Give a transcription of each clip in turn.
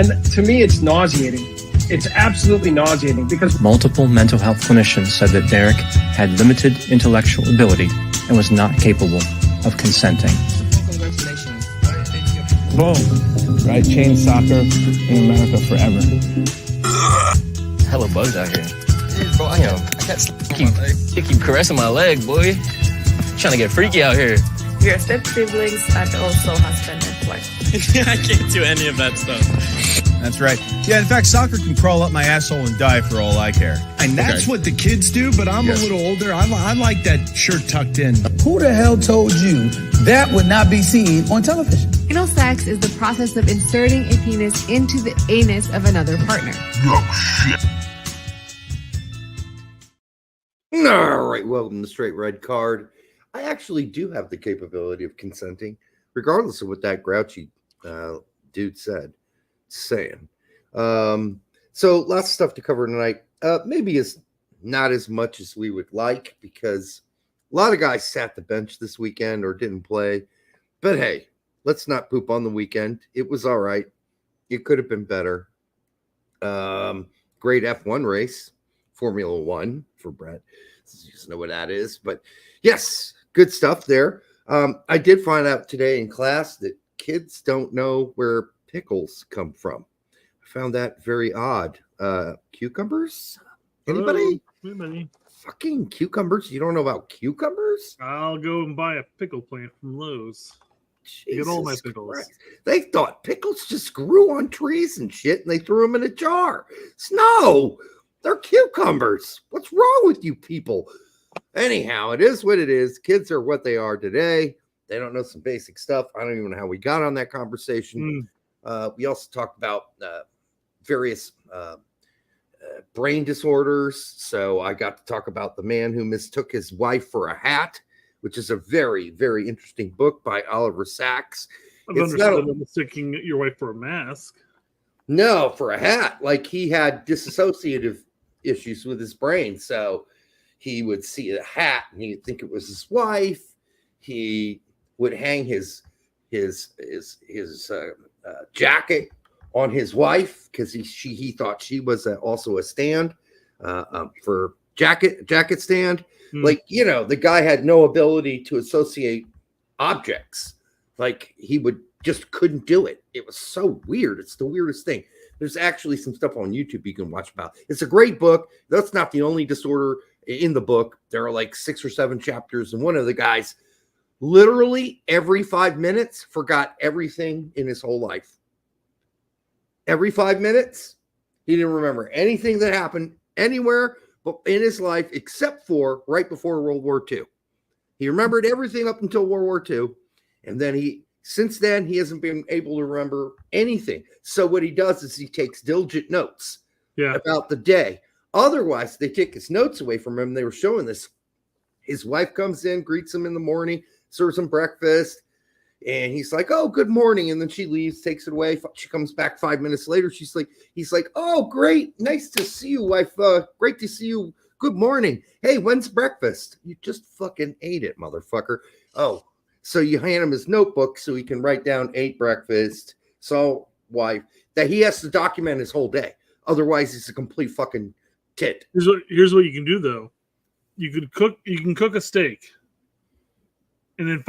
And to me, it's nauseating. It's absolutely nauseating because multiple mental health clinicians said that Derek had limited intellectual ability and was not capable of consenting. Congratulations. Boom. Right? Change soccer in America forever. Hella bugs out here. Dude, bro, I keep caressing my leg, boy. Trying to get freaky out here. Your step siblings and also husband and wife. I can't do any of that stuff. That's right. Yeah, in fact, soccer can crawl up my asshole and die for all I care. And that's what the kids do, but I'm a little older. I like that shirt tucked in. Who the hell told you that would not be seen on television? Anal sex is the process of inserting a penis into the anus of another partner. Oh, shit. All right, welcome to Straight Red Card. I actually do have the capability of consenting, regardless of what that grouchy dude said. Saying. So lots of stuff to cover tonight. Maybe it's not as much as we would like because a lot of guys sat the bench this weekend or didn't play. But hey, let's not poop on the weekend. It was all right. It could have been better. Great F1 race, Formula One for Brett. You just know what that is. But yes, good stuff there. I did find out today in class that kids don't know where pickles come from. I found that very odd. Cucumbers? Anybody? Anybody? Fucking cucumbers? You don't know about cucumbers? I'll go and buy a pickle plant from Lowe's. Get all my pickles. Christ. They thought pickles just grew on trees and shit, and they threw them in a jar. No, they're cucumbers. What's wrong with you people? Anyhow, it is what it is. Kids are what they are today. They don't know some basic stuff. I don't even know how we got on that conversation. We also talked about various brain disorders. So I got to talk about The Man Who Mistook His Wife for a Hat, which is a very, very interesting book by Oliver Sacks. I've understood mistaking your wife for a mask. No, for a hat. Like he had dissociative issues with his brain. So he would see a hat and he'd think it was his wife. He would hang his jacket on his wife because he thought she was also a stand for jacket stand. Like, you know, the guy had no ability to associate objects. Like he couldn't do it. It was so weird. It's the weirdest thing. There's actually some stuff on YouTube you can watch about. It's a great book. That's not the only disorder in the book. There are like 6 or 7 chapters, and one of the guys literally every 5 minutes forgot everything in his whole life. Every 5 minutes, he didn't remember anything that happened anywhere but in his life except for right before World War II. He remembered everything up until World War II, and then since then he hasn't been able to remember anything. So what he does is he takes diligent notes about the day. Otherwise, they take his notes away from him. They were showing this. His wife comes in, greets him in the morning, serves him breakfast, and he's like, "Oh, good morning." And then she leaves, takes it away. She comes back 5 minutes later. He's like, "Oh, great. Nice to see you, wife. Great to see you. Good morning. Hey, when's breakfast?" "You just fucking ate it, motherfucker." "Oh." So you hand him his notebook so he can write down ate breakfast. So wife, that he has to document his whole day. Otherwise, he's a complete fucking tit. Here's what you can do though. You can cook a steak. And then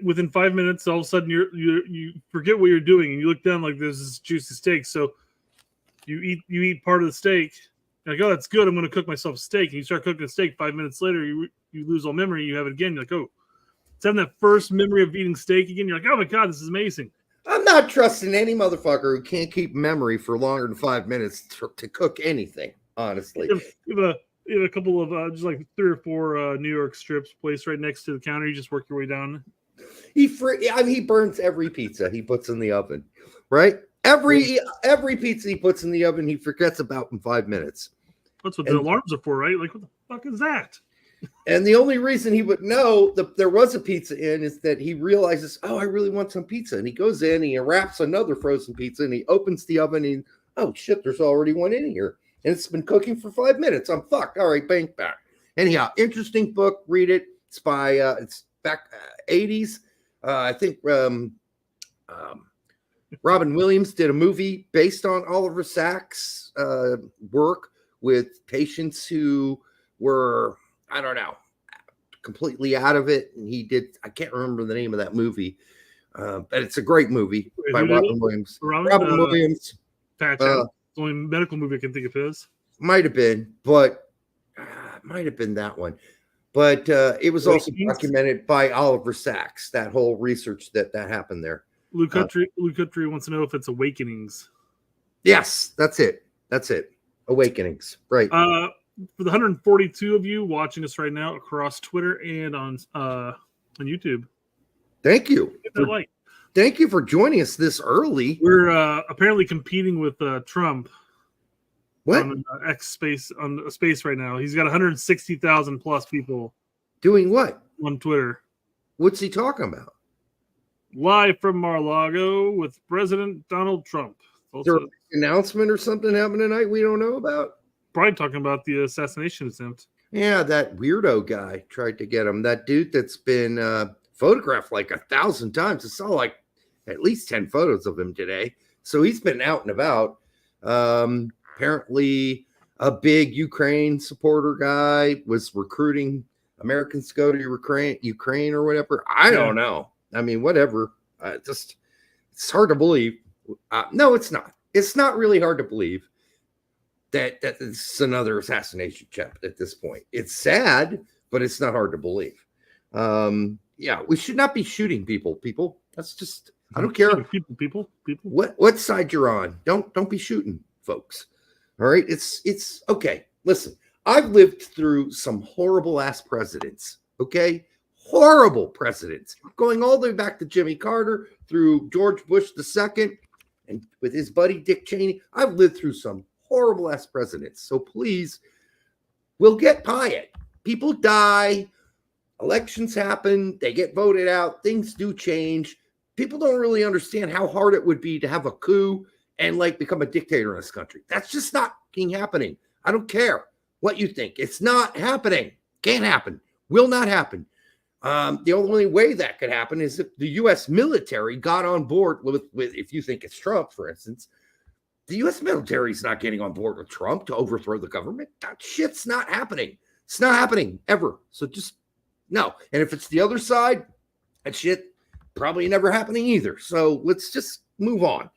within 5 minutes, all of a sudden you forget what you're doing, and you look down like there's this juicy steak. So you eat part of the steak. You're like, "Oh, that's good. I'm going to cook myself a steak." And you start cooking a steak. 5 minutes later, you lose all memory. You have it again. You're like, "Oh," it's having that first memory of eating steak again. You're like, "Oh my god, this is amazing." I'm not trusting any motherfucker who can't keep memory for longer than 5 minutes to cook anything. Honestly, you have a couple of just like 3 or 4 New York strips placed right next to the counter. You just work your way down. He burns every pizza he puts in the oven, right? Every pizza he puts in the oven, he forgets about in 5 minutes. That's what the alarms are for, right? Like, what the fuck is that? And the only reason he would know that there was a pizza in is that he realizes, "Oh, I really want some pizza." And he goes in, he wraps another frozen pizza, and he opens the oven, and "Oh shit, there's already one in here. And it's been cooking for 5 minutes. I'm fucked. All right, bank back." Anyhow, interesting book. Read it. It's by it's back 80s. I think Robin Williams did a movie based on Oliver Sacks' work with patients who were, I don't know, completely out of it. And he did, I can't remember the name of that movie, but it's a great movie by Robin Williams. Robin Williams. Patch the only medical movie I can think of his. Might have been, but might have been that one. But it was also documented by Oliver Sacks, that whole research that happened there. Luke Country wants to know if it's Awakenings. Yes, that's it. Awakenings, right. For the 142 of you watching us right now across Twitter and on YouTube. Thank you. Thank you for joining us this early. We're apparently competing with Trump. What? On space right now. He's got 160,000 plus people. Doing what? On Twitter. What's he talking about? Live from Mar-a-Lago with President Donald Trump. Is there an announcement or something happening tonight we don't know about? Probably talking about the assassination attempt. Yeah, that weirdo guy tried to get him. That dude that's been photographed like 1,000 times. I saw like at least 10 photos of him today. So he's been out and about. Apparently, a big Ukraine supporter guy was recruiting Americans to go to Ukraine or whatever. I don't know. I mean, whatever. It's hard to believe. No, it's not. It's not really hard to believe that it's another assassination attempt at this point. It's sad, but it's not hard to believe. Yeah, we should not be shooting people. That's just, I don't care. People. What side you're on. Don't be shooting, folks. All right. It's okay. Listen, I've lived through some horrible ass presidents. Okay. Horrible presidents, going all the way back to Jimmy Carter, through George Bush II, and with his buddy Dick Cheney. I've lived through some horrible ass presidents. So please, we'll get by it. People die. Elections happen. They get voted out. Things do change. People don't really understand how hard it would be to have a coup and like become a dictator in this country. That's just not happening. I don't care what you think. It's not happening. Can't happen. Will not happen. The only way that could happen is if the U.S. military got on board with if you think it's Trump, for instance, the U.S. military is not getting on board with Trump to overthrow the government. That shit's not happening. It's not happening ever. So just no. And if it's the other side, that shit probably never happening either. So let's just move on.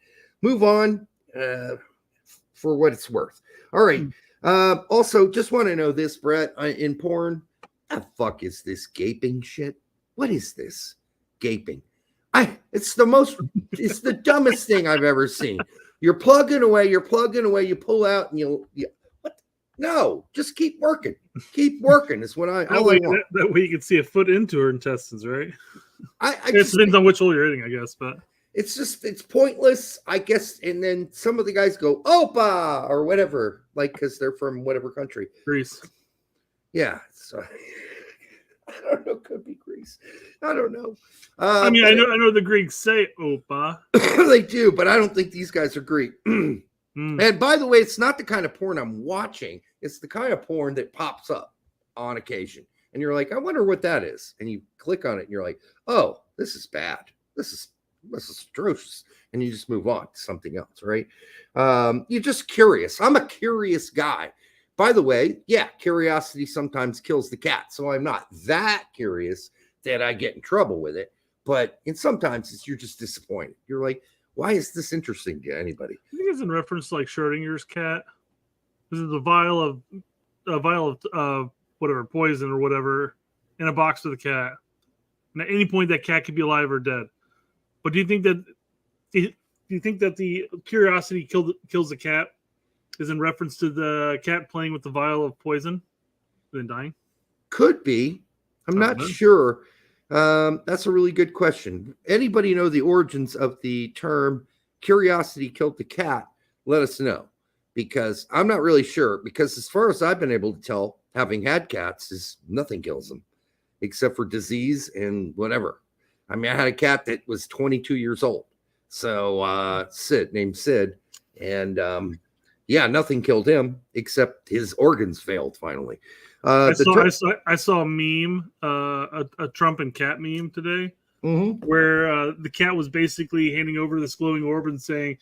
For what it's worth. All right. Also, just want to know this, Brett, in porn, the fuck is this gaping shit? What is this gaping? It's the dumbest thing I've ever seen. You're plugging away, you pull out and what? No, just keep working. Keep working is what I want. That way you can see a foot into her intestines, right? It depends on which hole you're hitting, I guess, but it's pointless, I guess. And then some of the guys go, Opa, or whatever, like, because they're from whatever country. Greece. Yeah. So I don't know. Could be Greece. I don't know. I know the Greeks say Opa. They do, but I don't think these guys are Greek. And by the way, it's not the kind of porn I'm watching. It's the kind of porn that pops up on occasion. And you're like, I wonder what that is. And you click on it and you're like, oh, this is bad. This is atrocious. And you just move on to something else, right? You're just curious. I'm a curious guy. By the way, yeah, curiosity sometimes kills the cat. So I'm not that curious that I get in trouble with it. But sometimes you're just disappointed. You're like, why is this interesting to anybody? I think it's in reference to like Schrodinger's cat. This is a vial of whatever, poison or whatever in a box with a cat. And at any point that cat could be alive or dead. But do you think that the curiosity kills the cat is in reference to the cat playing with the vial of poison and then dying? Could be. I'm not sure. That's a really good question. Anybody know the origins of the term curiosity killed the cat? Let us know, because I'm not really sure. Because as far as I've been able to tell, having had cats, is nothing kills them except for disease and whatever. I mean, I had a cat that was 22 years old. So named Sid. And yeah, nothing killed him except his organs failed finally. I saw a meme, a Trump and cat meme today. where the cat was basically handing over this glowing orb and saying,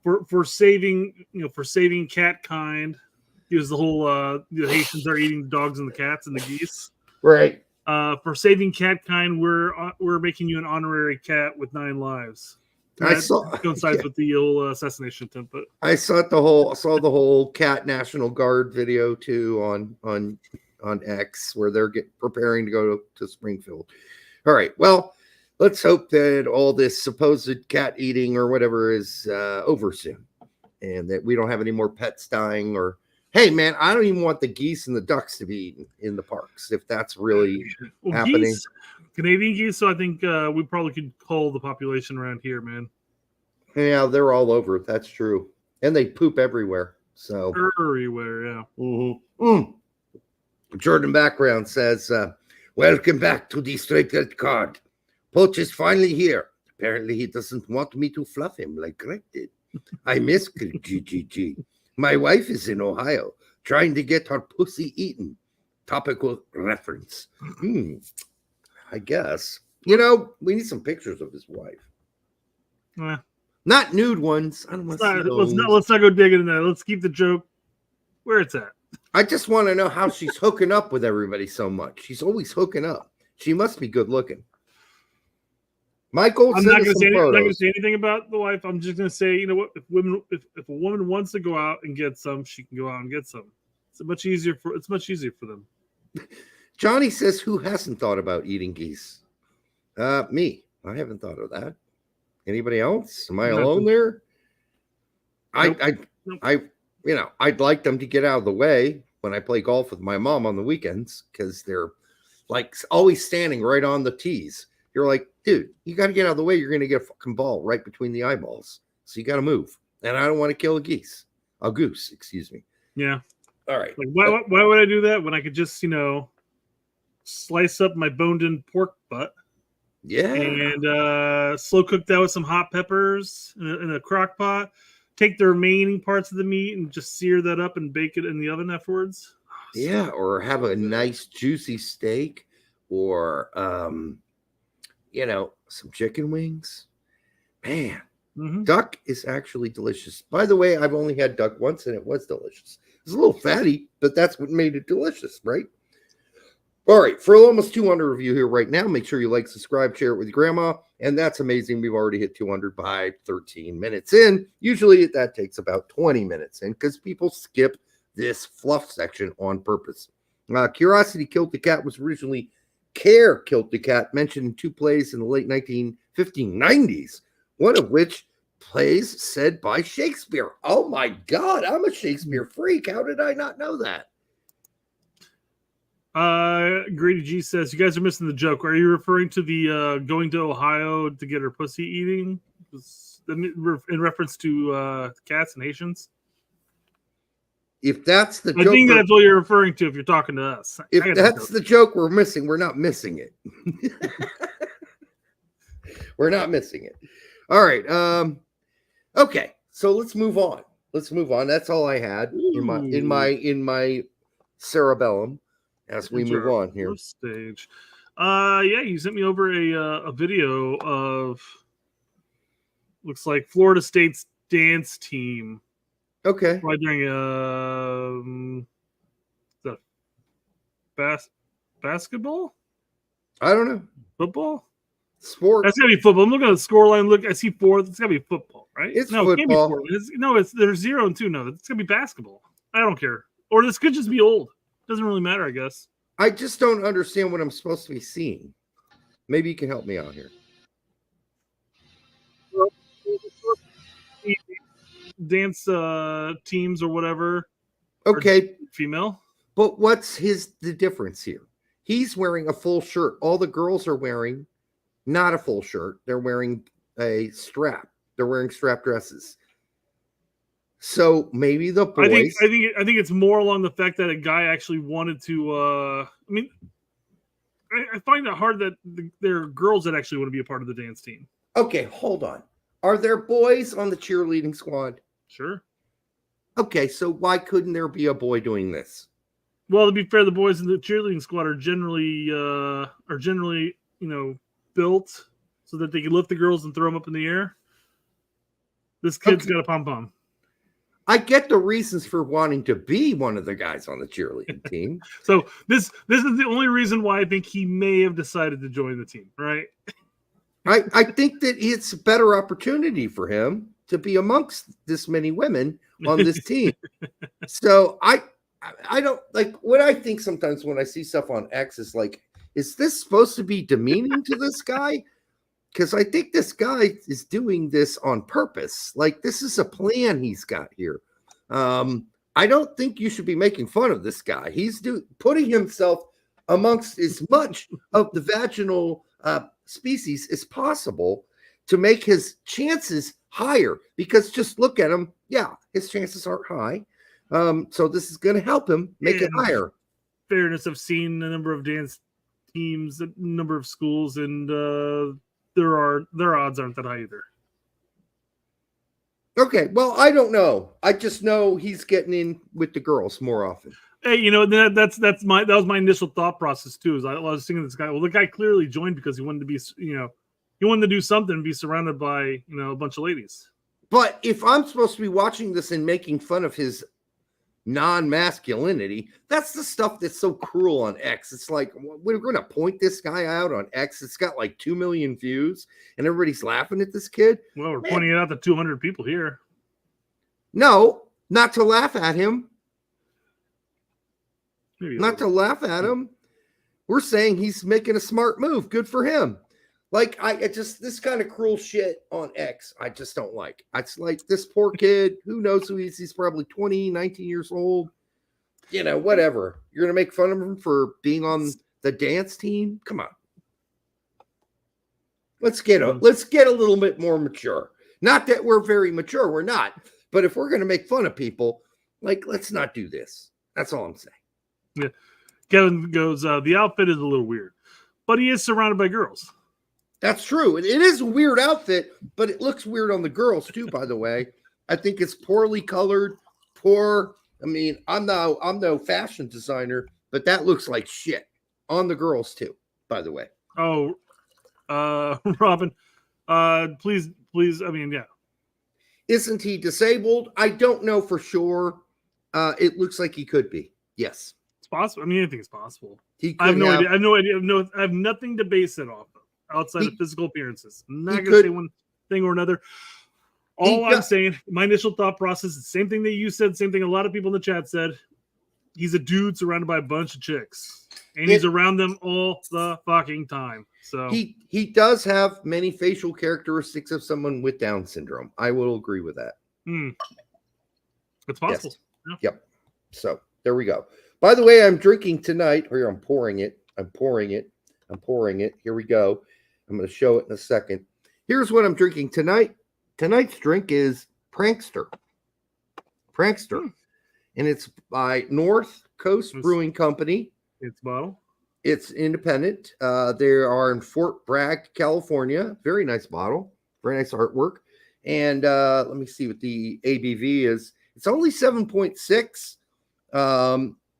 "For saving cat kind." It was the whole the Haitians are eating the dogs and the cats and the geese. Right. For saving cat kind, we're making you an honorary cat with 9 lives. That coincides with the old assassination attempt. But I saw the whole cat National Guard video too on X, where they're preparing to go to Springfield. All right, well, let's hope that all this supposed cat eating or whatever is over soon, and that we don't have any more pets dying. Or hey, man, I don't even want the geese and the ducks to be eaten in the parks if that's really happening. Geese, Canadian geese, so I think we probably could cull the population around here, man. Yeah, they're all over. That's true, and they poop everywhere. So everywhere, yeah. Jordan Background says, "Welcome back to the Straight Red Card. Poch is finally here. Apparently, he doesn't want me to fluff him like Greg did. I miss GGG. My wife is in Ohio, trying to get her pussy eaten. Topical reference. I guess. You know, we need some pictures of his wife. Not nude ones. I don't want to see those. Let's not go digging in there. Let's keep the joke where it's at. I just want to know how she's hooking up with everybody so much. She's always hooking up. She must be good looking. Michael, I'm not going to say anything about the wife. I'm just going to say, you know what? If a woman wants to go out and get some, she can go out and get some. It's much easier for them. Johnny says, "Who hasn't thought about eating geese?" Me. I haven't thought of that. Anybody else? Am I alone there? Nope. I'd like them to get out of the way when I play golf with my mom on the weekends, because they're like always standing right on the tees. You're like, dude, you got to get out of the way. You're going to get a fucking ball right between the eyeballs. So you got to move. And I don't want to kill a goose, excuse me. Yeah. All right. Like, why would I do that when I could just, slice up my boned-in pork butt? Yeah. And slow cook that with some hot peppers in a crock pot. Take the remaining parts of the meat and just sear that up and bake it in the oven afterwards. Yeah, or have a nice juicy steak, or some chicken wings. Man, duck is actually delicious. By the way, I've only had duck once and it was delicious. It's a little fatty, but that's what made it delicious, right? All right, for almost 200 review here right now, make sure you like, subscribe, share it with your grandma. And that's amazing. We've already hit 200 by 13 minutes in. Usually that takes about 20 minutes in, because people skip this fluff section on purpose. Curiosity Killed the Cat was originally Care Killed the Cat, mentioned in 2 plays in the late 1990s, one of which plays said by Shakespeare. Oh my God, I'm a Shakespeare freak. How did I not know that? Grady G says, "You guys are missing the joke. Are you referring to the going to Ohio to get her pussy eating? In reference to cats and Haitians?" If that's the I think that's what you're referring to if you're talking to us. If that's the joke we're missing, we're not missing it. We're not missing it. All right. Okay. So let's move on. That's all I had in my cerebellum as we move on here. Stage. Yeah, you sent me over a video of, looks like Florida State's dance team. Okay. Right during the basketball? I don't know. Football? Sport. That's gotta be football. I'm looking at the scoreline. Look, I see 4. It's gotta be football, right? It's no, football. It can't be 4. There's 0 and 2. No, it's gonna be basketball. I don't care. Or this could just be old. Doesn't really matter, I guess. I just don't understand what I'm supposed to be seeing. Maybe you can help me out here. Dance teams or whatever. Okay. Female. But what's the difference here? He's wearing a full shirt. All the girls are wearing not a full shirt. They're wearing a strap. They're wearing strap dresses. So maybe the boys. I think it's more along the fact that a guy actually wanted to. I find it hard that there are girls that actually want to be a part of the dance team. Okay, hold on. Are there boys on the cheerleading squad? Sure. Okay, so why couldn't there be a boy doing this? Well, to be fair, the boys in the cheerleading squad are generally built so that they can lift the girls and throw them up in the air. This kid's got a pom-pom. I get the reasons for wanting to be one of the guys on the cheerleading team. So this is the only reason why I think he may have decided to join the team, right? I think that it's a better opportunity for him to be amongst this many women on this team. So I don't like what I think sometimes when I see stuff on X is like, is this supposed to be demeaning to this guy? Because I think this guy is doing this on purpose. Like, this is a plan he's got here. I don't think you should be making fun of this guy. He's putting himself amongst as much of the vaginal species as possible to make his chances higher. Because just look at him. Yeah, his chances aren't high. So this is going to help him make it higher. Fairness, I've seen a number of dance teams, a number of schools, and their odds aren't that high either. Okay, well, I don't know. I just know he's getting in with the girls more often. Hey, that was my initial thought process too. Is I was thinking this guy. Well, the guy clearly joined because he wanted to be, he wanted to do something and be surrounded by, a bunch of ladies. But if I'm supposed to be watching this and making fun of his non-masculinity, that's the stuff that's so cruel on X. It's like, we're going to point this guy out on X. It's got like 2 million views and everybody's laughing at this kid. Well, we're pointing it out to 200 people here. No, not to laugh at him. Maybe not to laugh at him. We're saying he's making a smart move. Good for him. Like, this kind of cruel shit on X, I just don't like. It's like this poor kid, who knows who he is? He's probably 20, 19 years old. Whatever. You're going to make fun of him for being on the dance team? Come on. Let's get a little bit more mature. Not that we're very mature. We're not. But if we're going to make fun of people, like, let's not do this. That's all I'm saying. Yeah. Kevin goes, the outfit is a little weird, but he is surrounded by girls. That's true. It is a weird outfit, but it looks weird on the girls too, by the way. I think it's poorly colored, poor. I mean, I'm no fashion designer, but that looks like shit on the girls too, by the way. Oh, Robin, please. I mean, yeah. Isn't he disabled? I don't know for sure. It looks like he could be. Yes. It's possible. I mean, anything's possible. I have no idea. I have no idea. I have nothing to base it off of outside of physical appearances. I'm not going to say one thing or another. All I'm saying, my initial thought process is the same thing that you said, same thing a lot of people in the chat said. He's a dude surrounded by a bunch of chicks, and he's around them all the fucking time. So he does have many facial characteristics of someone with Down syndrome. I will agree with that. It's possible. Yes. Yeah. Yep. So there we go. By the way, I'm drinking tonight. Here, I'm pouring it. Here we go. I'm going to show it in a second. Here's what I'm drinking tonight. Tonight's drink is Prankster. And it's by North Coast Brewing Company. It's bottle. It's independent. They are in Fort Bragg, California. Very nice bottle. Very nice artwork. And let me see what the ABV is. It's only 7.6.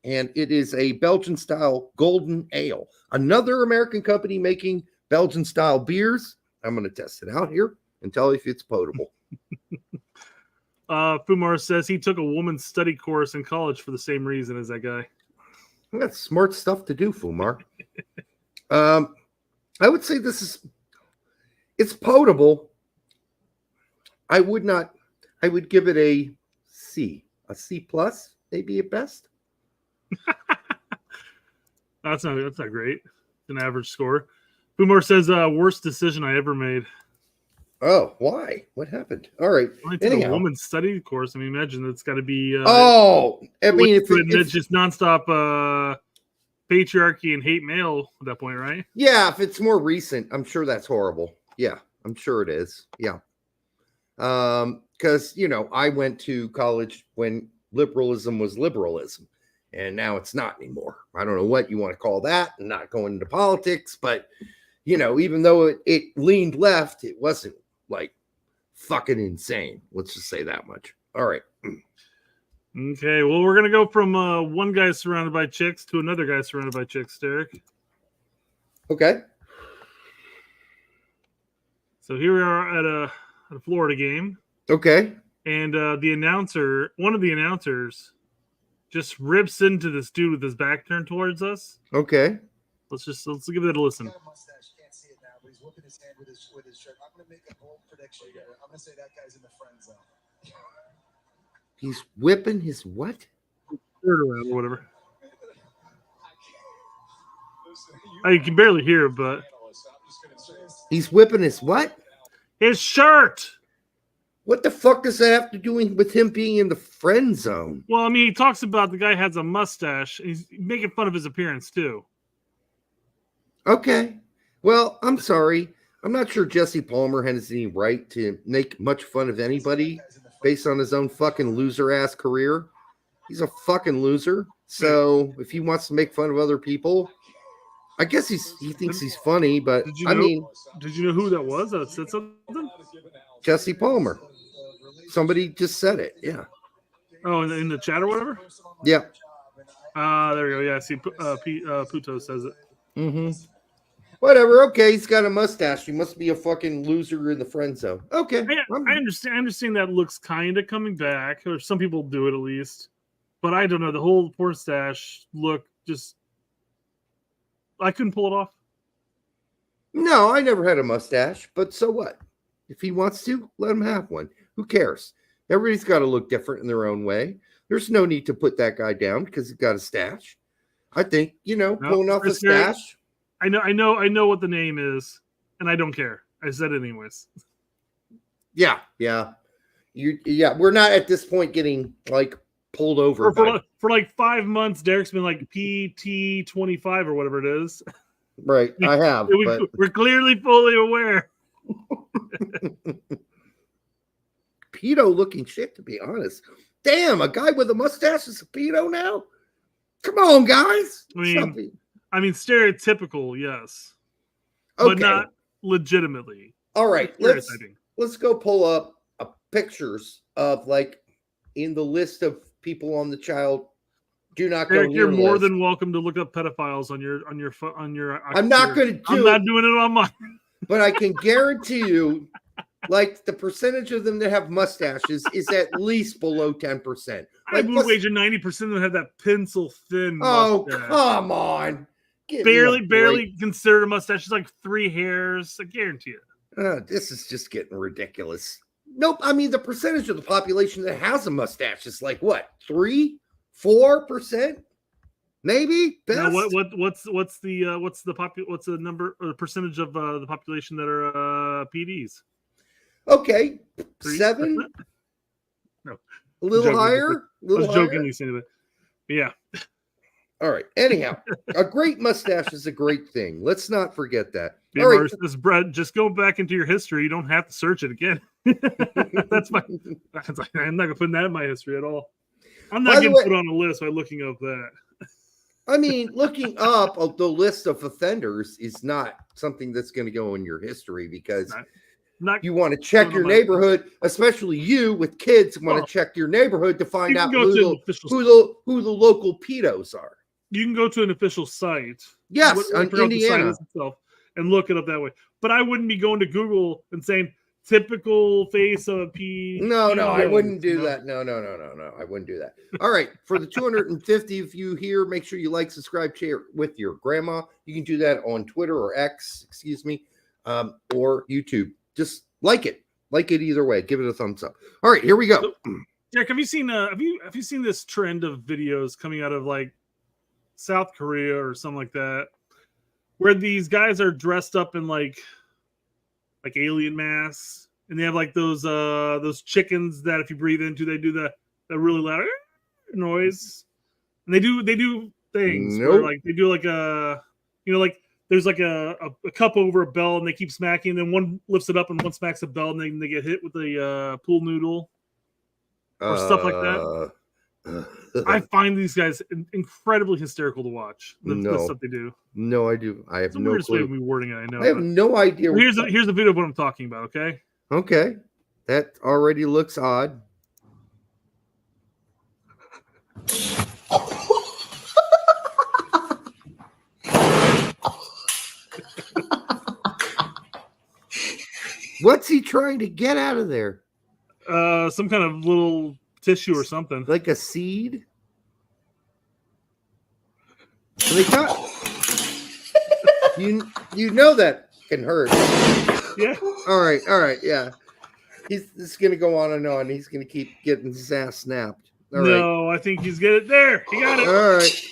And it is a Belgian-style golden ale. Another American company making Belgian-style beers. I'm going to test it out here and tell you if it's potable. Fumar says he took a woman's study course in college for the same reason as that guy. That's smart stuff to do, Fumar. I would say it's potable. I would give it a C plus, maybe at best. That's not great. It's an average score. Fumar says worst decision I ever made. Oh, why? What happened? All right. I took a woman's study course. I mean, imagine that's got to be. I mean, it's just nonstop patriarchy and hate male at that point, right? Yeah, if it's more recent, I'm sure that's horrible. Yeah, I'm sure it is. Yeah, because I went to college when liberalism was liberalism, and now it's not anymore. I don't know what you want to call that. I'm not going into politics, but even though it leaned left, it wasn't like fucking insane. Let's just say that much. All right. Okay. Well, we're going to go from one guy surrounded by chicks to another guy surrounded by chicks, Derek. Okay. So here we are at a Florida game. Okay. And one of the announcers, just rips into this dude with his back turned towards us. Okay. Let's give it a listen. Can't see it now, but he's whipping his hand with his shirt. I'm going to make a bold prediction here. I'm going to say that guy's in the friend zone. He's whipping his what? Shirt around or whatever. You can barely hear it, but he's whipping his what? His shirt. What the fuck does that have to do with him being in the friend zone? Well, I mean, he talks about the guy has a mustache. And he's making fun of his appearance too. Okay. Well, I'm sorry. I'm not sure Jesse Palmer has any right to make much fun of anybody based on his own fucking loser-ass career. He's a fucking loser. So if he wants to make fun of other people, I guess he thinks he's funny, but did you know who that was that said something? Jesse Palmer. Somebody just said it. Yeah. Oh, in the chat or whatever? Yeah. There we go. Yeah, see, Puto says it. Mm-hmm. Whatever. Okay, he's got a mustache. He must be a fucking loser in the friend zone. Okay. I understand that looks kind of coming back, or some people do it at least. But I don't know. The whole porn stash look just... I couldn't pull it off. No, I never had a mustache, but so what? If he wants to, let him have one. Who cares? Everybody's got to look different in their own way. There's no need to put that guy down because he's got a stash. I think, pulling off a stash. I know what the name is, and I don't care. I said it anyways. Yeah. We're not at this point getting pulled over. For like 5 months, Derek's been like PT25 or whatever it is. Right, I have. We're clearly fully aware. Pedo looking shit, to be honest. Damn, a guy with a mustache is a pedo now? Come on, guys. I mean, stereotypical, yes. Okay. But not legitimately. All right, let's go pull up pictures of in the list of people on the child do not go Eric, near you're more list. than welcome to look up pedophiles on your. I'm not going to do it. I'm not doing it on mine. But I can guarantee you, the percentage of them that have mustaches is at least below 10%. I would wager 90% of them have that pencil thin. Oh, mustache. come on! Barely considered a mustache. It's like 3 hairs. I guarantee it. This is just getting ridiculous. Nope. I mean, the percentage of the population that has a mustache is what? 3-4%? Maybe best. Now, what's the number or percentage of the population that are PDs? Okay, 3? 7. No, a little higher. I was jokingly saying that. Yeah. All right. Anyhow, a great mustache is a great thing. Let's not forget that. All right, this Brett. Just go back into your history. You don't have to search it again. That's I'm not gonna put that in my history at all. I'm not getting put on a list by looking up that. I mean, looking up the list of offenders is not something that's going to go in your history because you want to check your neighborhood, especially you with kids want to check your neighborhood to find out who the local pedos are. You can go to an official site. Yes, on Indiana itself and look it up that way. But I wouldn't be going to Google and saying typical face of a P. No, I wouldn't do that. No, I wouldn't do that. All right, for the 250 of you here, make sure you like, subscribe, share with your grandma. You can do that on Twitter or X, or YouTube. Just like it either way. Give it a thumbs up. All right, here we go. Jack, have you seen this trend of videos coming out of South Korea or something like that, where these guys are dressed up in like alien masks, and they have those chickens that if you breathe into, they do the really loud noise, and they do things where they do there's a cup over a bell and they keep smacking, and then one lifts it up and one smacks a bell and then they get hit with a pool noodle or stuff like that. I find these guys incredibly hysterical to watch. The stuff they do. No, I do. I have no clue. Way of wording it. I know. I have no idea. Here's the video of what I'm talking about. Okay. Okay, that already looks odd. What's he trying to get out of there? Some kind of little tissue or something. Like a seed? They got... you know that can hurt. Yeah. All right, yeah. He's going to go on and on. He's going to keep getting his ass snapped. No, I think he's getting it there. He got it. All right.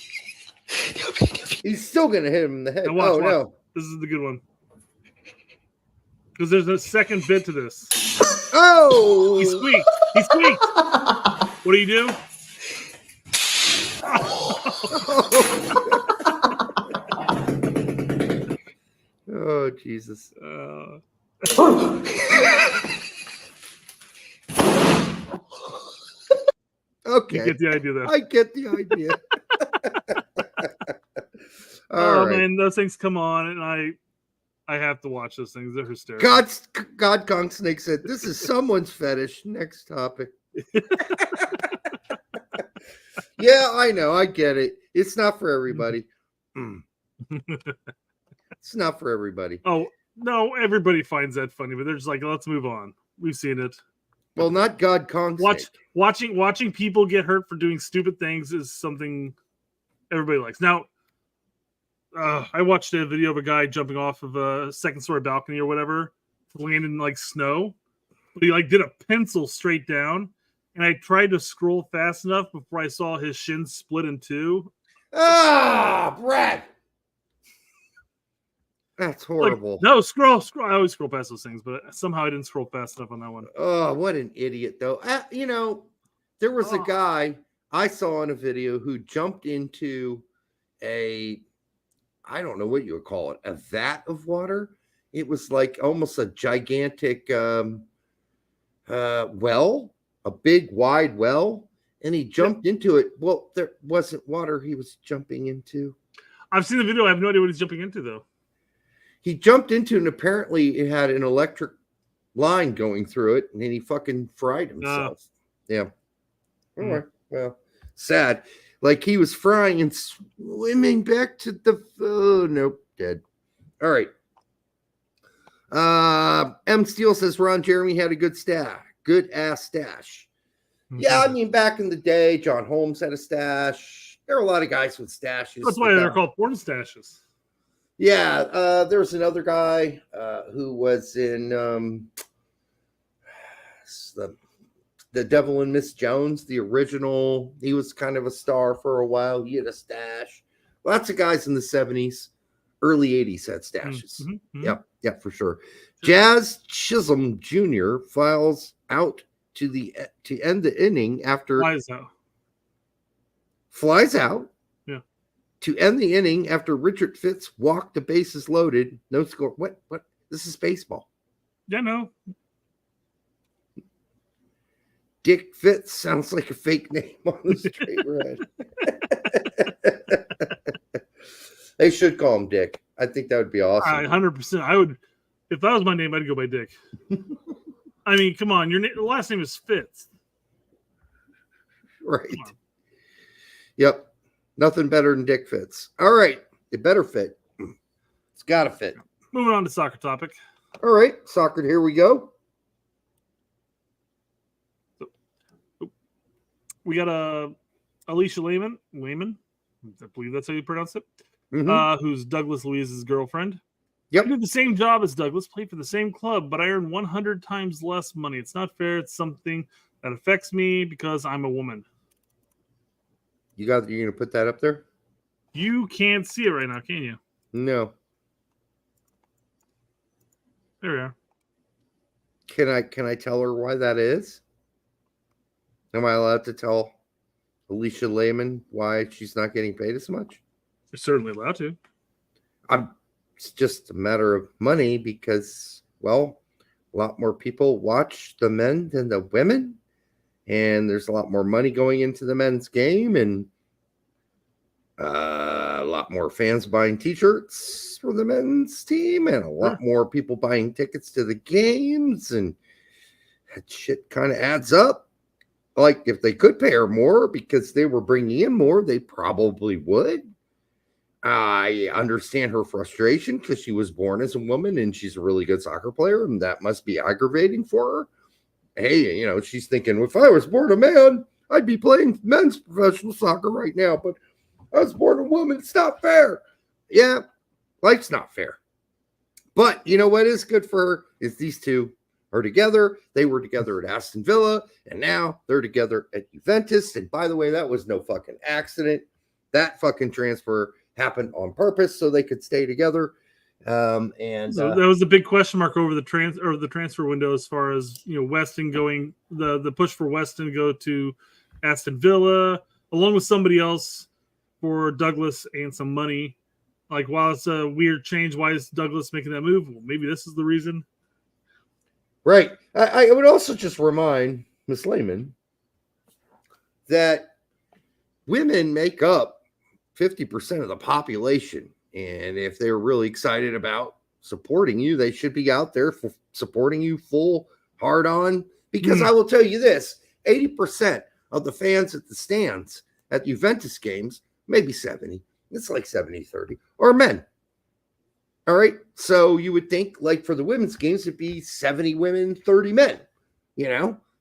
He's still going to hit him in the head. Watch. No. This is the good one. Because there's a second bit to this. Oh! He squeaked. What do you do? Oh, Jesus. Okay. You get the idea there. I get the idea. All right. Man, those things come on, and I have to watch those things. They're hysterical. God Kong Snake said, this is someone's fetish. Next topic. Yeah, I know. I get it. It's not for everybody. It's not for everybody. Oh, no, everybody finds that funny, but they're just like, let's move on. We've seen it. Well, not God Kong Snake. Watching people get hurt for doing stupid things is something everybody likes. Now, I watched a video of a guy jumping off of a second-story balcony or whatever, landing in like snow. But he like did a pencil straight down, and I tried to scroll fast enough before I saw his shin split in two. Ah, Brad. That's horrible. Like, no, scroll. I always scroll past those things, but somehow I didn't scroll fast enough on that one. Oh, what an idiot, though. There was a guy I saw in a video who jumped into I don't know what you would call it, a vat of water. It was like almost a gigantic well, a big, wide well, and he jumped into it. Well, there wasn't water he was jumping into. I've seen the video. I have no idea what he's jumping into, though. He jumped into, and apparently it had an electric line going through it, and then he fucking fried himself. Yeah. All right. Well, sad. Like he was frying and swimming back to the... Oh, nope. Dead. All right. M. Steele says Ron Jeremy had a good stash. Good-ass stash. Mm-hmm. Yeah, I mean, back in the day, John Holmes had a stash. There were a lot of guys with stashes. That's why they're called porn stashes. Yeah, there was another guy who was in the Devil and Miss Jones, the original. He was kind of a star for a while. He had a stash. Lots of guys in the 70s, early 80s had stashes. Mm-hmm. Yep, for sure. Jazz Chisholm Jr. files out to end the inning after flies out. To end the inning after Richard Fitz walked the bases loaded. No score. What? This is baseball. Yeah, no. Dick Fitz sounds like a fake name on the straight red. They should call him Dick. I think that would be awesome. 100%. I would, if that was my name, I'd go by Dick. I mean, come on. Your last name is Fitz. Right. Yep. Nothing better than Dick Fitz. All right. It better fit. It's got to fit. Moving on to soccer topic. All right. Soccer, here we go. We got Alicia Lehman, I believe that's how you pronounce it, who's Douglas Luiz's girlfriend. Yep. I did the same job as Douglas, played for the same club, but I earn 100 times less money. It's not fair. It's something that affects me because I'm a woman. You're going to put that up there? You can't see it right now, can you? No. There we are. Can I tell her why that is? Am I allowed to tell Alicia Lehman why she's not getting paid as much? You're certainly allowed to. It's just a matter of money because, well, a lot more people watch the men than the women. And there's a lot more money going into the men's game and a lot more fans buying T-shirts for the men's team and a lot more people buying tickets to the games. And that shit kind of adds up. Like if they could pay her more because they were bringing in more, they probably would. I understand her frustration because she was born as a woman and she's a really good soccer player, and that must be aggravating for her. Hey, she's thinking, if I was born a man, I'd be playing men's professional soccer right now, but I was born a woman. It's not fair. Yeah, life's not fair. But you know what is good for her is these two are together. They were together at Aston Villa, and now they're together at Juventus. And by the way, that was no fucking accident. That fucking transfer happened on purpose so they could stay together. So that was the big question mark over the transfer window, as far as Weston going, the push for Weston to go to Aston Villa along with somebody else for Douglas and some money. Like, while it's a weird change, why is Douglas making that move? Well, maybe this is the reason. Right. I would also just remind Miss Lehman that women make up 50% of the population. And if they're really excited about supporting you, they should be out there for supporting you full hard on. Because I will tell you this, 80% of the fans at the stands at Juventus games, maybe 70, it's like 70-30, are men. All right. So you would think, like, for the women's games, it'd be 70 women, 30 men,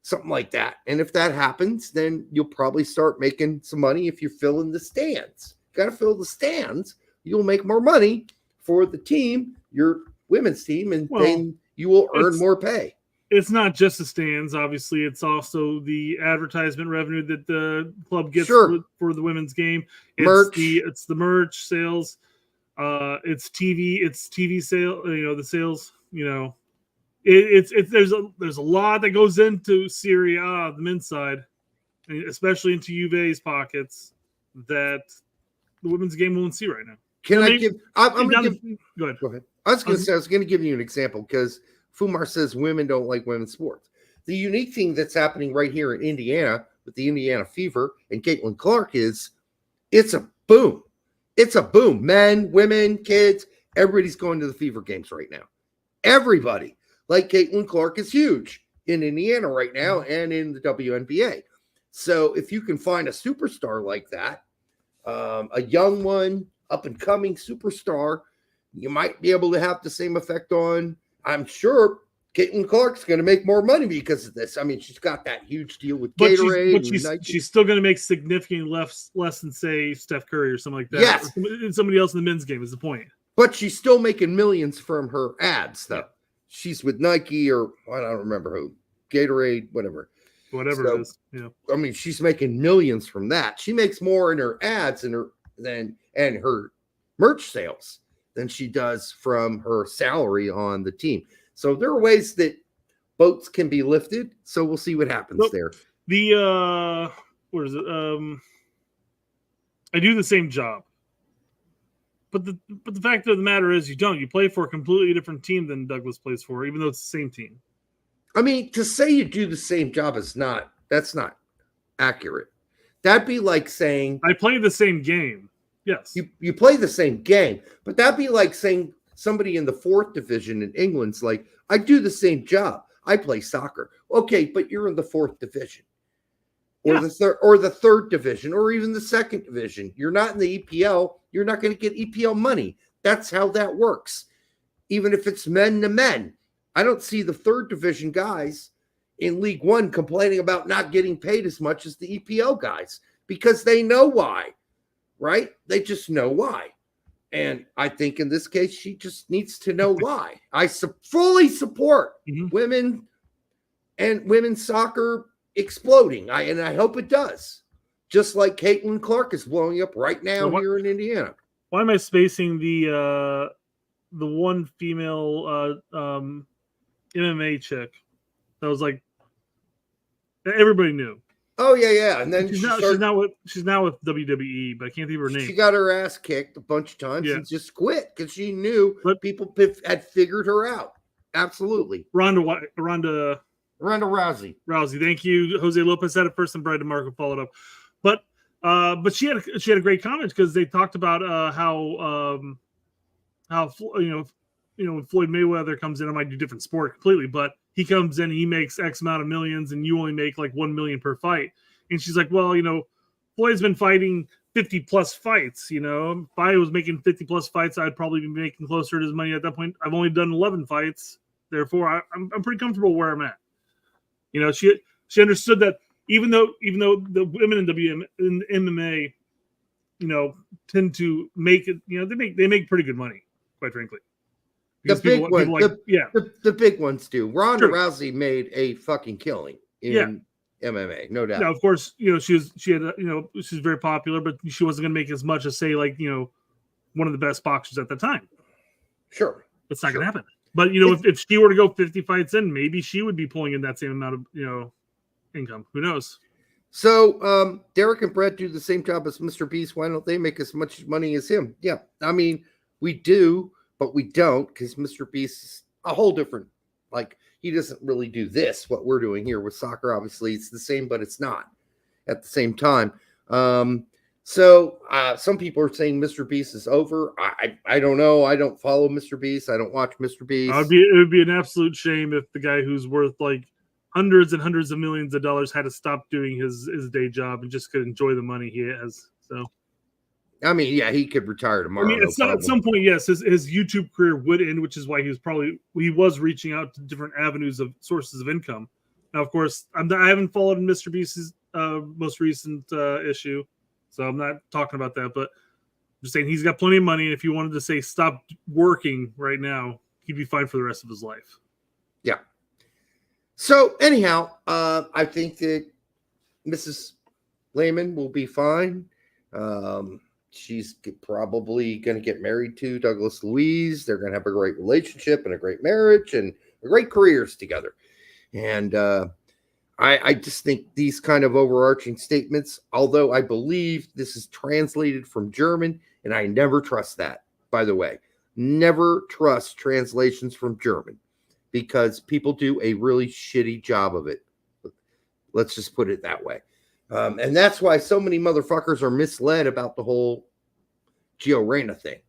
something like that. And if that happens, then you'll probably start making some money if you're filling the stands. Got to fill the stands. You'll make more money for the team, your women's team, and then you will earn more pay. It's not just the stands. Obviously, it's also the advertisement revenue that the club gets for the women's game. It's the merch sales. It's TV sale. The sales. There's a lot that goes into Serie A, the men's side, especially into Juve's pockets, that the women's game won't see right now. Go ahead. Go ahead. I was going to give you an example because Fumar says women don't like women's sports. The unique thing that's happening right here in Indiana with the Indiana Fever and Caitlin Clark is it's a boom. It's a boom. Men, women, kids, everybody's going to the Fever games right now. Everybody. Like, Caitlin Clark is huge in Indiana right now and in the WNBA. So if you can find a superstar like that, a young one, up-and-coming superstar, you might be able to have the same effect on, I'm sure, Caitlin Clark's going to make more money because of this. I mean, she's got that huge deal with Gatorade. She's still going to make significantly less than, say, Steph Curry or something like that. Yes. Or somebody else in the men's game is the point. But she's still making millions from her ads, though. Yeah. She's with Nike or I don't remember who, Gatorade, whatever it is. Yeah. I mean, she's making millions from that. She makes more in her ads and her merch sales than she does from her salary on the team. So there are ways that boats can be lifted. So we'll see what happens there. What is it? I do the same job. But the fact of the matter is you don't. You play for a completely different team than Douglas plays for, even though it's the same team. I mean, to say you do the same job that's not accurate. That'd be like saying I play the same game. Yes. You play the same game, but that'd be like saying somebody in the 4th division in England's like, I do the same job. I play soccer. Okay, but you're in the 4th division. Or the third division, or even the 2nd division. You're not in the EPL. You're not going to get EPL money. That's how that works. Even if it's men to men. I don't see the 3rd division guys in League One complaining about not getting paid as much as the EPL guys because they know why, right? They just know why. And I think in this case, she just needs to know why. I fully support women and women's soccer exploding. I hope it does. Just like Caitlin Clark is blowing up right now here in Indiana. Why am I spacing the one female MMA chick that was like everybody knew? Oh yeah. And then she's now with WWE, but I can't think of her name. She got her ass kicked a bunch of times and just quit because she knew people had figured her out. Absolutely. Ronda Rousey. Thank you. Jose Lopez said it first, and Brad DeMarco followed up. But she had a great comment because they talked about how when Floyd Mayweather comes in, I might do different sport completely, but he comes in, he makes X amount of millions, and you only make like $1 million per fight. And she's like, well, Floyd's been fighting 50 plus fights. You know, if I was making 50 plus fights, I'd probably be making closer to his money at that point. I've only done 11 fights, therefore I'm pretty comfortable where I'm at. You know, she understood that even though the women in MMA, you know, tend to make it, you know, they make pretty good money, quite frankly. The big one, like, the big ones do. Ronda True. Rousey made a fucking killing in MMA, no doubt. Now, of course, you know, she had, you know, she's very popular, but she wasn't going to make as much as, say, like, you know, one of the best boxers at the time. Sure. It's not going to happen. But, you know, if she were to go 50 fights in, maybe she would be pulling in that same amount of, you know, income. Who knows? So Derek and Brett do the same job as Mr. Beast. Why don't they make as much money as him? Yeah. I mean, we do, but we don't, because Mr. Beast is a whole different, like, he doesn't really do this, what we're doing here with soccer. Obviously, it's the same, but it's not at the same time. So some people are saying Mr. Beast is over. I don't know. I don't follow Mr. Beast. I don't watch Mr. Beast. It would be an absolute shame if the guy who's worth like hundreds and hundreds of millions of dollars had to stop doing his day job and just could enjoy the money he has. So, I mean, yeah, he could retire tomorrow. I mean, at some point, yes, his YouTube career would end, which is why he was reaching out to different avenues of sources of income. Now, of course, I haven't followed Mr. Beast's most recent issue, so I'm not talking about that. But I'm just saying he's got plenty of money, and if you wanted to say stop working right now, he'd be fine for the rest of his life. Yeah. So anyhow, I think that Mrs. Lehman will be fine. She's probably going to get married to Douglas Luiz. They're going to have a great relationship and a great marriage and great careers together. And I just think these kind of overarching statements, although I believe this is translated from German, and I never trust that, by the way. Never trust translations from German because people do a really shitty job of it. Let's just put it that way. And that's why so many motherfuckers are misled about the whole Gio Reyna thing.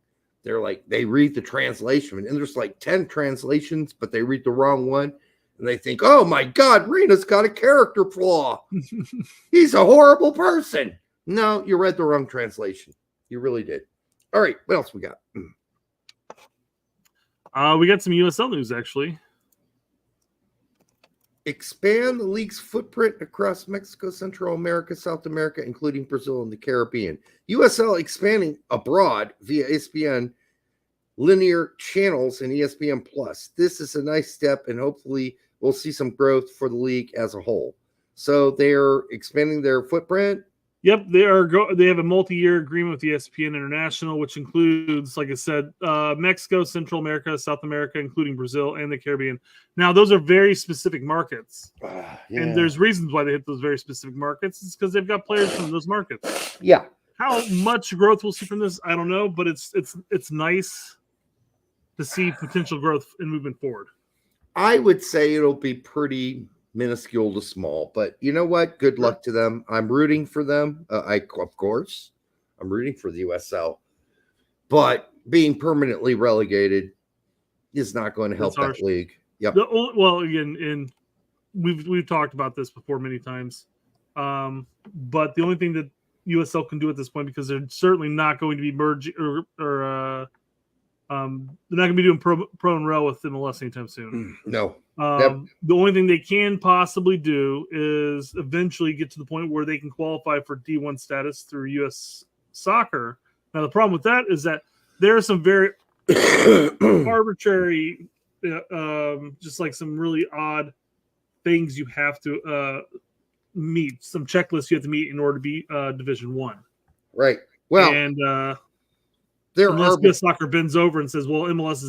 They're like, they read the translation, and there's like 10 translations, but they read the wrong one. And they think, oh my God, Reyna's got a character flaw. He's a horrible person. No, you read the wrong translation. You really did. All right, what else we got? We got some USL news, actually. Expand the league's footprint across Mexico, Central America, South America, including Brazil and the Caribbean. USL expanding abroad via ESPN linear channels and ESPN Plus. This is a nice step, and hopefully we'll see some growth for the league as a whole. So they're expanding their footprint. Yep, they have a multi-year agreement with ESPN International, which includes, like I said, Mexico, Central America, South America, including Brazil and the Caribbean. Now, those are very specific markets, and there's reasons why they hit those very specific markets. It's because they've got players from those markets. Yeah. How much growth we'll see from this, I don't know, but it's nice to see potential growth and movement forward. I would say it'll be pretty minuscule to small, but you know what? Good luck to them. I'm rooting for them. Of course, I'm rooting for the USL, but being permanently relegated is not going to help that league. Yep. Well, again, and we've talked about this before many times, but the only thing that USL can do at this point, because they're certainly not going to be merging or they're not going to be doing pro and rel with MLS anytime soon. No. The only thing they can possibly do is eventually get to the point where they can qualify for D1 status through U.S. Soccer. Now, the problem with that is that there are some very arbitrary, just like some really odd things you have to meet, some checklists you have to meet in order to be Division 1. Right. Well, and unless US Soccer bends over and says, well, MLS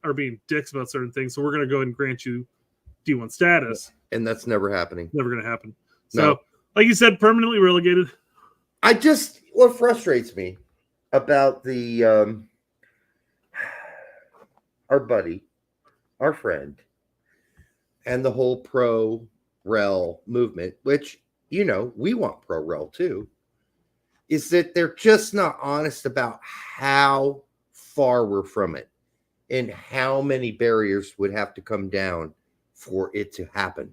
are being dicks about certain things, so we're going to go ahead and grant you D1 status. And that's never happening. Never going to happen. So, like you said, permanently relegated. What frustrates me about the our buddy, our friend, and the whole pro-rel movement, which, you know, we want pro-rel too, is that they're just not honest about how far we're from it and how many barriers would have to come down for it to happen.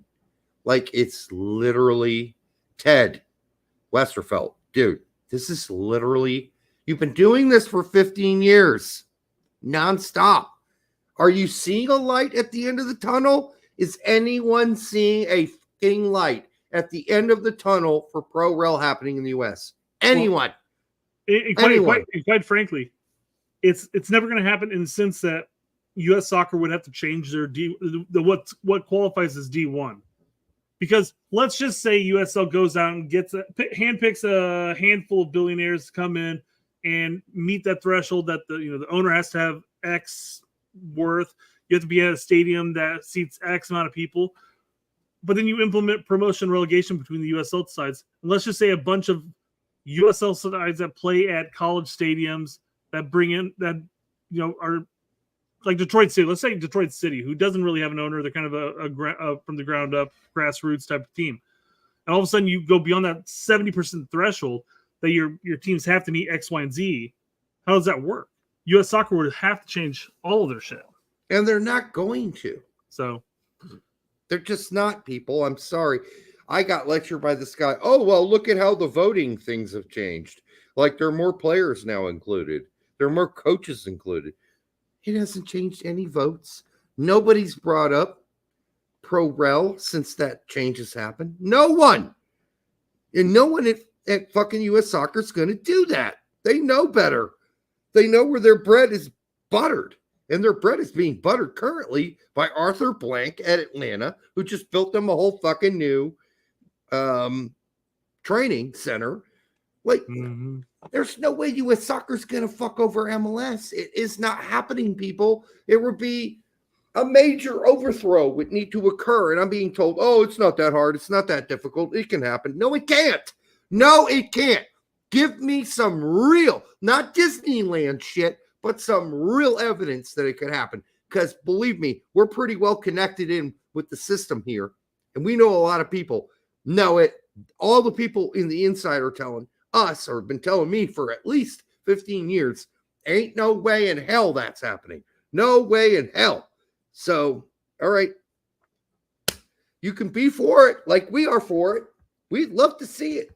Like, it's literally Ted Westerfeld. Dude, This is literally, you've been doing this for 15 years, nonstop. Are you seeing a light at the end of the tunnel? Is anyone seeing a fucking light at the end of the tunnel for pro rel happening in the U.S.? Anyone? Quite frankly, it's never going to happen in the sense that U.S. Soccer would have to change their what qualifies as D1. Because let's just say USL goes out and handpicks a handful of billionaires to come in and meet that threshold that the owner has to have X worth. You have to be at a stadium that seats X amount of people. But then you implement promotion relegation between the USL sides. And let's just say a bunch of USL sides that play at college stadiums that bring in that are like Detroit City. Let's say Detroit City, who doesn't really have an owner. They're kind of a from the ground up grassroots type of team. And all of a sudden you go beyond that 70% threshold that your teams have to meet X, Y, and Z. How does that work? U.S. Soccer would have to change all of their shit. And they're not going to. So they're just not, people. I'm sorry. I got lectured by this guy. Oh, well, look at how the voting things have changed. Like there are more players now included. There are more coaches included. It hasn't changed any votes. Nobody's brought up pro rel since that change has happened. No one. And no one at fucking U.S. Soccer is going to do that. They know better. They know where their bread is buttered. And their bread is being buttered currently by Arthur Blank at Atlanta, who just built them a whole fucking new training center. Like, there's no way U.S. Soccer is going to fuck over MLS. It is not happening, people. It would be a major overthrow would need to occur. And I'm being told, oh, it's not that hard. It's not that difficult. It can happen. No, it can't. No, it can't. Give me some real, not Disneyland shit, but some real evidence that it could happen. Because believe me, we're pretty well connected in with the system here. And we know a lot of people know it. All the people in the inside are telling us, or been telling me for at least 15 years, ain't no way in hell that's happening. No way in hell. So, all right. You can be for it like we are for it. We'd love to see it.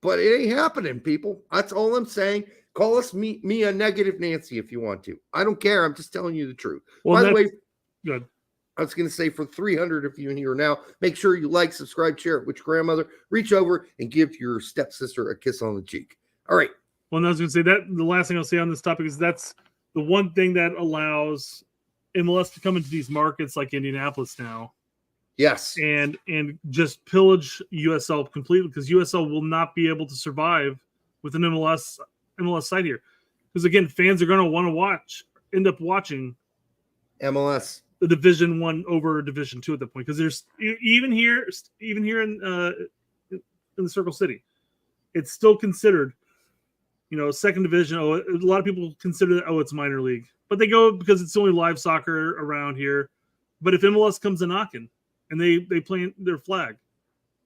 But it ain't happening, people. That's all I'm saying. Call us me a negative Nancy if you want to. I don't care. I'm just telling you the truth. Well, by the way, good. I was going to say for 300 of you in here now, make sure you like, subscribe, share it with your grandmother. Reach over and give your stepsister a kiss on the cheek. All right. Well, I was going to say that the last thing I'll say on this topic is that's the one thing that allows MLS to come into these markets like Indianapolis now. Yes. And just pillage USL completely, because USL will not be able to survive with an MLS site here. Because again, fans are going to want to end up watching MLS, the Division 1 over Division 2 at that point. Because there's even here in the Circle City, it's still considered, second division. Oh, a lot of people consider that, it's minor league, but they go because it's the only live soccer around here. But if MLS comes a knocking and they plant their flag,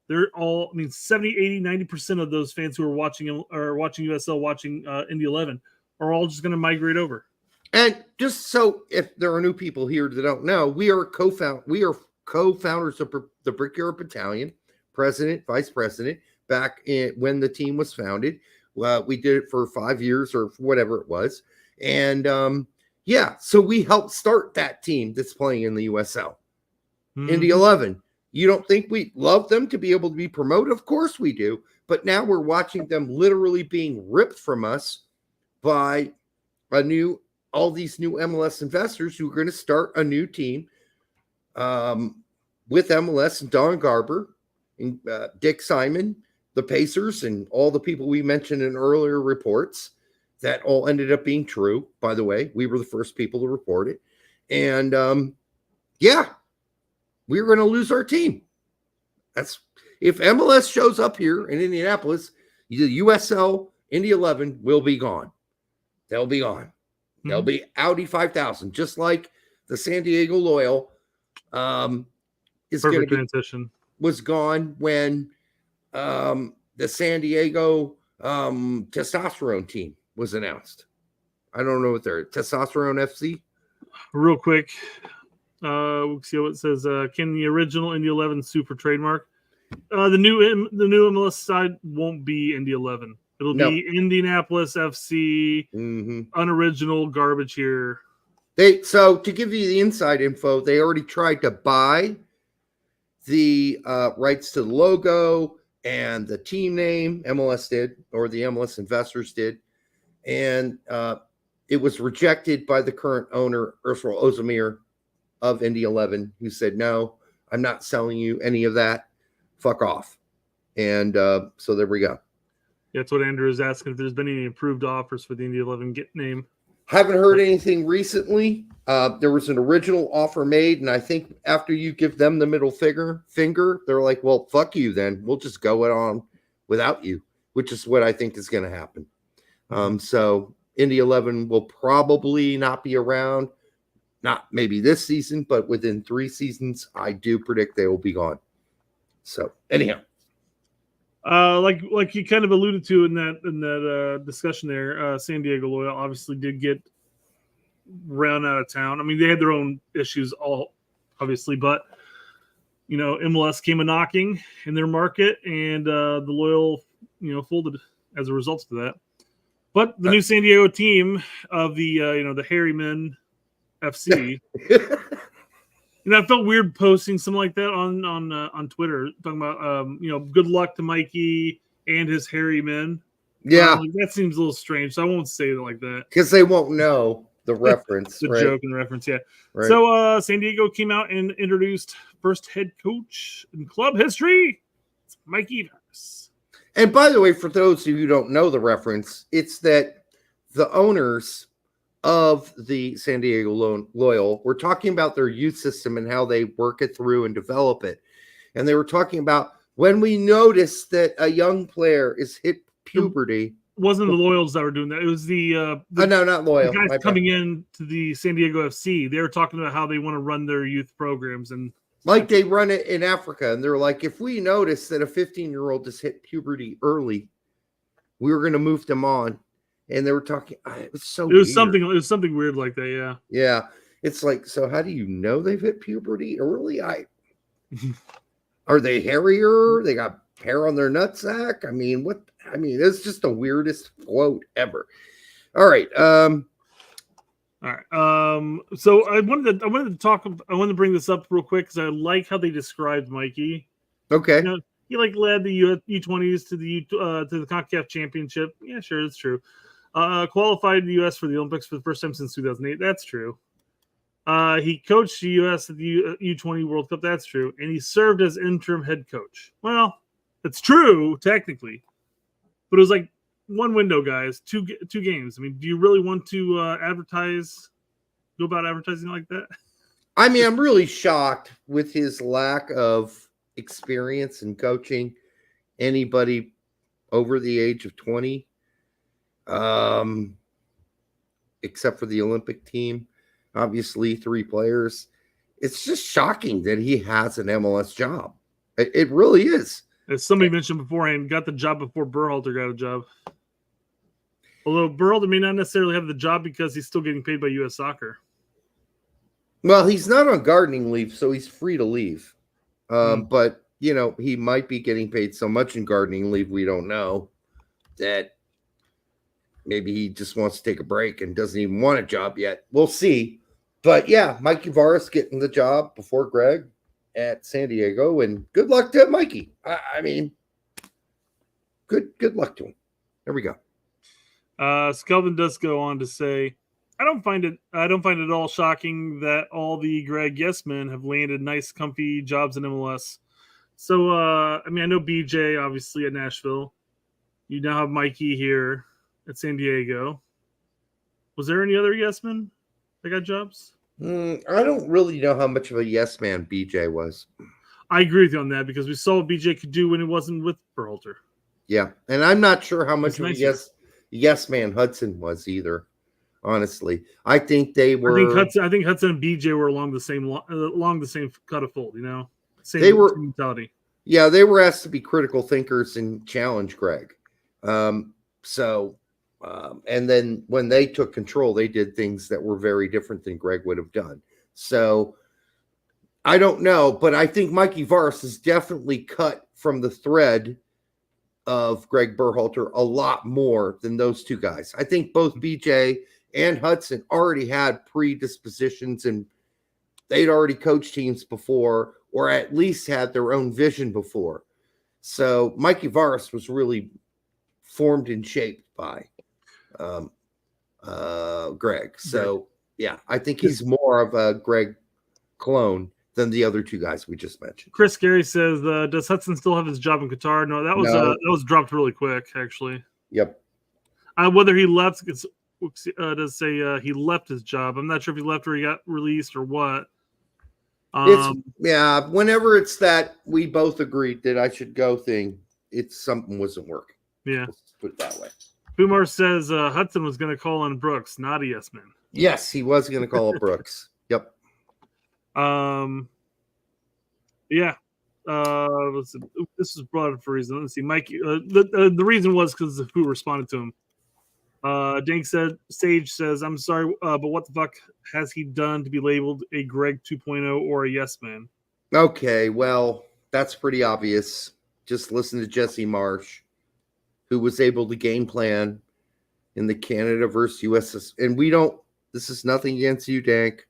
they're all, 70, 80, 90% of those fans who are watching USL, watching Indy 11 are all just going to migrate over. And just so if there are new people here that don't know, we are co-founders of the Brickyard Battalion, president, vice president, back when the team was founded. We did it for 5 years or whatever it was. And so we helped start that team that's playing in the USL. Indy 11. You don't think we love them to be able to be promoted? Of course we do. But now we're watching them literally being ripped from us by all these new MLS investors who are going to start a new team with MLS and Don Garber and Dick Simon, the Pacers, and all the people we mentioned in earlier reports that all ended up being true. By the way, we were the first people to report it. And we're going to lose our team. That's if MLS shows up here in Indianapolis, the USL Indy 11 will be gone. They'll be gone. They'll be Audi 5000, just like the San Diego Loyal was gone when the San Diego testosterone team was announced. I don't know what they're Testosterone FC. Real quick, we'll see what it says. Can the original Indy 11 super trademark? The new MLS side won't be Indy 11. It'll be Indianapolis FC, unoriginal garbage here. So to give you the inside info, they already tried to buy the rights to the logo and the team name. MLS did, or the MLS investors did, and it was rejected by the current owner, Ursula Ozemir of Indy 11, who said, "No, I'm not selling you any of that. Fuck off." And so there we go. That's what Andrew is asking, if there's been any approved offers for the Indy 11 name. Haven't heard anything recently. There was an original offer made, and I think after you give them the middle finger, they're like, well, fuck you then. We'll just go it on without you, which is what I think is going to happen. So Indy 11 will probably not be around, not maybe this season, but within 3 seasons, I do predict they will be gone. So anyhow. Like you kind of alluded to in that discussion there, San Diego Loyal obviously did get run out of town. I mean, they had their own issues, all obviously, but MLS came a knocking in their market, and the Loyal folded as a result of that. But the new San Diego team of the the Hairy Men FC. And I felt weird posting something like that on Twitter, talking about good luck to Mikey and his hairy men. Yeah, that seems a little strange. So I won't say it like that because they won't know the reference, the right? joke and reference. Yeah. Right. So San Diego came out and introduced first head coach in club history. It's Mikey Varis. And by the way, for those of you who don't know the reference, it's that the owners of the San Diego Loyal were talking about their youth system and how they work it through and develop it. And they were talking about when we notice that a young player is hit puberty. It wasn't the Loyals that were doing that. It was the no, not Loyal. The guys coming in to the San Diego FC. They were talking about how they want to run their youth programs, and like they run it in Africa. And they're like, if we notice that a 15-year-old has hit puberty early, we were going to move them on. And they were talking. It was weird. something weird like that. Yeah. Yeah. It's like, so how do you know they've hit puberty early? Are they hairier? They got hair on their nutsack? I mean, what? I mean, it's just the weirdest quote ever. All right. All right. So I wanted to bring this up real quick because I like how they described Mikey. Okay. He led the U20s to the CONCACAF Championship. Yeah, sure, that's true. Qualified the U.S. for the Olympics for the first time since 2008. That's true. He coached the U.S. at the U20 World Cup. That's true. And he served as interim head coach. Well, it's true, technically. But it was like one window, guys. Two games. I mean, do you really want to go about advertising like that? I mean, I'm really shocked with his lack of experience in coaching anybody over the age of 20. Except for the Olympic team, obviously 3 players. It's just shocking that he has an MLS job. It really is. As somebody mentioned beforehand, got the job before Berhalter got a job. Although Berhalter may not necessarily have the job because he's still getting paid by U.S. Soccer. Well, he's not on gardening leave, so he's free to leave. But, he might be getting paid so much in gardening leave, we don't know, that maybe he just wants to take a break and doesn't even want a job yet. We'll see. But yeah, Mikey Varis getting the job before Greg at San Diego, and good luck to Mikey. I mean, good luck to him. There we go. Skelvin does go on to say, I don't find it at all shocking that all the Greg yes men have landed nice, comfy jobs in MLS. So, I know BJ obviously at Nashville. You now have Mikey here at San Diego. Was there any other yes men that got jobs? I don't really know how much of a yes man BJ was. I agree with you on that because we saw what BJ could do when it wasn't with Berhalter. Yeah, and I'm not sure how much of a yes man Hudson was either. Honestly, I think they were. I think Hudson and BJ were along the same cut of fold. Same mentality. Yeah, they were asked to be critical thinkers and challenge Greg. And then when they took control, they did things that were very different than Greg would have done. So I don't know, but I think Mikey Varis is definitely cut from the thread of Greg Berhalter a lot more than those two guys. I think both BJ and Hudson already had predispositions and they'd already coached teams before, or at least had their own vision before. So Mikey Varas was really formed and shaped by Greg. So yeah, I think he's more of a Greg clone than the other two guys we just mentioned. Chris Gary says, "Does Hudson still have his job in Qatar?" No, that was dropped really quick, actually. Yep. Whether he left, does say he left his job. I'm not sure if he left or he got released or what. Whenever it's that we both agreed that I should go thing, it's something wasn't working. Yeah, let's put it that way. Boomer says Hudson was going to call on Brooks, not a yes man. Yes, he was going to call up Brooks. Yep. Yeah. This was brought up for a reason. Let's see, Mike. The reason was because of who responded to him. Dank said, Sage says, "I'm sorry, but what the fuck has he done to be labeled a Greg 2.0 or a yes man?" Okay, well, that's pretty obvious. Just listen to Jesse Marsh, who was able to game plan in the Canada versus US. And this is nothing against you, Dank.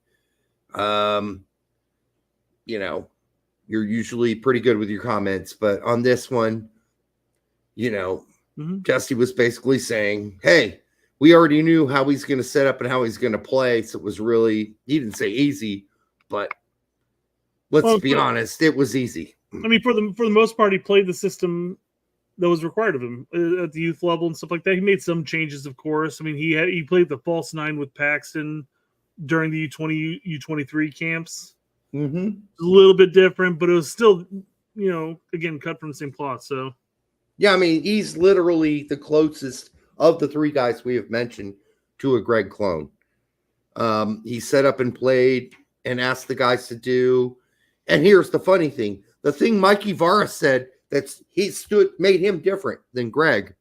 You're usually pretty good with your comments, but on this one, Jesse was basically saying, hey, we already knew how he's going to set up and how he's going to play. So it was really, he didn't say easy, but let's be honest, it was easy. I mean, for the most part, he played the system that was required of him at the youth level and stuff like that. He made some changes, of course. I mean, he played the false nine with Paxton during the U20, U23 camps. Mm-hmm. A little bit different, but it was still, again, cut from the same cloth. So, yeah, I mean, he's literally the closest of the three guys we have mentioned to a Greg clone. He set up and played and asked the guys to do. And here's the funny thing. The thing Mikey Varas said made him different than Greg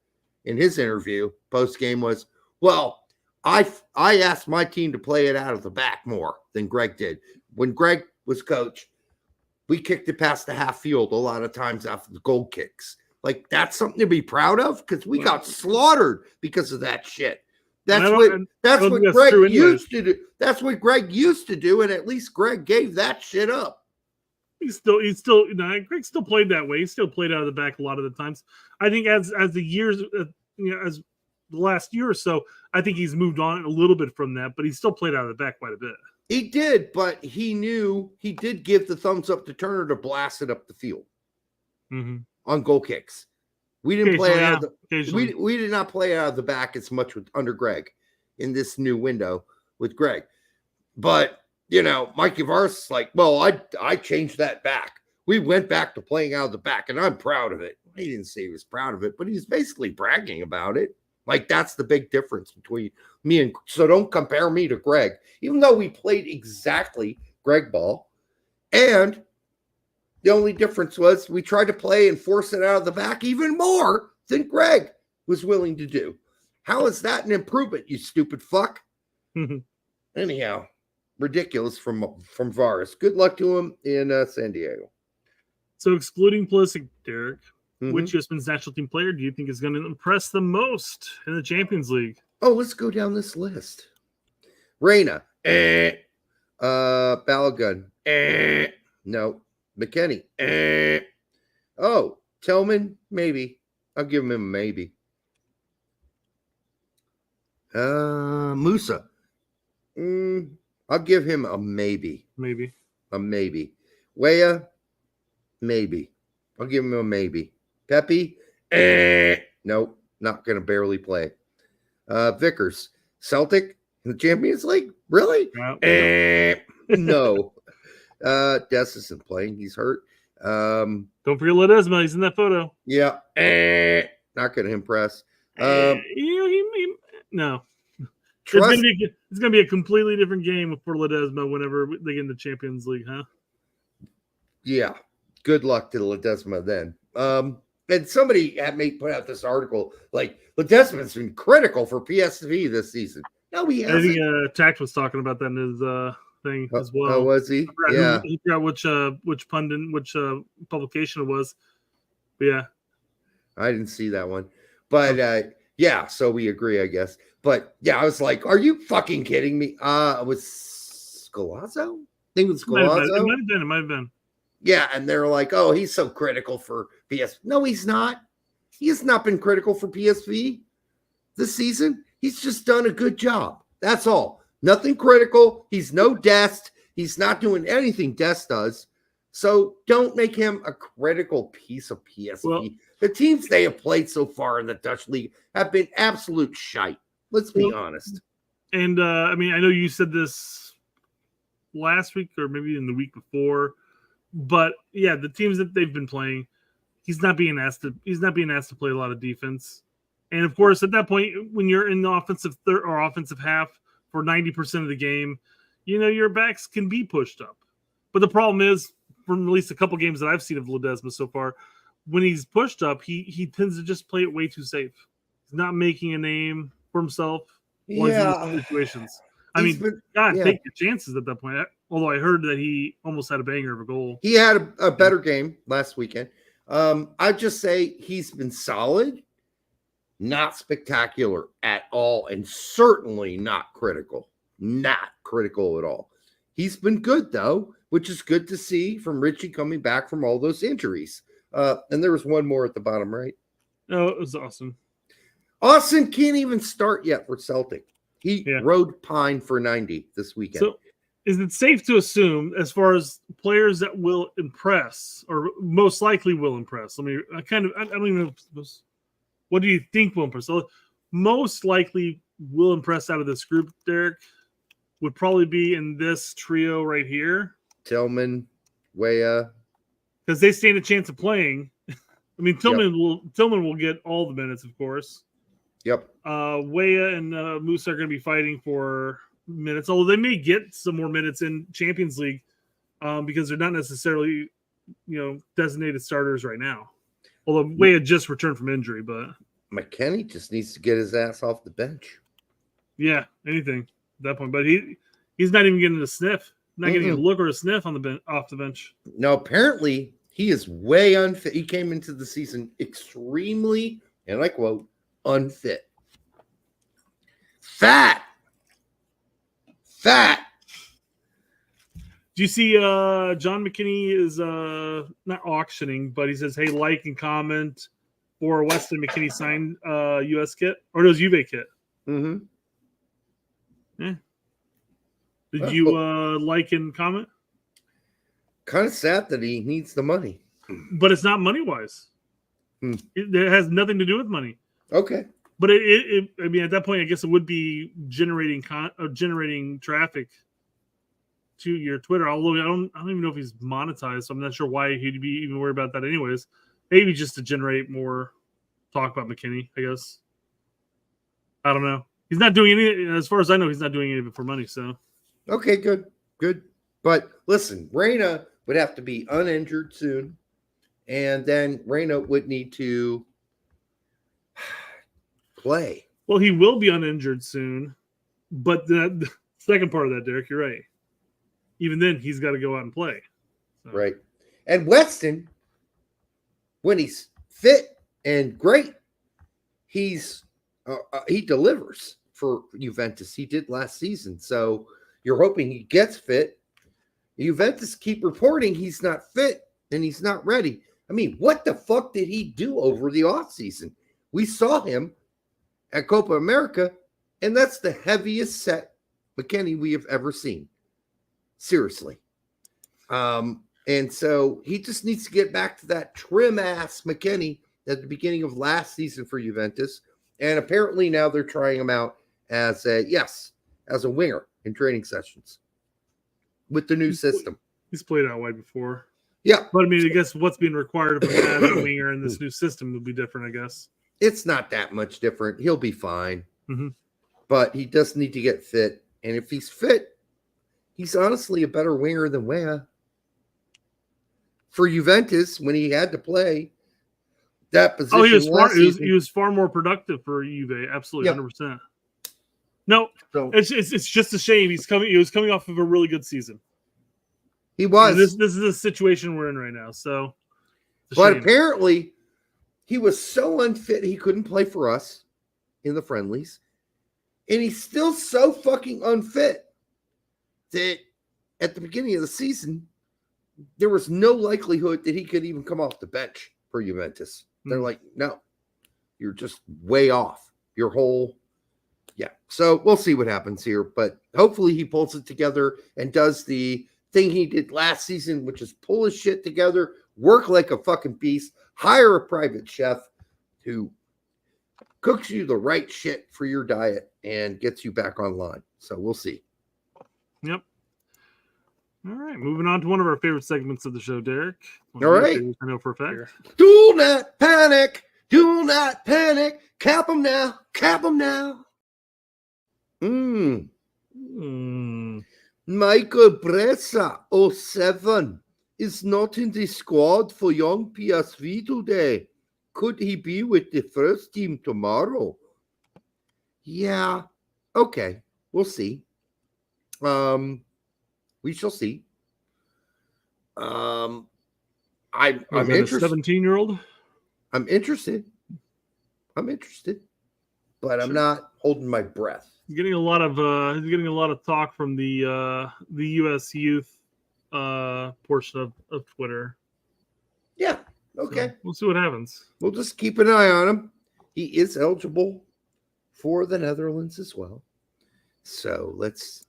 in his interview post-game was, well, I asked my team to play it out of the back more than Greg did. When Greg was coach, we kicked it past the half field a lot of times after the goal kicks. Like, that's something to be proud of because we got slaughtered because of that shit. That's what Greg used to do. That's what Greg used to do, and at least Greg gave that shit up. Greg still played that way. He still played out of the back a lot of the times. I think as the years, as the last year or so, I think he's moved on a little bit from that, but he still played out of the back quite a bit. He did, but he knew he did give the thumbs up to Turner to blast it up the field on goal kicks. We didn't play it out of the we did not play it out of the back as much under Greg in this new window with Greg. But Mikey Varas is like, well, I changed that back. We went back to playing out of the back, and I'm proud of it. He didn't say he was proud of it, but he's basically bragging about it. Like, that's the big difference between me and – so don't compare me to Greg, even though we played exactly Greg ball. And the only difference was we tried to play and force it out of the back even more than Greg was willing to do. How is that an improvement, you stupid fuck? Anyhow, ridiculous from Varas. Good luck to him in San Diego. So excluding Pulisic, Derek, which U.S. men's national team player do you think is going to impress the most in the Champions League? Oh, let's go down this list. Reyna. Balogun. No. McKennie. Oh, Tillman. Maybe. I'll give him a maybe. Musa. I'll give him a maybe. Maybe. A maybe. Weah. Maybe. I'll give him a maybe. Pepe. Nope. Not going to barely play. Vickers. Celtic in the Champions League? Really? No. Des isn't playing. He's hurt. Don't forget Ledesma. He's in that photo. Yeah. Not going to impress. No. It's going to be a completely different game for Ledesma whenever they get in the Champions League, huh? Yeah. Good luck to Ledesma then. And somebody had me put out this article, like, Ledesma's been critical for PSV this season. No, he hasn't. I think Tact was talking about that in his thing as well. Oh, was he? Yeah. I forgot which pundit, which publication it was. But yeah. I didn't see that one. But yeah, so we agree, I guess. But yeah, I was like, are you fucking kidding me? It was Scalazzo? I think it was Scalazzo. It might have been. Yeah, and they're like, oh, he's so critical for PS. No, he's not. He has not been critical for PSV this season. He's just done a good job. That's all. Nothing critical. He's no Dest. He's not doing anything Dest does. So don't make him a critical piece of PSV. Well, the teams they have played so far in the Dutch league have been absolute shite. Let's be honest. And I mean, I know you said this last week or maybe in the week before, but yeah, the teams that they've been playing, he's not being asked to play a lot of defense. And of course, at that point, when you're in the offensive third or offensive half for 90% of the game, you know your backs can be pushed up. But the problem is, from at least a couple games that I've seen of Ledesma so far, when he's pushed up, he tends to just play it way too safe. He's not making a name for himself. In situations. I mean, take your chances at that point. Although I heard that he almost had a banger of a goal. He had a better game last weekend. I'd just say he's been solid, not spectacular at all, and certainly not critical. Not critical at all. He's been good, though, which is good to see from Richie coming back from all those injuries. And there was one more at the bottom right. Oh, it was Austin. Austin can't even start yet for Celtic. He rode Pine for 90 this weekend. So is it safe to assume, as far as players that will impress, or most likely will impress? I don't even know. What do you think will impress? So most likely will impress out of this group, Derek, would probably be in this trio right here. Tillman, Weah. Because they stand a chance of playing. I mean, Tillman will get all the minutes, of course. Yep. Weah and Moose are going to be fighting for minutes, although they may get some more minutes in Champions League because they're not necessarily, designated starters right now. Although Weah just returned from injury, but McKennie just needs to get his ass off the bench. Yeah, anything at that point. But he's not even getting a sniff. Not getting a look or a sniff on the off the bench. No, apparently he is way unfit. He came into the season extremely, and I quote, unfit. Fat. Do you see John McKinney is not auctioning, but he says, hey, like and comment for Weston McKinney signed US kit, or those Juve kit. Mm-hmm. Yeah. Did you like and comment? Kind of sad that he needs the money. But it's not money-wise. It has nothing to do with money. Okay. But I mean, at that point, I guess it would be generating traffic to your Twitter. Although I don't even know if he's monetized, so I'm not sure why he'd be even worried about that anyways. Maybe just to generate more talk about McKinney, I guess. I don't know. He's not doing any, as far as I know, he's not doing any of it for money, so. Okay, good. But listen, Reyna would have to be uninjured soon, and then Reyna would need to play. Well, he will be uninjured soon, but the second part of that, Derek, you're right. Even then, he's got to go out and play. So. Right. And Weston, when he's fit and great, he delivers for Juventus. He did last season. So you're hoping he gets fit. Juventus keep reporting he's not fit and he's not ready. I mean, what the fuck did he do over the offseason? We saw him at Copa America, and that's the heaviest set McKinney we have ever seen. Seriously. And so he just needs to get back to that trim-ass McKinney at the beginning of last season for Juventus. And apparently now they're trying him out as a winger in training sessions with the new system. He's played out wide before. Yeah. But I mean, I guess what's being required of him as a winger in this new system will be different, I guess. It's not that much different. He'll be fine. Mm-hmm. But he does need to get fit. And if he's fit, he's honestly a better winger than Weah. For Juventus, when he had to play that position. Oh, he was far more productive for Juve. Absolutely, 100%. No, it's just a shame. He was coming off of a really good season. He was. And this is the situation we're in right now. So, but apparently, He was so unfit he couldn't play for us in the friendlies. And he's still so fucking unfit that at the beginning of the season, there was no likelihood that he could even come off the bench for Juventus. They're like, no, you're just way off your whole. Yeah. So we'll see what happens here, but hopefully he pulls it together and does the thing he did last season, which is pull his shit together, work like a fucking beast, hire a private chef who cooks you the right shit for your diet and gets you back online. So we'll see. Yep. All right, moving on to one of our favorite segments of the show, Derek. All right. I know for a fact. Do not panic. Do not panic. Cap them now. Cap them now. Michael Bressa, 07, is not in the squad for young PSV today. Could he be with the first team tomorrow? Yeah. Okay. We'll see. We shall see. I'm interested. 17-year-old. I'm interested, but I'm not holding my breath. He's getting a lot of talk from the U.S. youth portion of Twitter. Yeah. Okay. So we'll see what happens. We'll just keep an eye on him. He is eligible for the Netherlands as well. So let's,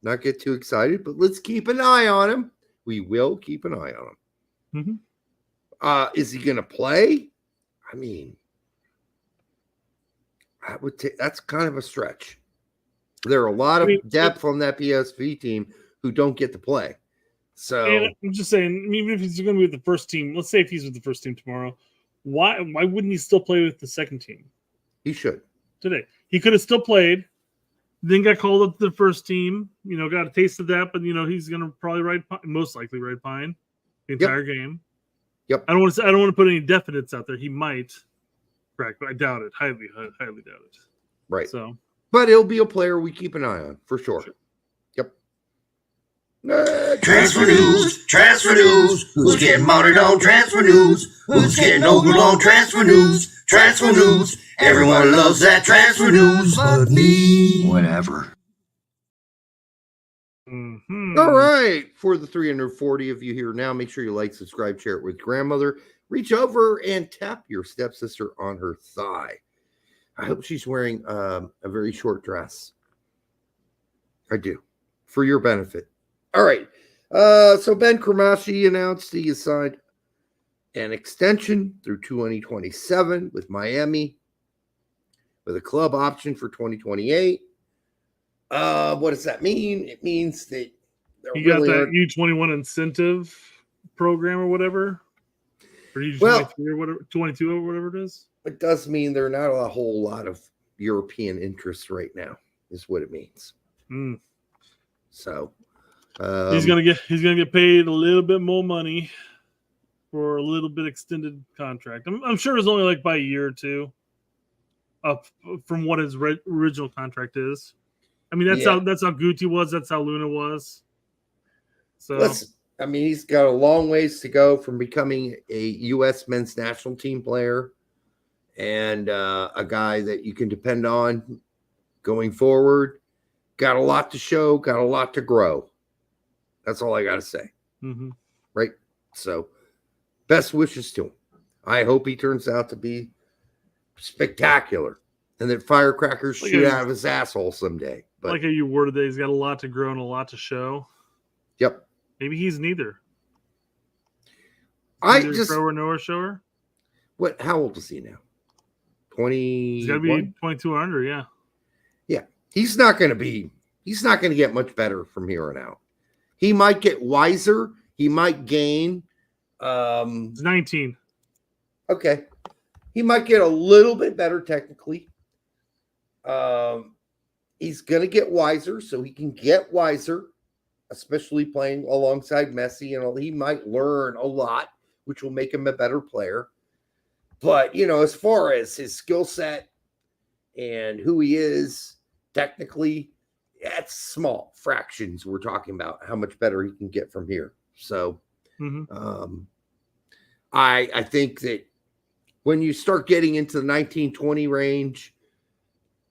not get too excited, but let's keep an eye on him. We will keep an eye on him. Is he going to play? I mean, that's kind of a stretch. There are a lot of depth on that PSV team who don't get to play. So and I'm just saying, even if he's going to be with the first team, let's say if he's with the first team tomorrow, why wouldn't he still play with the second team? He should. Today. He could have still played, then got called up to the first team, got a taste of that, but he's going to probably most likely ride Pine the entire game. Yep. I don't want to put any definites out there. He might crack, but I doubt it. Highly doubt it. Right. So, but he'll be a player we keep an eye on for sure. Yep. Transfer news. Transfer news. Who's getting mounted on transfer news? Who's getting over on transfer news? Transfer news. Everyone loves that transfer news, but me. Whatever. All right. For the 340 of you here now, make sure you like, subscribe, share it with grandmother. Reach over and tap your stepsister on her thigh. I hope she's wearing a very short dress. I do. For your benefit. All right. So Ben Cremaschi announced he has signed an extension through 2027 with Miami with a club option for 2028. What does that mean? It means that you got that U21 incentive program or whatever, or U23 or whatever, 22 or whatever it is. It does mean there are not a whole lot of European interest right now, is what it means. So he's gonna get paid a little bit more money for a little bit extended contract. I'm sure it's only like by a year or two up from what his original contract is. I mean, that's how Guti was. That's how Luna was. So he's got a long ways to go from becoming a U.S. men's national team player and a guy that you can depend on going forward. Got a lot to show. Got a lot to grow. That's all I got to say. Right? So, best wishes to him. I hope he turns out to be spectacular and that firecrackers shoot out of his asshole someday. But like how you worded that, he's got a lot to grow and a lot to show. Yep. Maybe he's neither. Neither grower nor shower. What? How old is he now? 20. He's got to be 22 or under. Yeah. Yeah. He's not going to get much better from here on out. He might get wiser. He might gain. He's 19. Okay. He might get a little bit better technically. He's going to get wiser, so he can get wiser, especially playing alongside Messi. And he might learn a lot, which will make him a better player. But, as far as his skill set and who he is technically, that's small fractions we're talking about, how much better he can get from here. So I think that when you start getting into the 1920 range,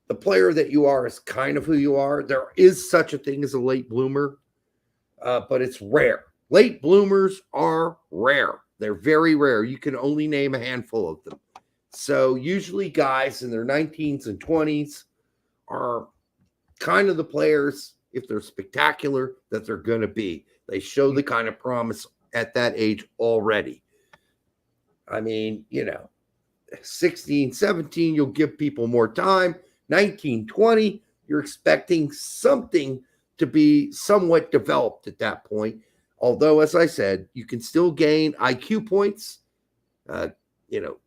the player that you are is kind of who you are. There is such a thing as a late bloomer, but it's rare. Late bloomers are rare. They're very rare. You can only name a handful of them. So usually guys in their 19s and 20s are kind of the players, if they're spectacular, that they're going to be. They show the kind of promise at that age already. I mean, 16, 17, you'll give people more time. 19, 20, you're expecting something to be somewhat developed at that point. Although, as I said, you can still gain IQ points,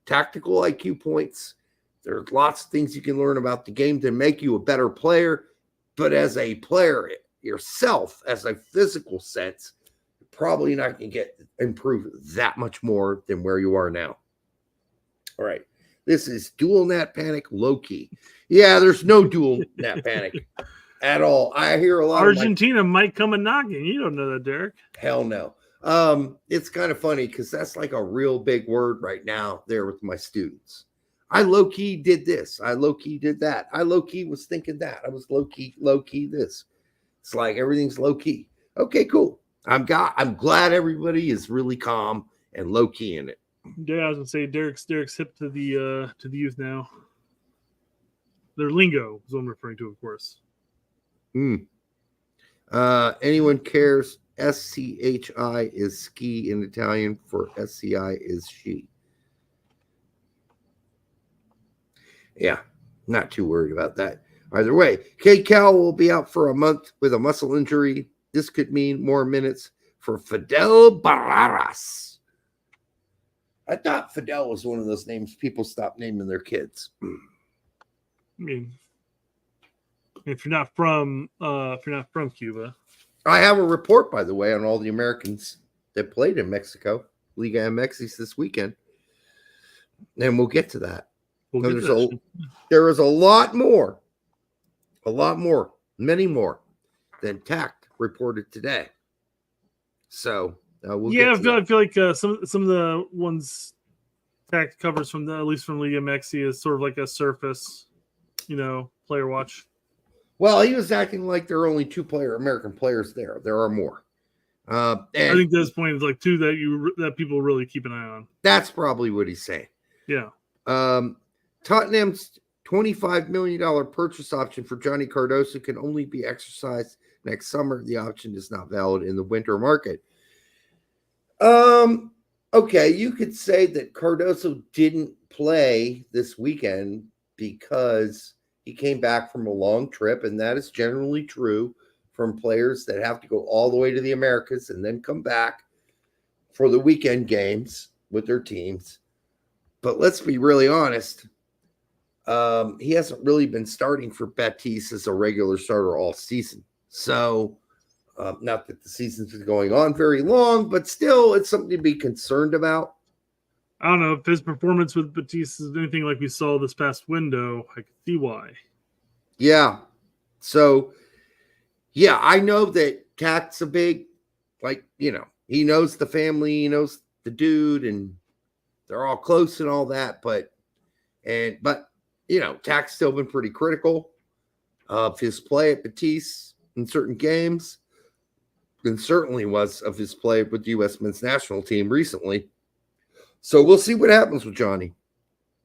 tactical IQ points. There's lots of things you can learn about the game to make you a better player. But as a player yourself, as a physical sense, you're probably not going to improve that much more than where you are now. All right. This is dual nat panic low key. Yeah, there's no dual nat panic at all. I hear a lot Argentina might come a knocking. You don't know that, Derek. Hell no. It's kind of funny because that's like a real big word right now there with my students. I low-key did this. I low-key did that. I low-key was thinking that. I was low-key this. It's like everything's low-key. Okay, cool. I'm glad everybody is really calm and low-key in it. Yeah, I was gonna say Derek's hip to the youth now. Their lingo is what I'm referring to, of course. Anyone cares? SCHI is ski in Italian, for SCI is she. Yeah, not too worried about that. Either way, Kate Cowell will be out for a month with a muscle injury. This could mean more minutes for Fidel Barraras. I thought Fidel was one of those names people stopped naming their kids. I mean, if you're not from Cuba. I have a report, by the way, on all the Americans that played in Mexico, Liga MX this weekend, and we'll get to that. There is a lot more, many more than TACT reported today. So we'll get to I feel like some of the ones TACT covers from at least from Liga MX is sort of like a surface, player watch. Well, he was acting like there are only two American players there. There are more. I think this point is like two that people really keep an eye on. That's probably what he's saying. Yeah. Tottenham's $25 million purchase option for Johnny Cardoso can only be exercised next summer. The option is not valid in the winter market. Okay, you could say that Cardoso didn't play this weekend because he came back from a long trip, and that is generally true from players that have to go all the way to the Americas and then come back for the weekend games with their teams. But let's be really honest. He hasn't really been starting for Betis as a regular starter all season. So, not that the season's been going on very long, but still it's something to be concerned about. I don't know if his performance with Betis is anything like we saw this past window. I can see why. Yeah. So, yeah, I know that TACT's a big, he knows the family, he knows the dude, and they're all close and all that. But TACT's still been pretty critical of his play at Betis in certain games, and certainly was of his play with the U.S. men's national team recently. So we'll see what happens with Johnny.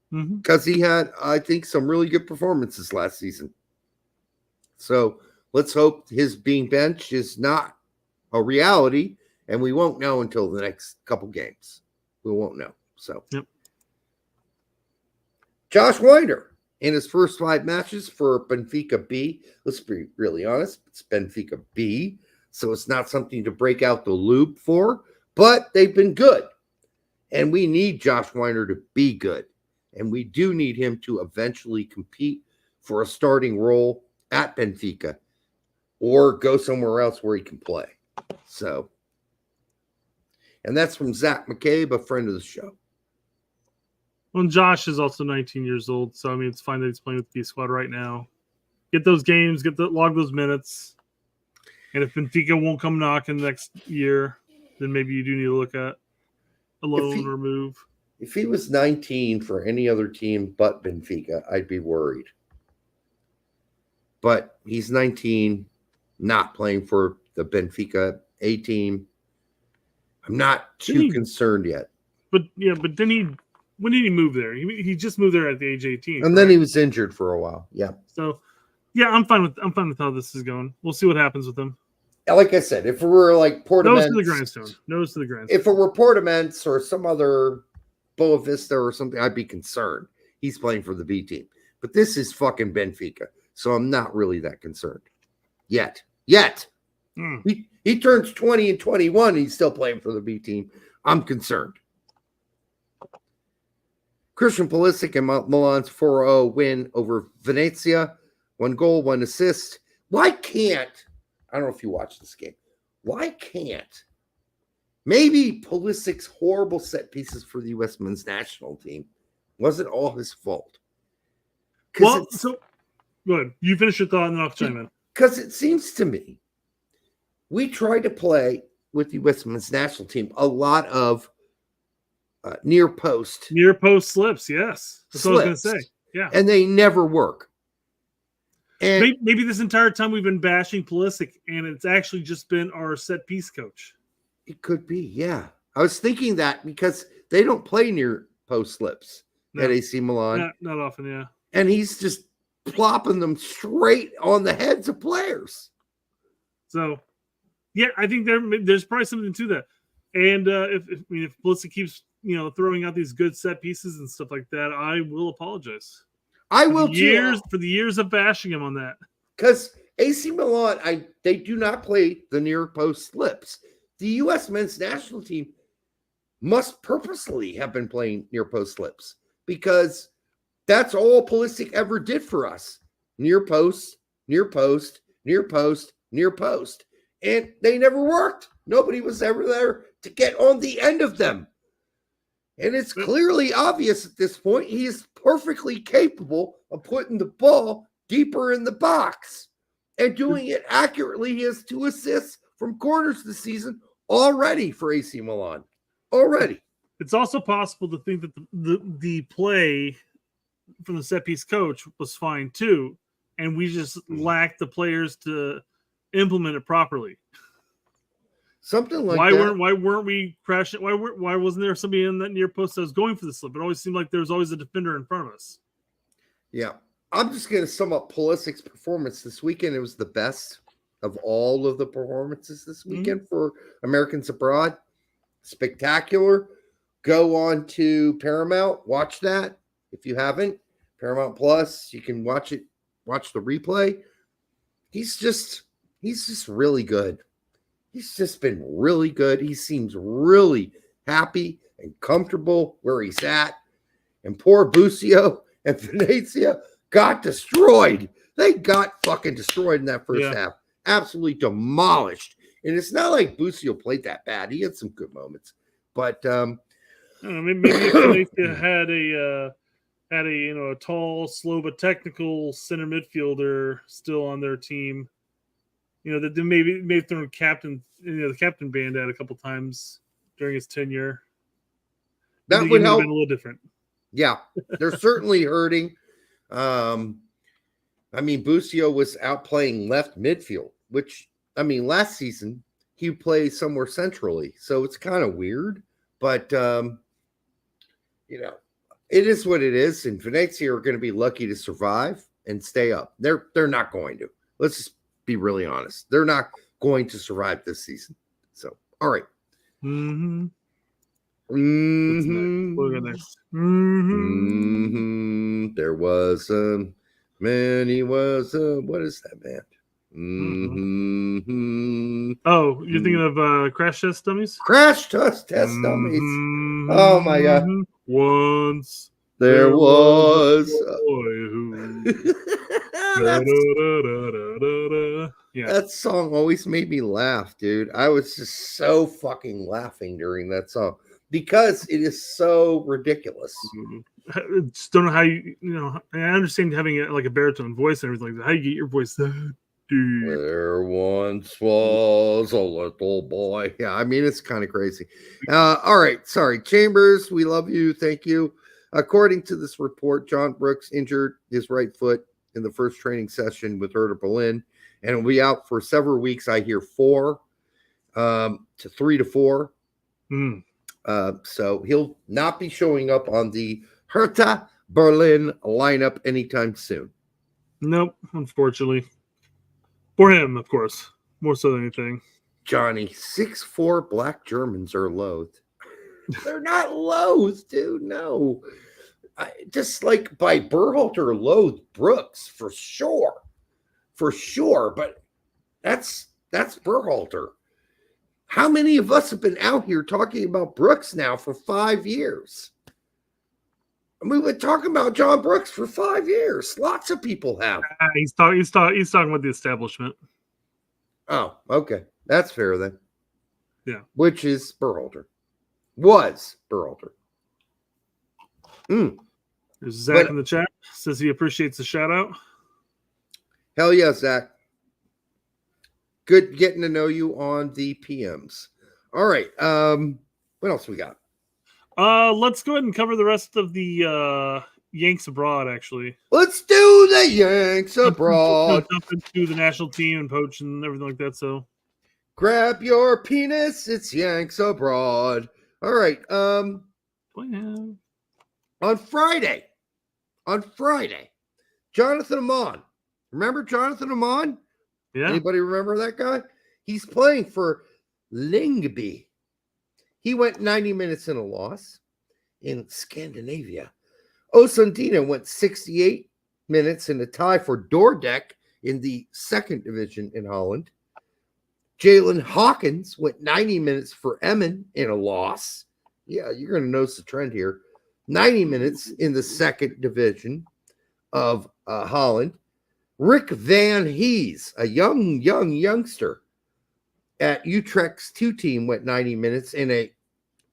Because he had, I think, some really good performances last season. So let's hope his being benched is not a reality, and we won't know until the next couple games. We won't know. So, Josh Winder in his first 5 matches for Benfica B. Let's be really honest. It's Benfica B, so it's not something to break out the lube for, but they've been good. And we need Josh Winder to be good. And we do need him to eventually compete for a starting role at Benfica or go somewhere else where he can play. So, and that's from Zach McCabe, a friend of the show. Well, Josh is also 19 years old, so I mean, it's fine that he's playing with the B squad right now. Get those games, log those minutes. And if Benfica won't come knocking next year, then maybe you do need to look at a loan or move. If he was 19 for any other team but Benfica, I'd be worried. But he's 19, not playing for the Benfica A team. I'm not too concerned yet. But then when did he move there? He just moved there at the age 18. And then he was injured for a while. Yeah. So, yeah, I'm fine with how this is going. We'll see what happens with him. Like I said, if it were like Portaments, Nose to the grindstone. If it were Portaments or some other Boa Vista or something, I'd be concerned. He's playing for the B team. But this is fucking Benfica. So I'm not really that concerned. Yet. He turns 20 and 21 and he's still playing for the B team. I'm concerned. Christian Pulisic and Milan's 4-0 win over Venezia. 1 goal, 1 assist. Why can't, I don't know if you watched this game, why can't, maybe Pulisic's horrible set pieces for the U.S. men's national team wasn't all his fault. Well, so, go ahead. You finish your thought and then I'll chime in. Because it seems to me, we tried to play with the U.S. men's national team a lot of near post slips. Yes, that's what I was going to say. Yeah, and they never work. And maybe this entire time we've been bashing Pulisic, and it's actually just been our set piece coach. It could be, yeah. I was thinking that because they don't play near post slips at AC Milan, not often. Yeah, and he's just plopping them straight on the heads of players. So, yeah, I think there's probably something to that. And if Pulisic keeps throwing out these good set pieces and stuff like that, I will apologize. I will too. For the years of bashing him on that. Because AC Milan, they do not play the near post slips. The U.S. men's national team must purposely have been playing near post slips because that's all Pulisic ever did for us. Near post, near post, near post, near post. And they never worked. Nobody was ever there to get on the end of them. And it's clearly obvious at this point he is perfectly capable of putting the ball deeper in the box and doing it accurately. He has 2 assists from corners this season already for AC Milan. Already. It's also possible to think that the play from the set piece coach was fine too, and we just lacked the players to implement it properly. Something like that. Why weren't we crashing? Why wasn't there somebody in that near post that was going for the slip? It always seemed like there was always a defender in front of us. Yeah. I'm just going to sum up Pulisic's performance this weekend. It was the best of all of the performances this weekend for Americans abroad. Spectacular. Go on to Paramount. Watch that. If you haven't, Paramount Plus, you can watch it. Watch the replay. He's just really good. He's just been really good. He seems really happy and comfortable where he's at. And poor Busio and Venezia got destroyed. They got fucking destroyed in that first half. Absolutely demolished. And it's not like Busio played that bad. He had some good moments. But I don't know, maybe if Venezia had a tall, slow but technical center midfielder still on their team, that they maybe thrown the captain band out a couple times during his tenure. That would help. Been a little different. Yeah, they're certainly hurting. Busio was out playing left midfield, which last season he played somewhere centrally, so it's kind of weird. But it is what it is, and Venezia are going to be lucky to survive and stay up. They're not going to. Let's just be really honest. They're not going to survive this season. So, all right. Mm-hmm. Mm-hmm. We'll go next. Mm-hmm. There was what is that band? Mm-hmm. Oh, you're thinking of Crash Test Dummies? Crash Test Dummies. Oh my God. Once there was a boy who That song always made me laugh, dude. I was just so fucking laughing during that song because it is so ridiculous. I just don't know how I understand having a baritone voice and everything like that. How you get your voice that There once was a little boy. Yeah, I mean, it's kind of crazy. All right. Sorry. Chambers, we love you. Thank you. According to this report, John Brooks injured his right foot in the first training session with Hertha Berlin and will be out for several weeks. I hear 4 to 3 to 4. So he'll not be showing up on the Hertha Berlin lineup anytime soon. Nope, unfortunately. For him, of course, more so than anything. Johnny, 6'4" black Germans are loathed. They're not loathed, dude. No. Just like by Berhalter loathed Brooks for sure. For sure. But that's Berhalter. How many of us have been out here talking about Brooks now for 5 years? We've been talking about John Brooks for 5 years. Lots of people have. He's talking about the establishment. Oh, okay. That's fair then. Yeah. Which is Berhalter. Was Berhalter. There's Zach in the chat. Says he appreciates the shout out. Hell yeah, Zach. Good getting to know you on the PMs. All right. What else we got? Let's go ahead and cover the rest of the Yanks abroad, actually. Let's do the Yanks abroad. Jump into the national team and Poch and everything like that. So grab your penis. It's Yanks abroad. All right. On Friday, Jonathan Amon. Remember Jonathan Amon? Yeah. Anybody remember that guy? He's playing for Lyngby. He went 90 minutes in a loss in Scandinavia. Osundina went 68 minutes in a tie for Dordrecht in the second division in Holland. Jalen Hawkins went 90 minutes for Emmen in a loss. Yeah, you're going to notice the trend here. 90 minutes in the second division of Holland. Rick Van Hees, a youngster at Utrecht's 2 team, went 90 minutes in a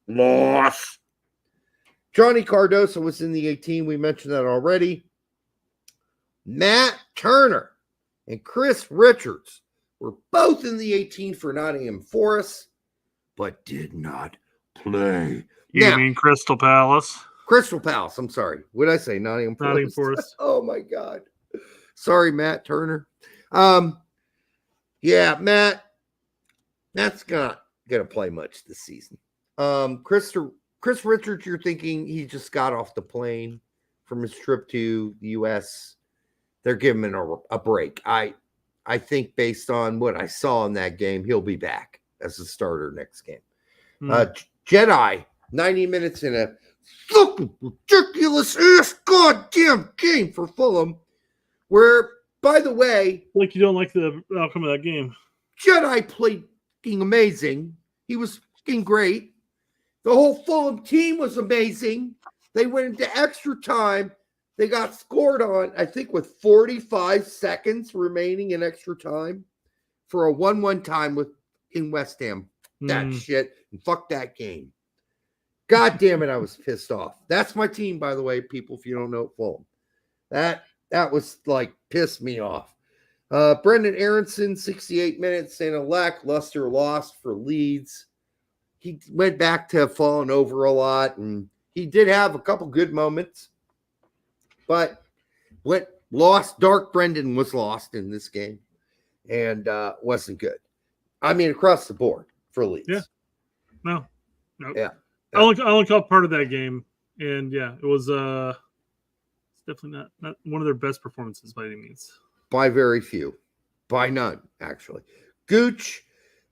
loss. Johnny Cardoso was in the 18. We mentioned that already. Matt Turner and Chris Richards were both in the 18 for Nottingham Forest, but did not play. You mean Crystal Palace? Crystal Palace. I'm sorry. What did I say? Nottingham Forest. Oh my God. Sorry, Matt Turner. Yeah, Matt. That's not gonna play much this season. Chris Richards, you're thinking he just got off the plane from his trip to the U.S. They're giving him a break. I think based on what I saw in that game, he'll be back as a starter next game. Jedi, 90 minutes in a fucking ridiculous ass goddamn game for Fulham, where, by the way, like you don't like the outcome of that game. Jedi played fucking amazing. He was fucking great. The whole Fulham team was amazing. They went into extra time. They got scored on, I think, with 45 seconds remaining in extra time for a 1-1 time in West Ham. That shit. And fuck that game. God damn it, I was pissed off. That's my team, by the way, people, if you don't know Fulham. That was like pissed me off. Brendan Aronson, 68 minutes in a lackluster loss for Leeds. He went back to falling over a lot, and he did have a couple good moments. But Dark Brendan was lost in this game and wasn't good. I mean, across the board for Leeds. Yeah. No. Yeah. I only caught part of that game, and yeah, it was it's definitely not one of their best performances by any means. By very few. By none, actually. Gooch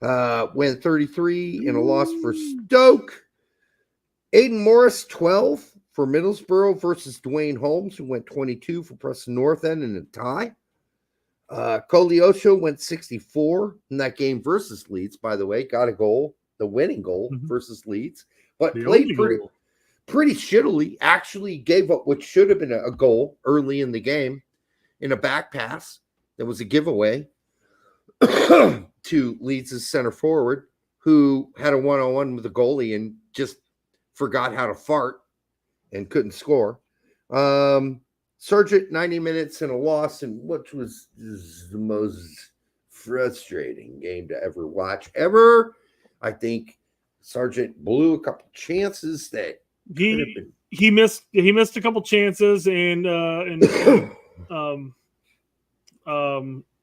went 33 in a loss for Stoke. Aiden Morris, 12 for Middlesbrough versus Dwayne Holmes, who went 22 for Preston North End in a tie. Koleosho went 64 in that game versus Leeds, by the way. Got a goal, the winning goal versus Leeds, but played pretty shittily. Actually gave up what should have been a goal early in the game in a back pass. That was a giveaway to Leeds' center forward, who had a one-on-one with the goalie and just forgot how to fart and couldn't score. Sargent, 90 minutes in a loss, and which was the most frustrating game to ever watch ever. I think Sargent blew a couple chances that he missed a couple chances, and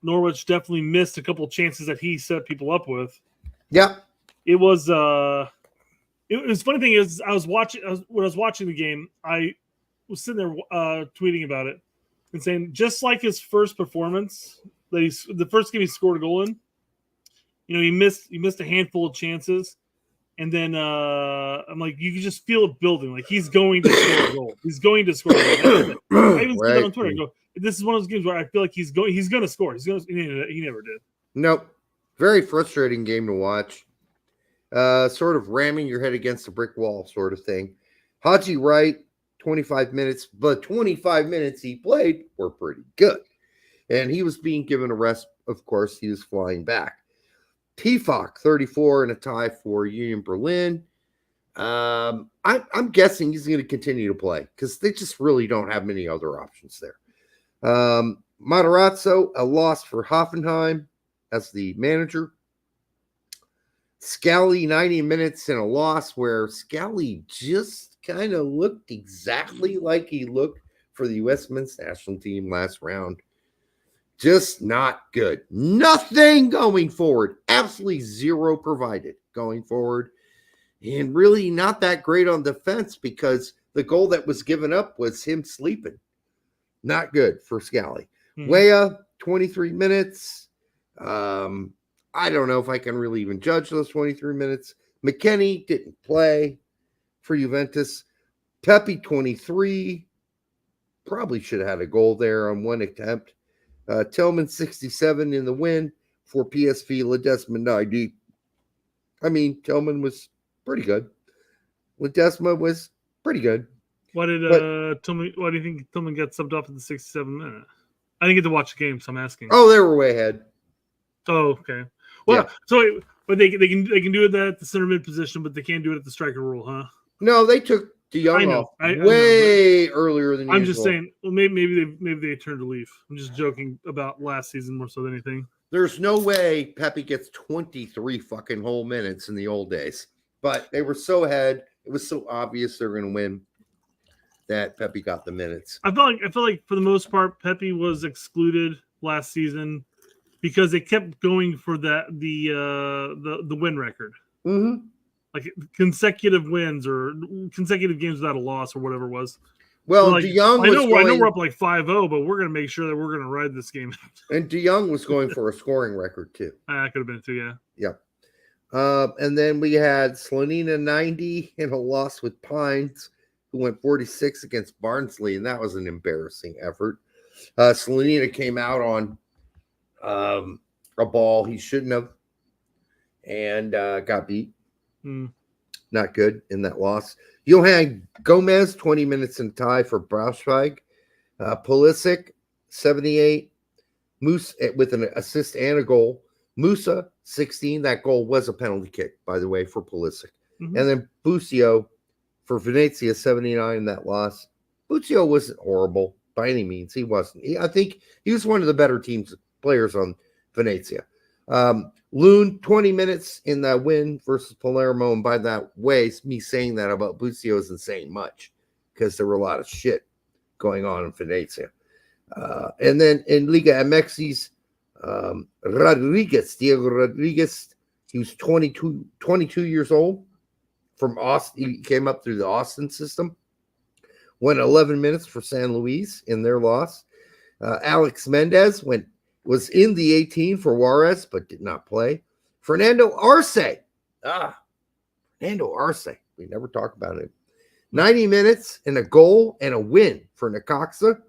Norwich definitely missed a couple chances that he set people up with. Yep. It was it was funny thing is when I was watching the game, I was sitting there tweeting about it and saying, just like his first performance, the first game he scored a goal in, he missed a handful of chances, and then I'm like, you can just feel it building. Like he's going to score a goal. He's going to score a goal. I even said that on Twitter. I go, this is one of those games where I feel like he's going to score. He never did. Nope. Very frustrating game to watch. Sort of ramming your head against a brick wall sort of thing. Haji Wright, 25 minutes, but 25 minutes he played were pretty good. And he was being given a rest. Of course, he was flying back. Poch, 34 and a tie for Union Berlin. I'm guessing he's going to continue to play because they just really don't have many other options there. Matarazzo, a loss for Hoffenheim as the manager. Scally, 90 minutes and a loss where Scally just kind of looked exactly like he looked for the U.S. men's national team last round. Just not good. Nothing going forward. Absolutely zero provided going forward. And really not that great on defense because the goal that was given up was him sleeping. Not good for Scally. Weah, 23 minutes. I don't know if I can really even judge those 23 minutes. McKennie didn't play for Juventus. Pepe, 23. Probably should have had a goal there on one attempt. Tillman, 67 in the win for PSV. Ledesma, 90. I mean, Tillman was pretty good. Ledesma was pretty good. Why do you think Tillman got subbed off at the 67 minute? I didn't get to watch the game, so I'm asking. Oh, they were way ahead. Oh, okay. Well, yeah. So but they can do it at the center mid position, but they can't do it at the striker role, huh? No, they took De Jong off way earlier than I'm usual. just saying. Well, maybe they turned a leaf. I'm just joking about last season more so than anything. There's no way Pepe gets 23 fucking whole minutes in the old days, but they were so ahead. It was so obvious they're going to win that Pepe got the minutes. I feel like for the most part, Pepe was excluded last season because they kept going for the win record. Mm-hmm. Like consecutive wins or consecutive games without a loss or whatever it was. Well, like, De Jong I know we're up like 5-0, but we're going to make sure that we're going to ride this game. And De Jong was going for a scoring record too. That could have been too, yeah. Yep. And then we had Slanina 90 in a loss with Pines, who went 46 against Barnsley, and that was an embarrassing effort. Slanina came out on a ball he shouldn't have and got beat. Not good in that loss. Johan Gomez, 20 minutes in tie for Braunschweig. Pulisic, 78. Moose with an assist and a goal. Musa, 16. That goal was a penalty kick, by the way, for Pulisic. And then Busio for Venezia, 79 in that loss. Busio wasn't horrible by any means. He wasn't. I think he was one of the better players on Venezia. Loon, 20 minutes in that win versus Palermo. And by that way, me saying that about Busio isn't saying much because there were a lot of shit going on in Venezia. And then in Liga MX's Diego Rodriguez, he was 22 years old from Austin. He came up through the Austin system. Went 11 minutes for San Luis in their loss. Alex Mendez was in the 18 for Juarez, but did not play. Fernando Arce. Fernando Arce. We never talk about it. 90 minutes and a goal and a win for Necaxa.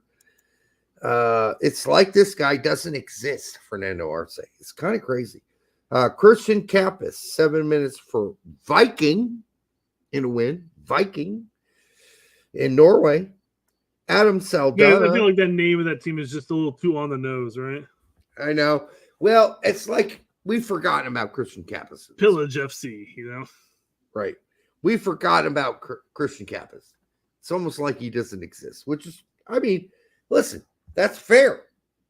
It's like this guy doesn't exist, Fernando Arce. It's kind of crazy. Christian Kappas, 7 minutes for Viking in a win. Viking in Norway. Adam Saldana. Yeah, I feel like that name of that team is just a little too on the nose, right? I know. Well, it's like we've forgotten about Christian Kappas. Pillage FC, you know? Right. We've forgotten about Christian Kappas. It's almost like he doesn't exist, which is, I mean, listen, that's fair.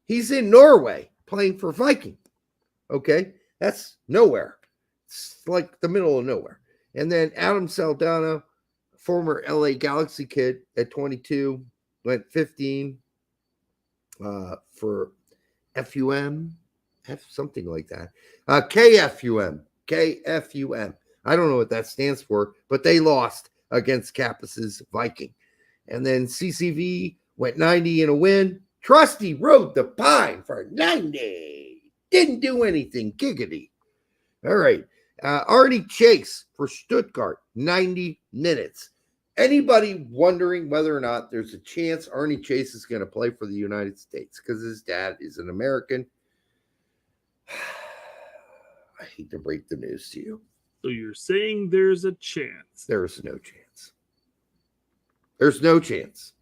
He's in Norway playing for Viking. Okay, that's nowhere. It's like the middle of nowhere. And then Adam Saldana, former LA Galaxy kid at 22, went 15 for FUM, something like that. KFUM. I don't know what that stands for, but they lost against Kappa's Viking. And then CCV went 90 in a win. Trusty rode the pine for 90. Didn't do anything. Giggity. All right. Arnie Chase for Stuttgart, 90 minutes. Anybody wondering whether or not there's a chance Arnie Chase is going to play for the United States because his dad is an American? I hate to break the news to you. So you're saying there's a chance? There's no chance. There's no chance.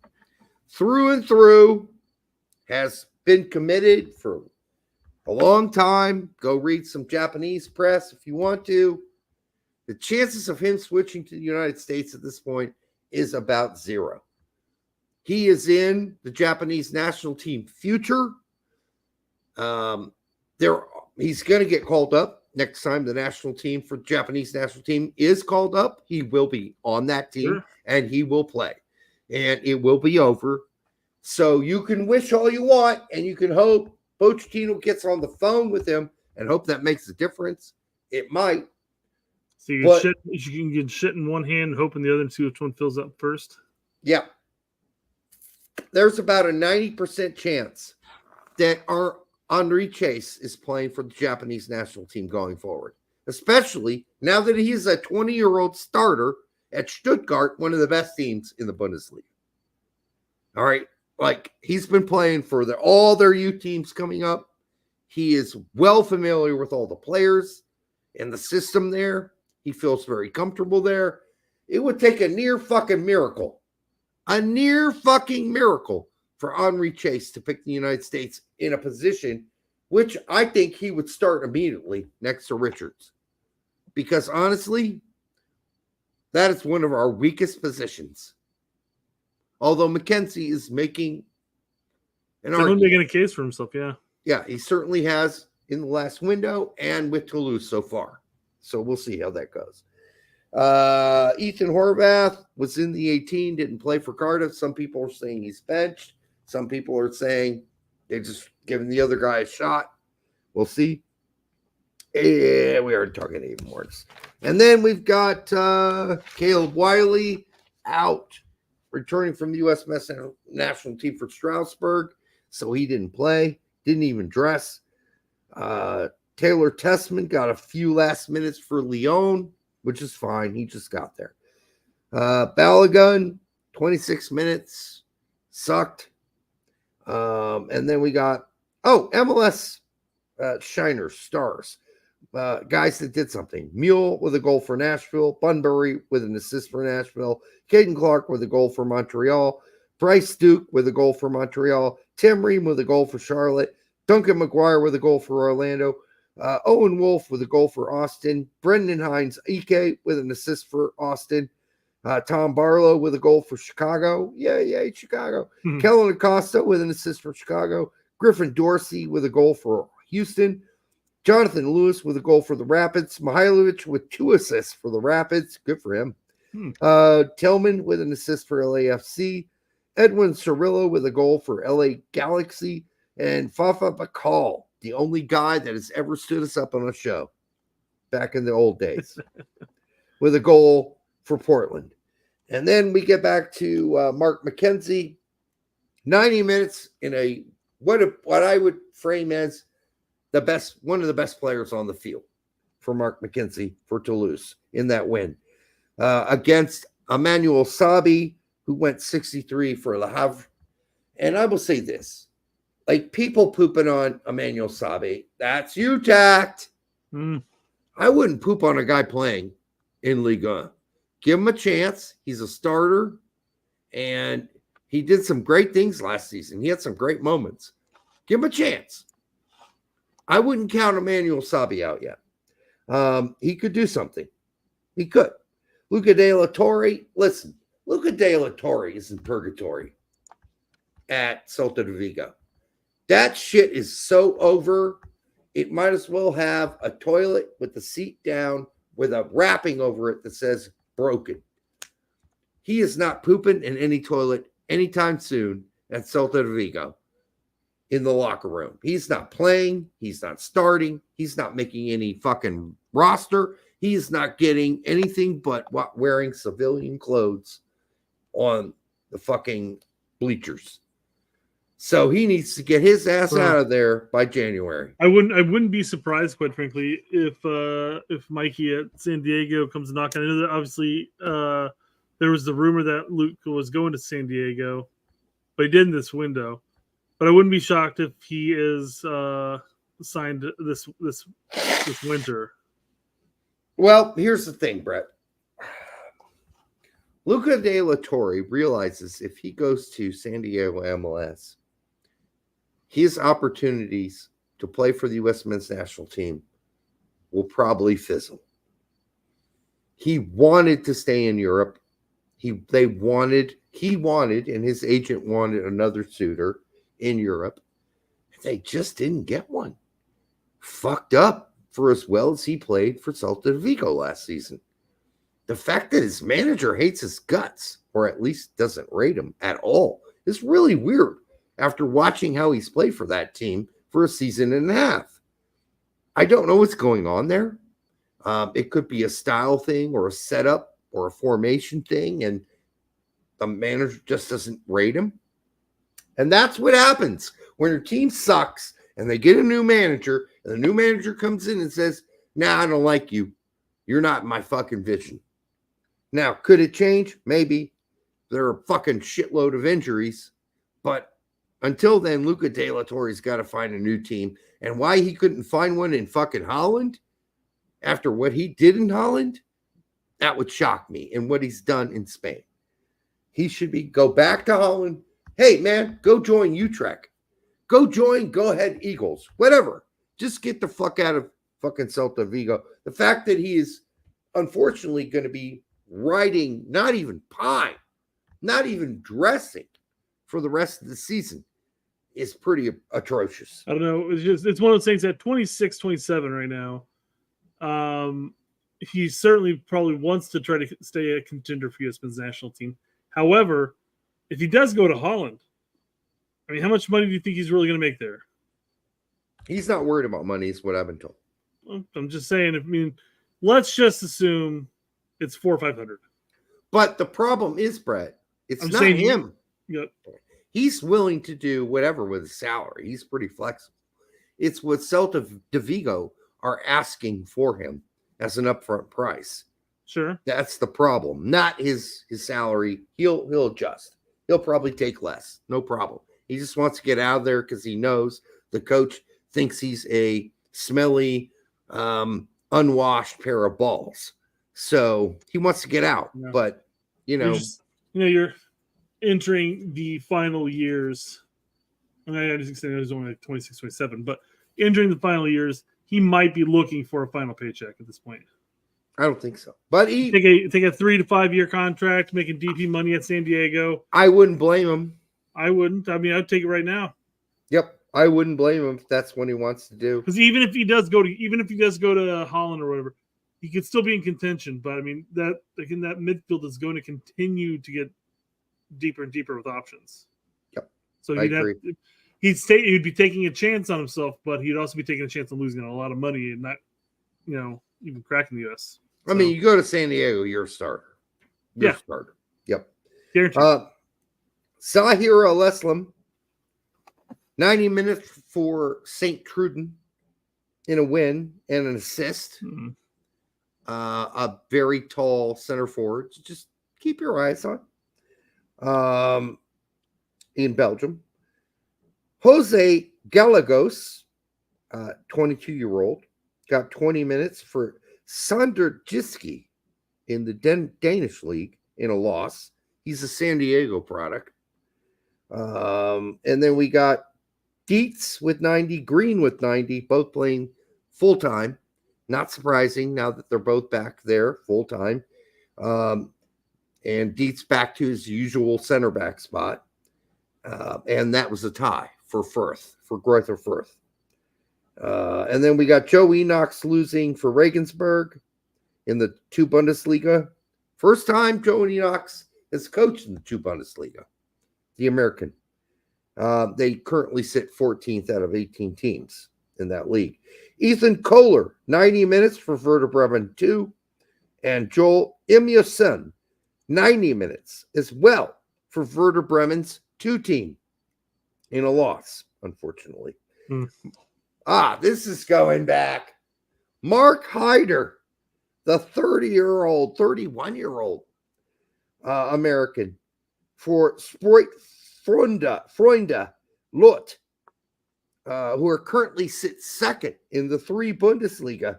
Through and through, has been committed for a long time. Go read some Japanese press if you want to. The chances of him switching to the United States at this point is about 0. He is in the Japanese national team future. He's going to get called up next time the national team for Japanese national team is called up. He will be on that team and he will play. And it will be over. So you can wish all you want and you can hope Pochettino gets on the phone with him and hope that makes a difference. It might. So you can get shit in one hand, hoping the other and see which one fills up first? Yeah. There's about a 90% chance that our Henri Chase is playing for the Japanese national team going forward, especially now that he's a 20-year-old starter at Stuttgart, one of the best teams in the Bundesliga. All right. Like, he's been playing for all their youth teams coming up. He is well familiar with all the players and the system there. He feels very comfortable there. It would take a near fucking miracle for Henri Chase to pick the United States in a position which I think he would start immediately next to Richards. Because honestly, that is one of our weakest positions. Although McKenzie is making an argument. Making a case for himself, yeah. Yeah, he certainly has in the last window and with Toulouse so far. So we'll see how that goes. Ethan Horvath was in the 18, didn't play for Cardiff. Some people are saying he's benched. Some people are saying they're just giving the other guy a shot. We'll see. Yeah, we are talking even worse. And then we've got Caleb Wiley out, returning from the U.S. national team for Strasbourg. So he didn't play, didn't even dress. Taylor Tessman got a few last minutes for Lyon, which is fine. He just got there. Balogun, 26 minutes, sucked. And then we got, MLS Shiners, Stars. Guys that did something. Mule with a goal for Nashville. Bunbury with an assist for Nashville. Caden Clark with a goal for Montreal. Bryce Duke with a goal for Montreal. Tim Ream with a goal for Charlotte. Duncan McGuire with a goal for Orlando. Owen Wolf with a goal for Austin. Brendan Hines Ike with an assist for Austin. Tom Barlow with a goal for Chicago. Yay, Chicago. Kellen Acosta with an assist for Chicago. Griffin Dorsey with a goal for Houston. Jonathan Lewis with a goal for the Rapids. Mihailovic with 2 assists for the Rapids. Good for him. Tillman with an assist for LAFC. Edwin Cirillo with a goal for LA Galaxy. And Fafa Bakal, the only guy that has ever stood us up on a show back in the old days, with a goal for Portland. And then we get back to Mark McKenzie, 90 minutes in what I would frame as one of the best players on the field for Mark McKenzie for Toulouse in that win against Emmanuel Sabi, who went 63 for Le Havre. And I will say this. Like, people pooping on Emmanuel Sabe, that's you, Tact. I wouldn't poop on a guy playing in Liga. Give him a chance. He's a starter, and he did some great things last season. He had some great moments. Give him a chance. I wouldn't count Emmanuel Sabe out yet. He could do something. He could. Luca De La Torre, listen, Luca De La Torre is in purgatory at Celta de Vigo. That shit is so over. it might as well have a toilet with the seat down with a wrapping over it that says broken. He is not pooping in any toilet anytime soon at Celta de Vigo in the locker room. He's not playing. He's not starting. He's not making any fucking roster. He is not getting anything but wearing civilian clothes on the fucking bleachers. So he needs to get his ass out of there by January. I wouldn't be surprised, quite frankly, if Mikey at San Diego comes knocking. I know that obviously there was the rumor that Luke was going to San Diego, but he did in this window. But I wouldn't be shocked if he is signed this winter. Well, here's the thing, Brett. Luca De La Torre realizes if he goes to San Diego MLS, his opportunities to play for the U.S. men's national team will probably fizzle. He wanted to stay in Europe. He wanted, and his agent wanted another suitor in Europe. They just didn't get one. Fucked up for as well as he played for Celta de Vigo last season. The fact that his manager hates his guts, or at least doesn't rate him at all, is really weird after watching how he's played for that team for a season and a half. I don't know what's going on there. It could be a style thing or a setup or a formation thing, and the manager just doesn't rate him. And that's what happens when your team sucks and they get a new manager, and the new manager comes in and says, "Nah, I don't like you. You're not my fucking vision." Now, could it change? Maybe. There are a fucking shitload of injuries, but until then, Luca De La Torre's got to find a new team. And why he couldn't find one in fucking Holland after what he did in Holland, that would shock me. And what he's done in Spain. He should go back to Holland. Hey, man, go join Utrecht. Go ahead, Eagles. Whatever. Just get the fuck out of fucking Celta Vigo. The fact that he is unfortunately going to be riding not even pie, not even dressing for the rest of the season is pretty atrocious. I don't know. It's one of those things at 26, 27 right now. He certainly probably wants to try to stay a contender for U.S. men's national team. However, if he does go to Holland, I mean, how much money do you think he's really going to make there? He's not worried about money, is what I've been told. I'm just saying. Let's just assume it's 400 or 500. But the problem is, Brett, it's not him. Yep. He's willing to do whatever with his salary. He's pretty flexible. It's what Celta de Vigo are asking for him as an upfront price. Sure. That's the problem. Not his salary. He'll adjust. He'll probably take less. No problem. He just wants to get out of there because he knows the coach thinks he's a smelly, unwashed pair of balls. So he wants to get out. Yeah. But, you're entering the final years. I just think there's only like 26, 27, but entering the final years, he might be looking for a final paycheck at this point. I don't think so. But he take a 3 to 5 year contract, making DP money at San Diego. I wouldn't blame him. I wouldn't. I'd take it right now. Yep, I wouldn't blame him if that's what he wants to do. Because even if he does go to Holland or whatever, he could still be in contention. But that midfield is going to continue to get deeper and deeper with options. Yep. So he'd be taking a chance on himself, but he'd also be taking a chance on losing a lot of money and not, even cracking the US. So, you go to San Diego, you're a starter. You're a starter. Yep. Guaranteed. Sahir Al-Eslam, 90 minutes for St. Truden in a win and an assist. Mm-hmm. A very tall center forward. Just keep your eyes on. In Belgium. Jose Gallegos, 22-year-old, got 20 minutes for Sander Jiski in the Danish league in a loss. He's a San Diego product. And then we got Dietz with 90, Green with 90, both playing full-time. Not surprising now that they're both back there full-time. And Dietz back to his usual center back spot. And that was a tie for Firth, for Greuther Firth. And then we got Joe Enochs losing for Regensburg in the 2 Bundesliga. First time Joe Enochs has coached in the 2 Bundesliga, the American. They currently sit 14th out of 18 teams in that league. Ethan Kohler, 90 minutes for Werder Bremen 2. And Joel Imjason, 90 minutes as well for Werder Bremen's 2 team in a loss, unfortunately. This is going back. Mark Heider, the 31-year-old American for Freunde Lot, who are currently sit second in the 3 Bundesliga,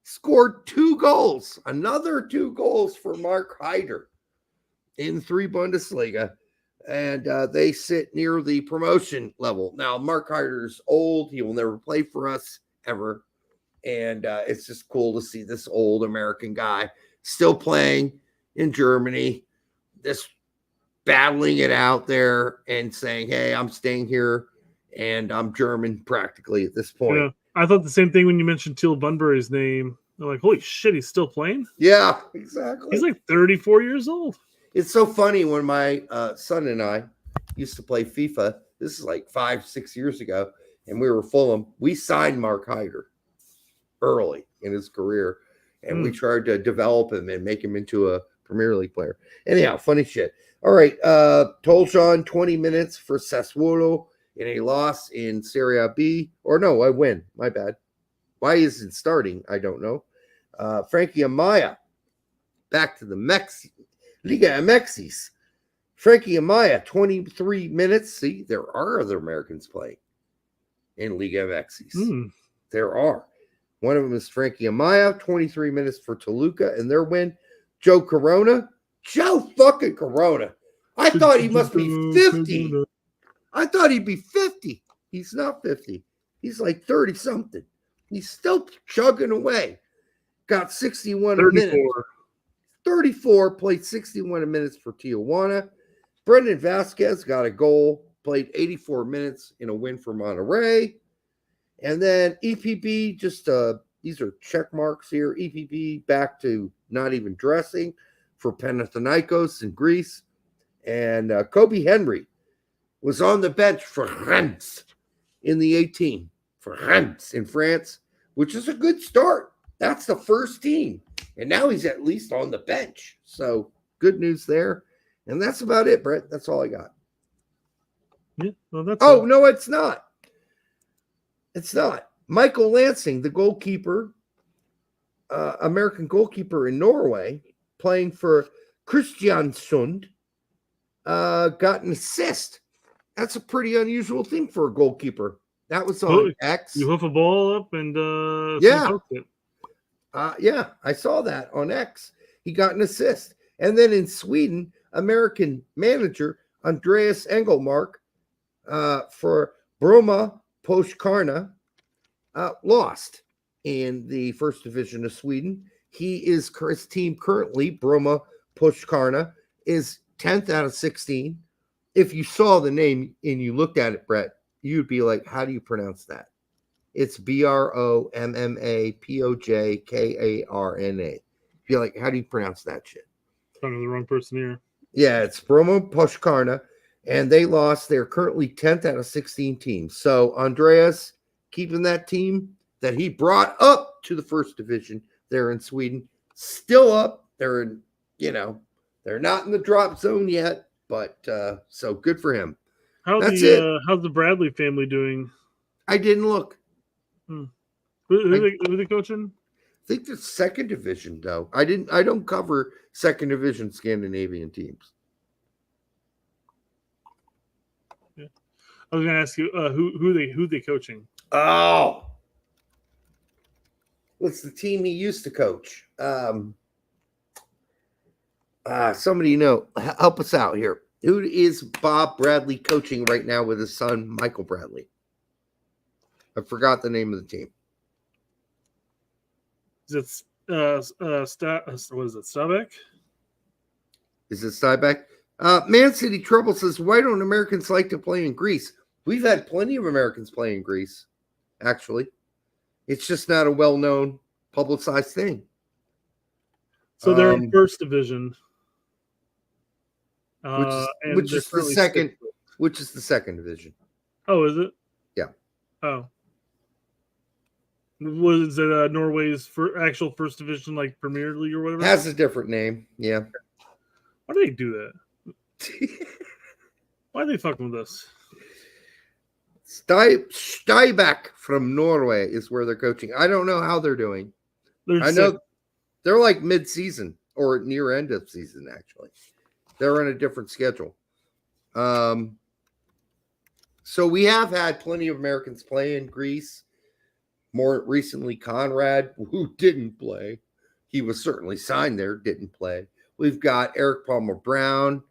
scored 2 goals. Another 2 goals for Mark Heider in 3 Bundesliga. And they sit near the promotion level. Now, Mark Heider's old. He will never play for us ever. And it's just cool to see this old American guy still playing in Germany, just battling it out there and saying, hey, I'm staying here and I'm German practically at this point. Yeah, I thought the same thing when you mentioned Teal Bunbury's name. They're like, holy shit, he's still playing? Yeah, exactly. He's like 34 years old. It's so funny when my son and I used to play FIFA. This is like 5-6 years ago, and we were Fulham. We signed Mark Heider early in his career, and we tried to develop him and make him into a Premier League player. Anyhow, funny shit. All right, Toljan, 20 minutes for Sassuolo in a loss in Serie B. Or no, I win. My bad. Why is it starting? I don't know. Frankie Amaya, back to the Liga MXs. Frankie Amaya, 23 minutes. See, there are other Americans playing in Liga MXs. There are. One of them is Frankie Amaya, 23 minutes for Toluca and their win. Joe fucking Corona. I thought he must be 50. I thought he'd be 50. He's not 50. He's like 30 something. He's still chugging away. Got 61 minutes. 34, played 61 minutes for Tijuana. Brendan Vasquez got a goal, played 84 minutes in a win for Monterrey. And then EPB, just these are check marks here. EPB back to not even dressing for Panathinaikos in Greece. And Kobe Henry was on the bench for Reims in the 18 for Reims in France, which is a good start. That's the first team. And now he's at least on the bench. So good news there. And that's about it, Brett. That's all I got. Yeah, well, that's no, it's not. It's not. Michael Lansing, the goalkeeper, American goalkeeper in Norway, playing for Kristiansund, got an assist. That's a pretty unusual thing for a goalkeeper. That was on X. You hoof a ball up and it. Yeah, I saw that on X. He got an assist. And then in Sweden, American manager Andreas Engelmark for Bromma Pochkarna lost in the first division of Sweden. His team currently, Bromma Pochkarna, is 10th out of 16. If you saw the name and you looked at it, Brett, you'd be like, how do you pronounce that? It's BROMMAPOJKARNA. You're like, how do you pronounce that shit? Talking to the wrong person here. Yeah, it's Bromma Pochkarna, and they lost. They're currently 10th out of 16 teams. So Andreas keeping that team that he brought up to the first division there in Sweden, still up. They're in, they're not in the drop zone yet, but so good for him. How's the Bradley family doing? I didn't look. Who are they coaching? I think the second division, though. I don't cover second division Scandinavian teams. Yeah. I was going to ask you who they coaching. Oh, what's the team he used to coach? Somebody help us out here. Who is Bob Bradley coaching right now with his son Michael Bradley? I forgot the name of the team. Is it what is it, Stabæk? Is it Stabæk? Man City Trouble says, why don't Americans like to play in Greece? We've had plenty of Americans play in Greece, actually. It's just not a well-known, publicized thing. So they're in first division, which is the second. Which is the second division. Oh, is it? Yeah. Oh. Was it Norway's actual first division, like Premier League or whatever? Has a different name. Yeah. Why do they do that? Why are they fucking with us? Stuyback from Norway is where they're coaching. I don't know how they're doing. I know they're like mid-season or near end of season, actually. They're on a different schedule. So we have had plenty of Americans play in Greece. More recently, Conrad, who didn't play. He was certainly signed there, didn't play. We've got Eric Palmer Brown.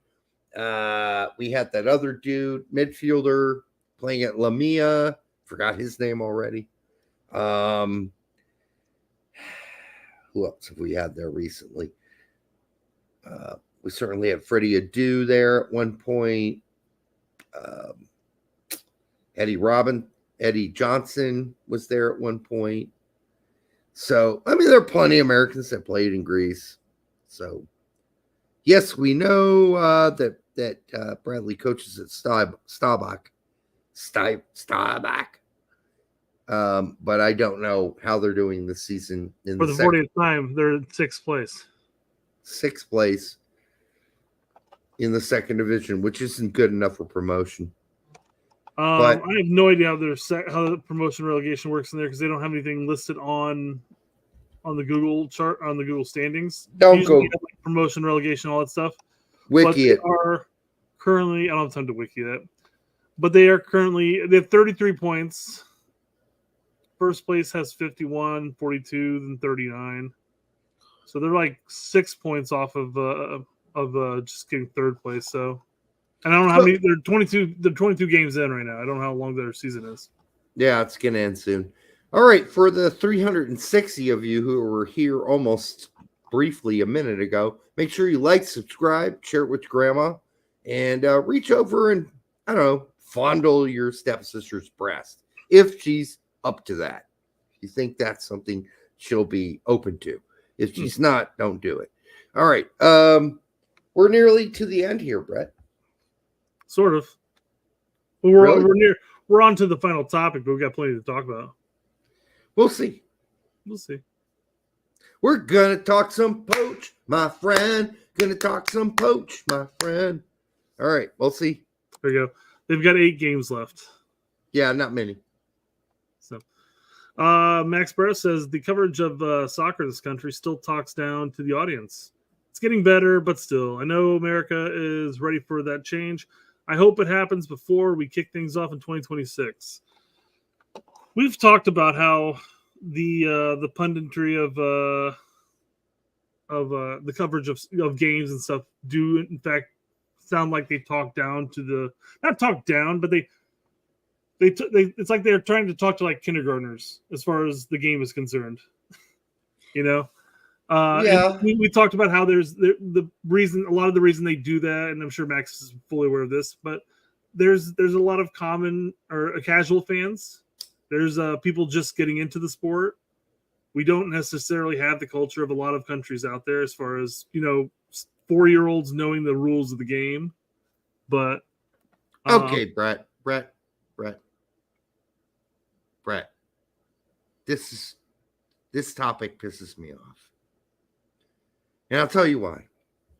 We had that other dude, midfielder, playing at Lamia. Forgot his name already. Who else have we had there recently? We certainly had Freddie Adu there at one point. Eddie Johnson was there at one point. So, I mean, there are plenty of Americans that played in Greece. So, yes, we know that Bradley coaches at Stuyback. But I don't know how they're doing this season. For the 40th time, they're in sixth place. Sixth place in the second division, which isn't good enough for promotion. I have no idea how the promotion relegation works in there because they don't have anything listed on the Google chart, on the Google standings. Don't go have, like, promotion, relegation, all that stuff. Wiki it. Are currently, I don't have time to wiki that, but they have 33 points. First place has 51, 42, then 39. So they're like 6 points off of just getting third place. So. And I don't know how many. They're 22 games in right now. I don't know how long their season is. Yeah, it's gonna end soon. All right, for the 360 of you who were here almost briefly a minute ago, make sure you like, subscribe, share it with grandma, and reach over and, I don't know, fondle your stepsister's breast if she's up to that. If you think that's something she'll be open to. If she's not, don't do it. All right, we're nearly to the end here, Brett. Sort of. We're on to the final topic, but we've got plenty to talk about. We'll see. We're gonna talk some Poch, my friend. Gonna talk some Poch, my friend. All right, we'll see. There you go. They've got 8 games left. Yeah, not many. So, Max Barrow says the coverage of soccer in this country still talks down to the audience. It's getting better, but still, I know America is ready for that change. I hope it happens before we kick things off in 2026. We've talked about how the punditry of the coverage of games and stuff do in fact sound like they talk down to the not talk down, but they it's like they're trying to talk to like kindergartners as far as the game is concerned. You know. Yeah, we talked about how there's the reason, a lot of the reason they do that, and I'm sure Max is fully aware of this, but there's a lot of common or casual fans. There's people just getting into the sport. We don't necessarily have the culture of a lot of countries out there as far as, 4-year-olds knowing the rules of the game. But okay, Brett. This topic pisses me off. And I'll tell you why.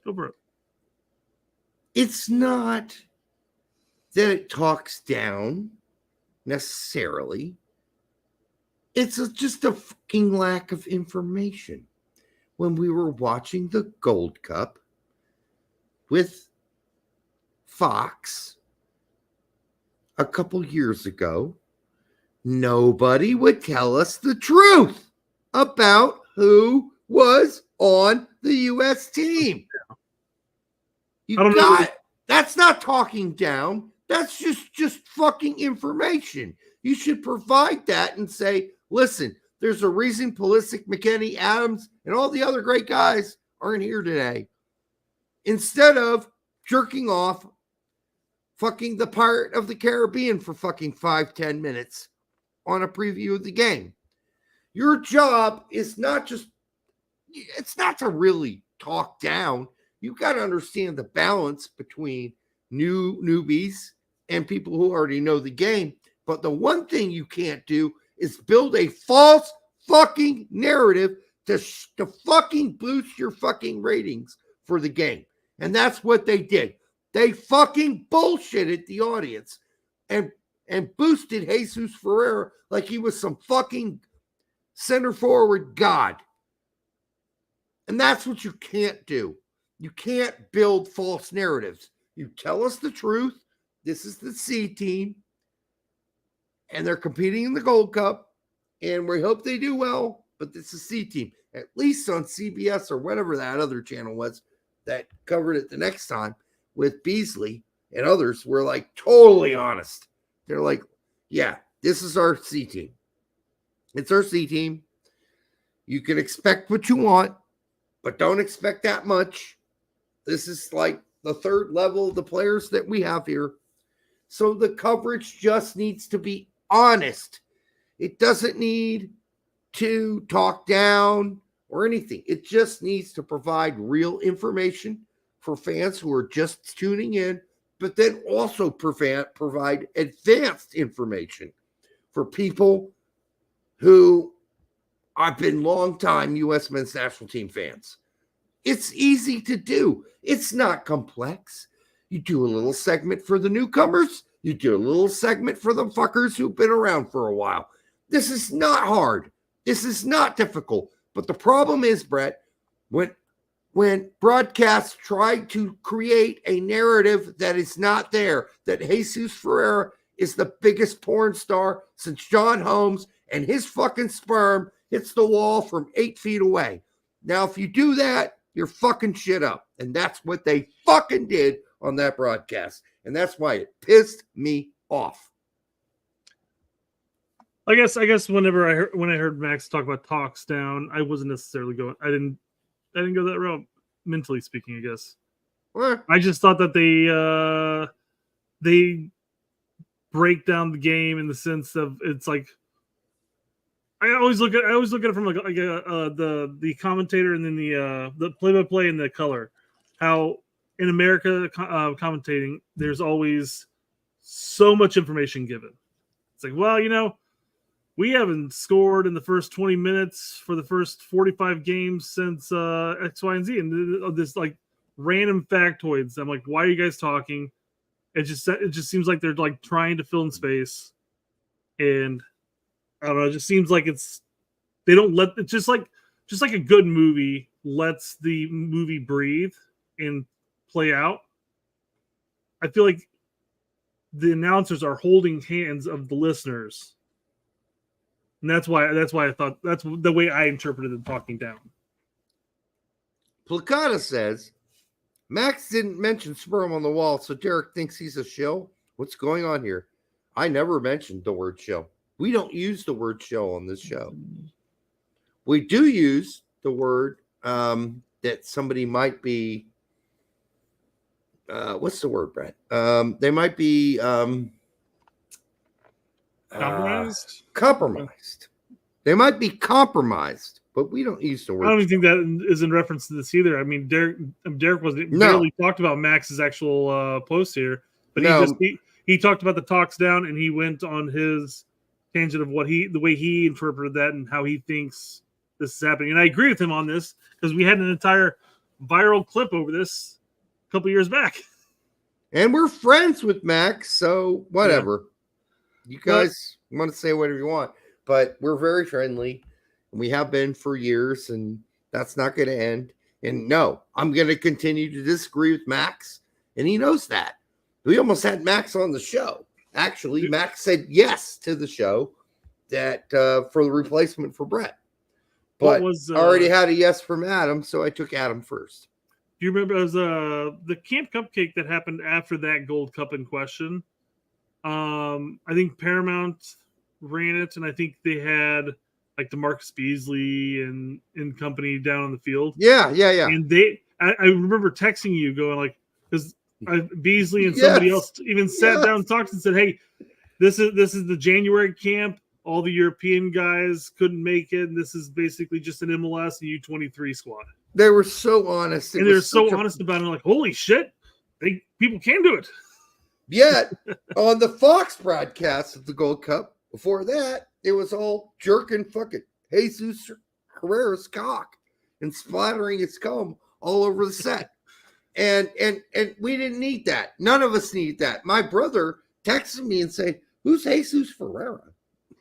Go for it. It's not that it talks down necessarily. It's just a fucking lack of information. When we were watching the Gold Cup with Fox a couple years ago, nobody would tell us the truth about who was on the U.S. team. That's not talking down. That's just fucking information. You should provide that and say, listen, there's a reason Pulisic, McKennie, Adams, and all the other great guys aren't here today. Instead of jerking off fucking the Pirate of the Caribbean for fucking 5-10 minutes on a preview of the game. Your job is it's not to really talk down. You got to understand the balance between newbies and people who already know the game. But the one thing you can't do is build a false fucking narrative to fucking boost your fucking ratings for the game. And that's what they did. They fucking bullshitted the audience and boosted Jesus Ferreira like he was some fucking center forward god. And that's what you can't do. You can't build false narratives. You tell us the truth. This is the C team. And they're competing in the Gold Cup. And we hope they do well. But this is C team. At least on CBS or whatever that other channel was that covered it the next time with Beasley and others were like totally honest. They're like, yeah, this is our C team. It's our C team. You can expect what you want, but don't expect that much. This is like the third level of the players that we have here. So the coverage just needs to be honest. It doesn't need to talk down or anything. It just needs to provide real information for fans who are just tuning in, but then also provide advanced information for people who have been longtime U.S. men's national team fans. It's easy to do. It's not complex. You do a little segment for the newcomers. You do a little segment for the fuckers who've been around for a while. This is not hard. This is not difficult. But the problem is, Brett, when broadcasts try to create a narrative that is not there, that Jesus Ferreira is the biggest porn star since John Holmes and his fucking sperm hits the wall from 8 feet away. Now, if you do that, you're fucking shit up. And that's what they fucking did on that broadcast. And that's why it pissed me off. I guess whenever when I heard Max talk about talks down, I wasn't necessarily going. I didn't go that route, mentally speaking. I guess. What? I just thought that they break down the game in the sense of it's like I always look at it from the commentator and then the play-by-play and the color. How in America commentating, there's always so much information given. It's like, well, we haven't scored in the first 20 minutes for the first 45 games since X, Y, and Z. And this like random factoids. I'm like, why are you guys talking? It just seems like they're like trying to fill in space. And I don't know, it just seems like they don't let it just like a good movie lets the movie breathe and play out. I feel like the announcers are holding hands of the listeners. And that's why I thought that's the way I interpreted the talking down. Placata says, Max didn't mention sperm on the wall, so Derek thinks he's a shill. What's going on here? I never mentioned the word shill. We don't use the word shill on this show. We do use the word that somebody might be. What's the word, Brett? They might be. Compromised. They might be compromised, but we don't use the word. I don't even think that is in reference to this either. I mean, Derek wasn't barely talked about Max's actual post here, but he talked about the talks down and he went on his tangent of the way he interpreted that and how he thinks this is happening. And I agree with him on this because we had an entire viral clip over this a couple years back. And we're friends with Max, so whatever. Yeah. You guys want to say whatever you want, but we're very friendly. And we have been for years, and that's not going to end. And no, I'm going to continue to disagree with Max, and he knows that. We almost had Max on the show. Actually, Max said yes to the show that for the replacement for Brett. But I already had a yes from Adam, so I took Adam first. Do you remember it was the Camp Cupcake that happened after that Gold Cup in question? I think Paramount ran it, and I think they had like DeMarcus Beasley and company down on the field. Yeah. And I remember texting you going like, because Beasley and somebody else even sat down and talked and said, "Hey, this is the January camp. all the European guys couldn't make it. And this is basically just an MLS and U23 squad. They were so honest. And they're so honest about it. Like, holy shit, people can do it. Yet, on the Fox broadcast of the Gold Cup, before that, it was all jerking fucking Jesus Herrera's cock and splattering its cum all over the set. And we didn't need that. None of us need that. My brother texted me and said, "Who's Jesus Ferreira?"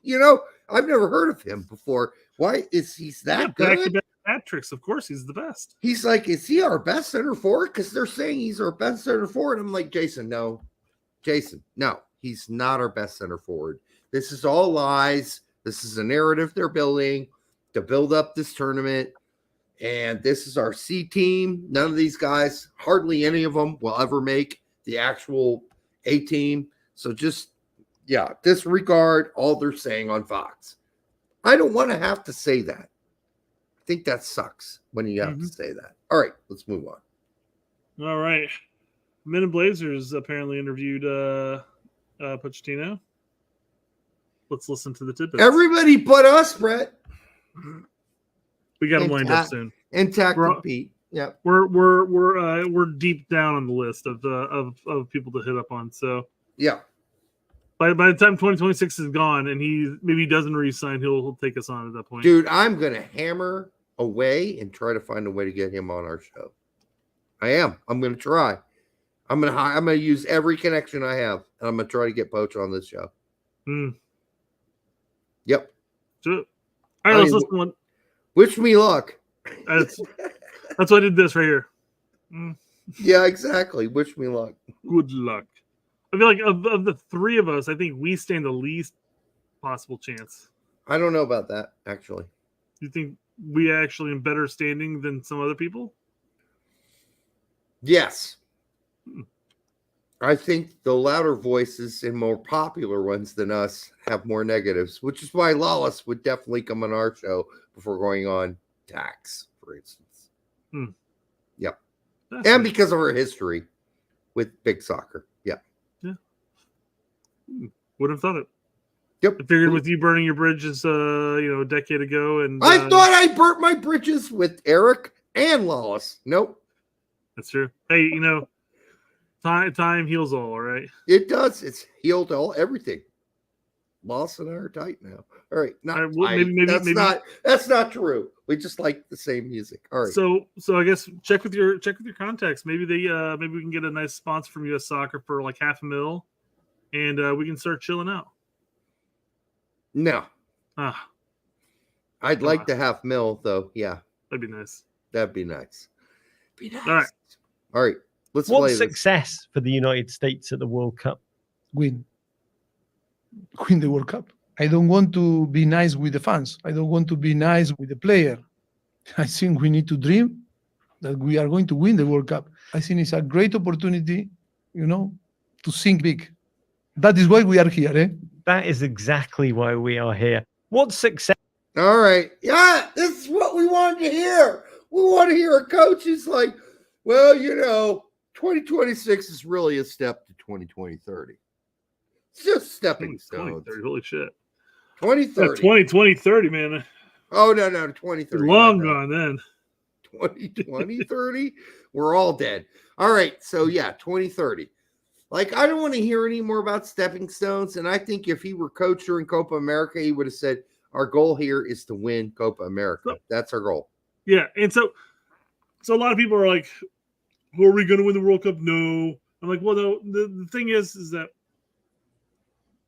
You know, I've never heard of him before. Why is he's that good? Back-to-back hat tricks. Of course, he's the best. He's like, is he our best center forward? Because they're saying he's our best center forward. I'm like, Jason, no, he's not our best center forward. This is all lies. This is a narrative they're building to build up this tournament. And this is our C team. None of these guys, hardly any of them, will ever make the actual A team. So just, disregard all they're saying on Fox. I don't want to have to say that. I think that sucks when you have to say that. All right, let's move on. All right. Men in Blazers apparently interviewed Pochettino. Let's listen to the tidbits. Everybody but us, Brett. We got him lined up soon. And Tactic Pete. Yeah. We're deep down on the list of people to hit up on. So yeah. By the time 2026 is gone and he doesn't re-sign, he'll take us on at that point. Dude, I'm gonna hammer away and try to find a way to get him on our show. I am. I'm gonna try. I'm gonna use every connection I have, and I'm gonna try to get Poch on this show. Yep. All right, let's listen to one. Wish me luck. That's why I did this right here. Yeah, exactly. Wish me luck. Good luck. I feel like of the three of us, I think we stand the least possible chance. I don't know about that, actually. You think we actually in better standing than some other people? Yes. I think the louder voices and more popular ones than us have more negatives, which is why Lawless would definitely come on our show before going on Tax, for instance. Yep. And because of her history with big soccer. Yeah. Yeah. Would have thought it. Yep. I figured with you burning your bridges, a decade ago, and I thought I burnt my bridges with Eric and Lawless. Nope. That's true. Hey, time heals all right? It does. It's healed everything. Lawless and I are tight now. All right. That's not true. We just like the same music. All right. So I guess check with your contacts. Maybe we can get a nice sponsor from US Soccer for like $500,000, and we can start chilling out. No. I'd like to have $500,000 though. Yeah. That'd be nice. That'd be nice. All right. Let's play What's success for the United States at the World Cup? Win the World Cup. I don't want to be nice with the fans. I don't want to be nice with the player. I think we need to dream that we are going to win the World Cup. I think it's a great opportunity, to think big. That is why we are here, eh? That is exactly why we are here. What's success? All right. Yeah, this is what we wanted to hear. We want to hear a coach who's like, well, 2026 is really a step to 2030. It's just stepping stones. Holy shit. 2030. 2030, man. Oh, no, 2030. Long gone then. 2030? We're all dead. All right. So, 2030. Like, I don't want to hear any more about stepping stones. And I think if he were coach during Copa America, he would have said, our goal here is to win Copa America. That's our goal. Yeah. And so a lot of people are like, are we going to win the World Cup? No. I'm like, well, no, the thing is that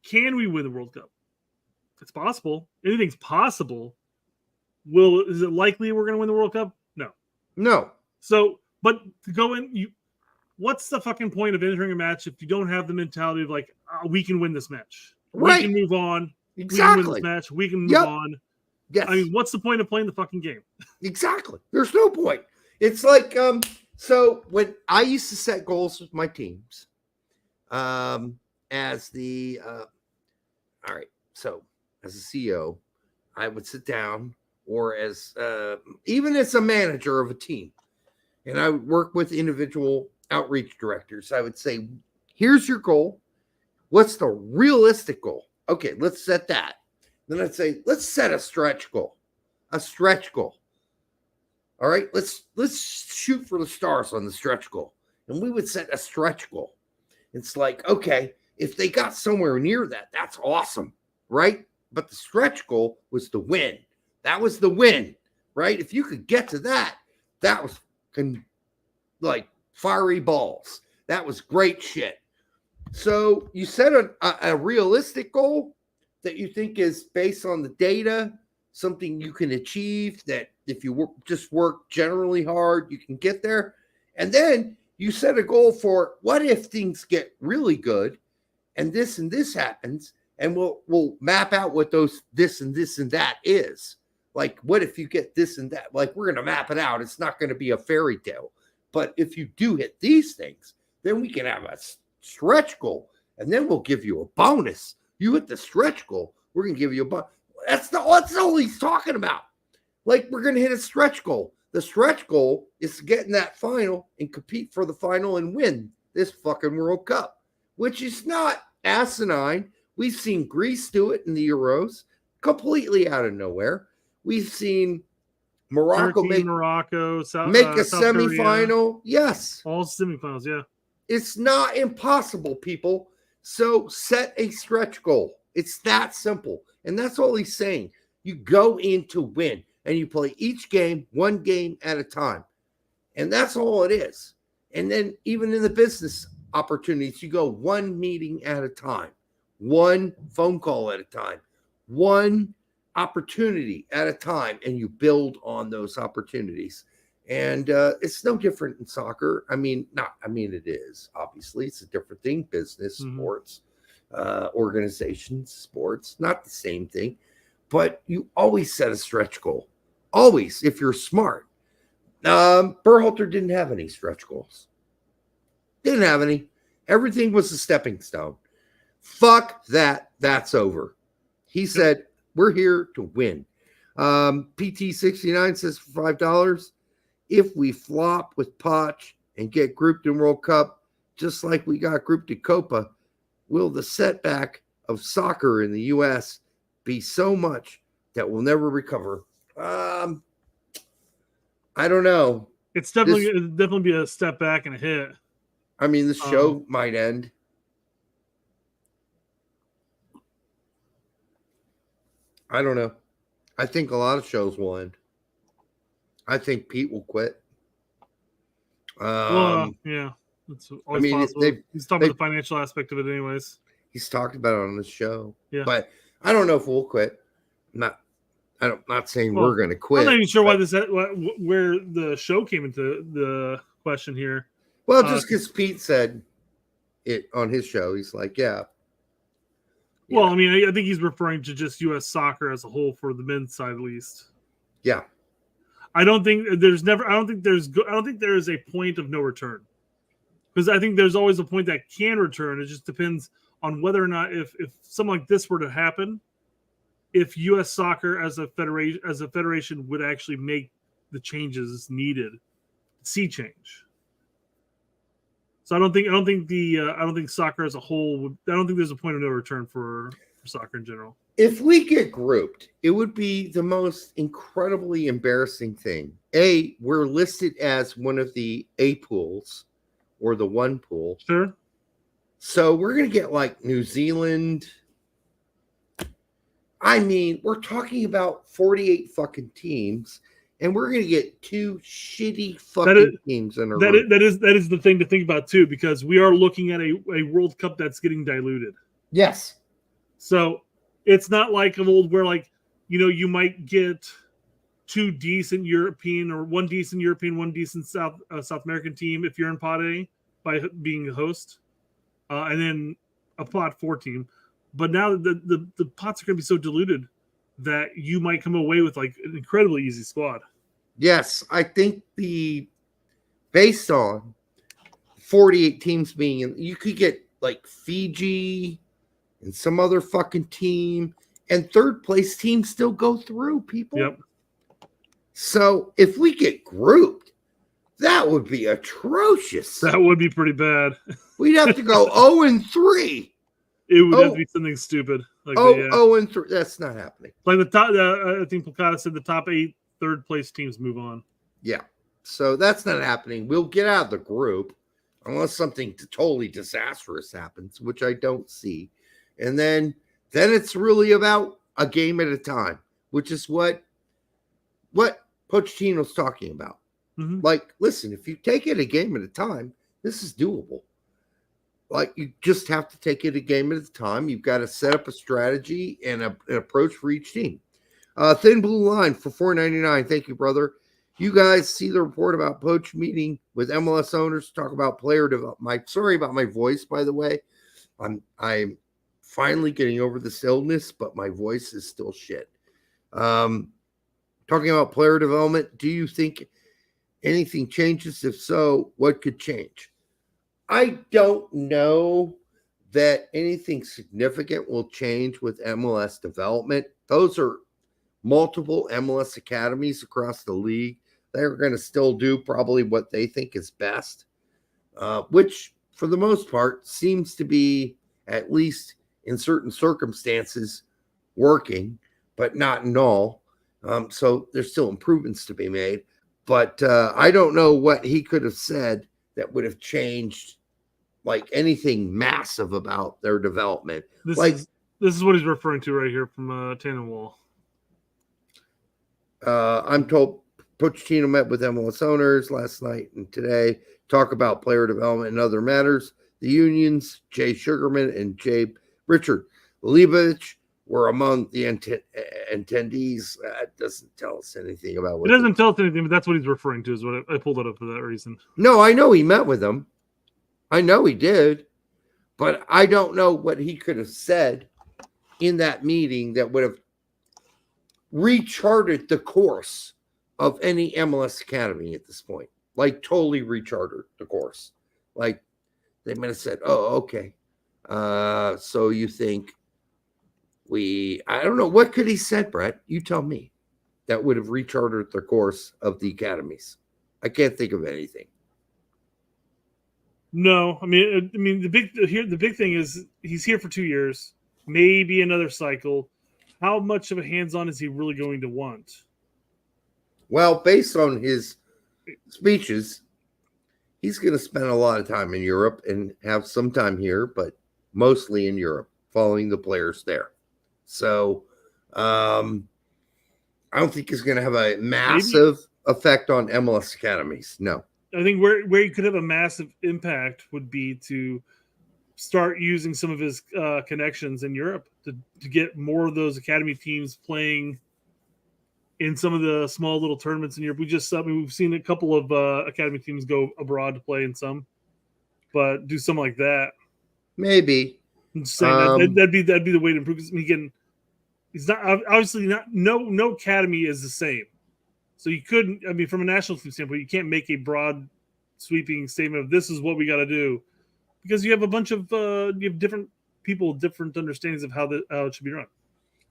can we win the World Cup? It's possible. Anything's possible. Is it likely we're going to win the World Cup? No. So, but to go in, what's the fucking point of entering a match if you don't have the mentality of like, we can win this match. Right. We can move on. Exactly. We can win this match. We can move on. Yes. I mean, what's the point of playing the fucking game? Exactly. There's no point. It's like, so when I used to set goals with my teams, as the, all right, so as a CEO, I would sit down or as, even as a manager of a team, and I would work with individual outreach directors. I would say, here's your goal. What's the realistic goal? Okay, let's set that. Then I'd say, let's set a stretch goal. A stretch goal. All right, let's shoot for the stars on the stretch goal. And we would set a stretch goal. It's like, okay, if they got somewhere near that, that's awesome, right? But the stretch goal was the win. That was the win, right? If you could get to that, that was like fiery balls. That was great shit. So you set a realistic goal that you think is based on the data, something you can achieve, that if you just work generally hard, you can get there. And then you set a goal for what if things get really good and this happens, and we'll map out what those this and that is. Like, what if you get this and that? Like, we're going to map it out. It's not going to be a fairy tale. But if you do hit these things, then we can have a stretch goal, and then we'll give you a bonus. You hit the stretch goal, we're going to give you a bonus. That's all he's talking about. Like, we're going to hit a stretch goal. The stretch goal is to get in that final and compete for the final and win this fucking World Cup, which is not asinine. We've seen Greece do it in the Euros completely out of nowhere. We've seen Morocco Turkey, make a South Korea. semifinal. Yes. All semifinals, yeah. It's not impossible, people. So set a stretch goal. It's that simple. And that's all he's saying. You go in to win, and you play each game, one game at a time. And that's all it is. And then even in the business opportunities, you go one meeting at a time, one phone call at a time, one opportunity at a time, and you build on those opportunities. And it's no different in soccer. It is. Obviously, it's a different thing. Business, sports, organizations, sports, not the same thing. But you always set a stretch goal. Always, if you're smart. Berhalter didn't have any stretch goals. Didn't have any. Everything was a stepping stone. Fuck that. That's over. He said, we're here to win. PT69 says for $5, if we flop with Poch and get grouped in World Cup, just like we got grouped in Copa, will the setback of soccer in the U.S. be so much that we'll never recover? I don't know. It's definitely be a step back and a hit. I mean, the show might end. I don't know. I think a lot of shows will end. I think Pete will quit. Yeah. That's always possible. He's talking about the financial aspect of it anyways. He's talked about it on the show. Yeah. But I don't know if we'll quit. I'm not saying we're going to quit. I'm not even sure where the show came into the question here. Well, just because Pete said it on his show, he's like, yeah. Well, I mean, I think he's referring to just U.S. soccer as a whole for the men's side, at least. Yeah. I don't think there is a point of no return, because I think there's always a point that can return. It just depends on whether or not if something like this were to happen, if U.S. soccer as a federation would actually make the changes needed, sea change. So I don't think soccer as a whole. I don't think there's a point of no return for soccer in general. If we get grouped, it would be the most incredibly embarrassing thing. We're listed as one of the A pools or the one pool. Sure. So we're going to get like New Zealand. I mean, we're talking about 48 fucking teams, and we're going to get two shitty fucking teams in a row. That is the thing to think about too, because we are looking at a World Cup that's getting diluted. Yes. So it's not like of old where, like, you might get two decent European or one decent European, one decent South American team if you're in Pot A by being a host, and then a Pot 4 team. But now the pots are going to be so diluted that you might come away with like an incredibly easy squad. Yes, I think based on 48 teams being in, you could get like Fiji and some other fucking team, and third place teams still go through, people. Yep. So if we get grouped, that would be atrocious. That would be pretty bad. We'd have to go 0-3. It would have to be something stupid. Like and 3. That's not happening. Like the top, I think Pochettino said the top 8 third place teams move on. Yeah. So that's not happening. We'll get out of the group unless something totally disastrous happens, which I don't see. And then it's really about a game at a time, which is what Pochettino's talking about. Mm-hmm. Like, listen, if you take it a game at a time, this is doable. Like, you just have to take it a game at a time. You've got to set up a strategy and an approach for each team. Thin Blue Line for $4.99. Thank you, brother. You guys see the report about Poch meeting with MLS owners to talk about player development. Sorry about my voice, by the way. I'm finally getting over this illness, but my voice is still shit. Talking about player development, do you think anything changes? If so, what could change? I don't know that anything significant will change with MLS development. Those are multiple MLS academies across the league. They're going to still do probably what they think is best, which for the most part seems to be, at least in certain circumstances, working, but not in all. So there's still improvements to be made. But I don't know what he could have said that would have changed like anything massive about their development. This is what he's referring to right here from Tannenwall. I'm told Pochettino met with MLS owners last night and today, talk about player development and other matters. The unions, Jay Sugarman and Jay Richard Leibovich, were among the attendees. That doesn't tell us anything about what it doesn't tell us anything, but that's what he's referring to, is what I pulled it up for that reason. No, I know he met with them. I know he did, but I don't know what he could have said in that meeting that would have recharted the course of any MLS academy at this point. Like, totally rechartered the course. Like, they might have said, oh, okay. So you think I don't know. What could he said, Brett? You tell me. That would have rechartered the course of the academies. I can't think of anything. No, I mean the big thing is he's here for 2 years, maybe another cycle. How much of a hands-on is he really going to want? Well, based on his speeches, he's going to spend a lot of time in Europe and have some time here, but mostly in Europe, following the players there. So I don't think he's going to have a massive effect on MLS academies. No. I think where he could have a massive impact would be to start using some of his connections in Europe to get more of those academy teams playing in some of the small little tournaments in Europe. We've seen a couple of academy teams go abroad to play in some, but do something like that. Maybe. I'm just saying that'd be the way to improve. Again, he's not obviously not. No academy is the same. So you couldn't. I mean, from a national team standpoint, you can't make a broad, sweeping statement of this is what we got to do, because you have a bunch of you have different people, different understandings of how it should be run.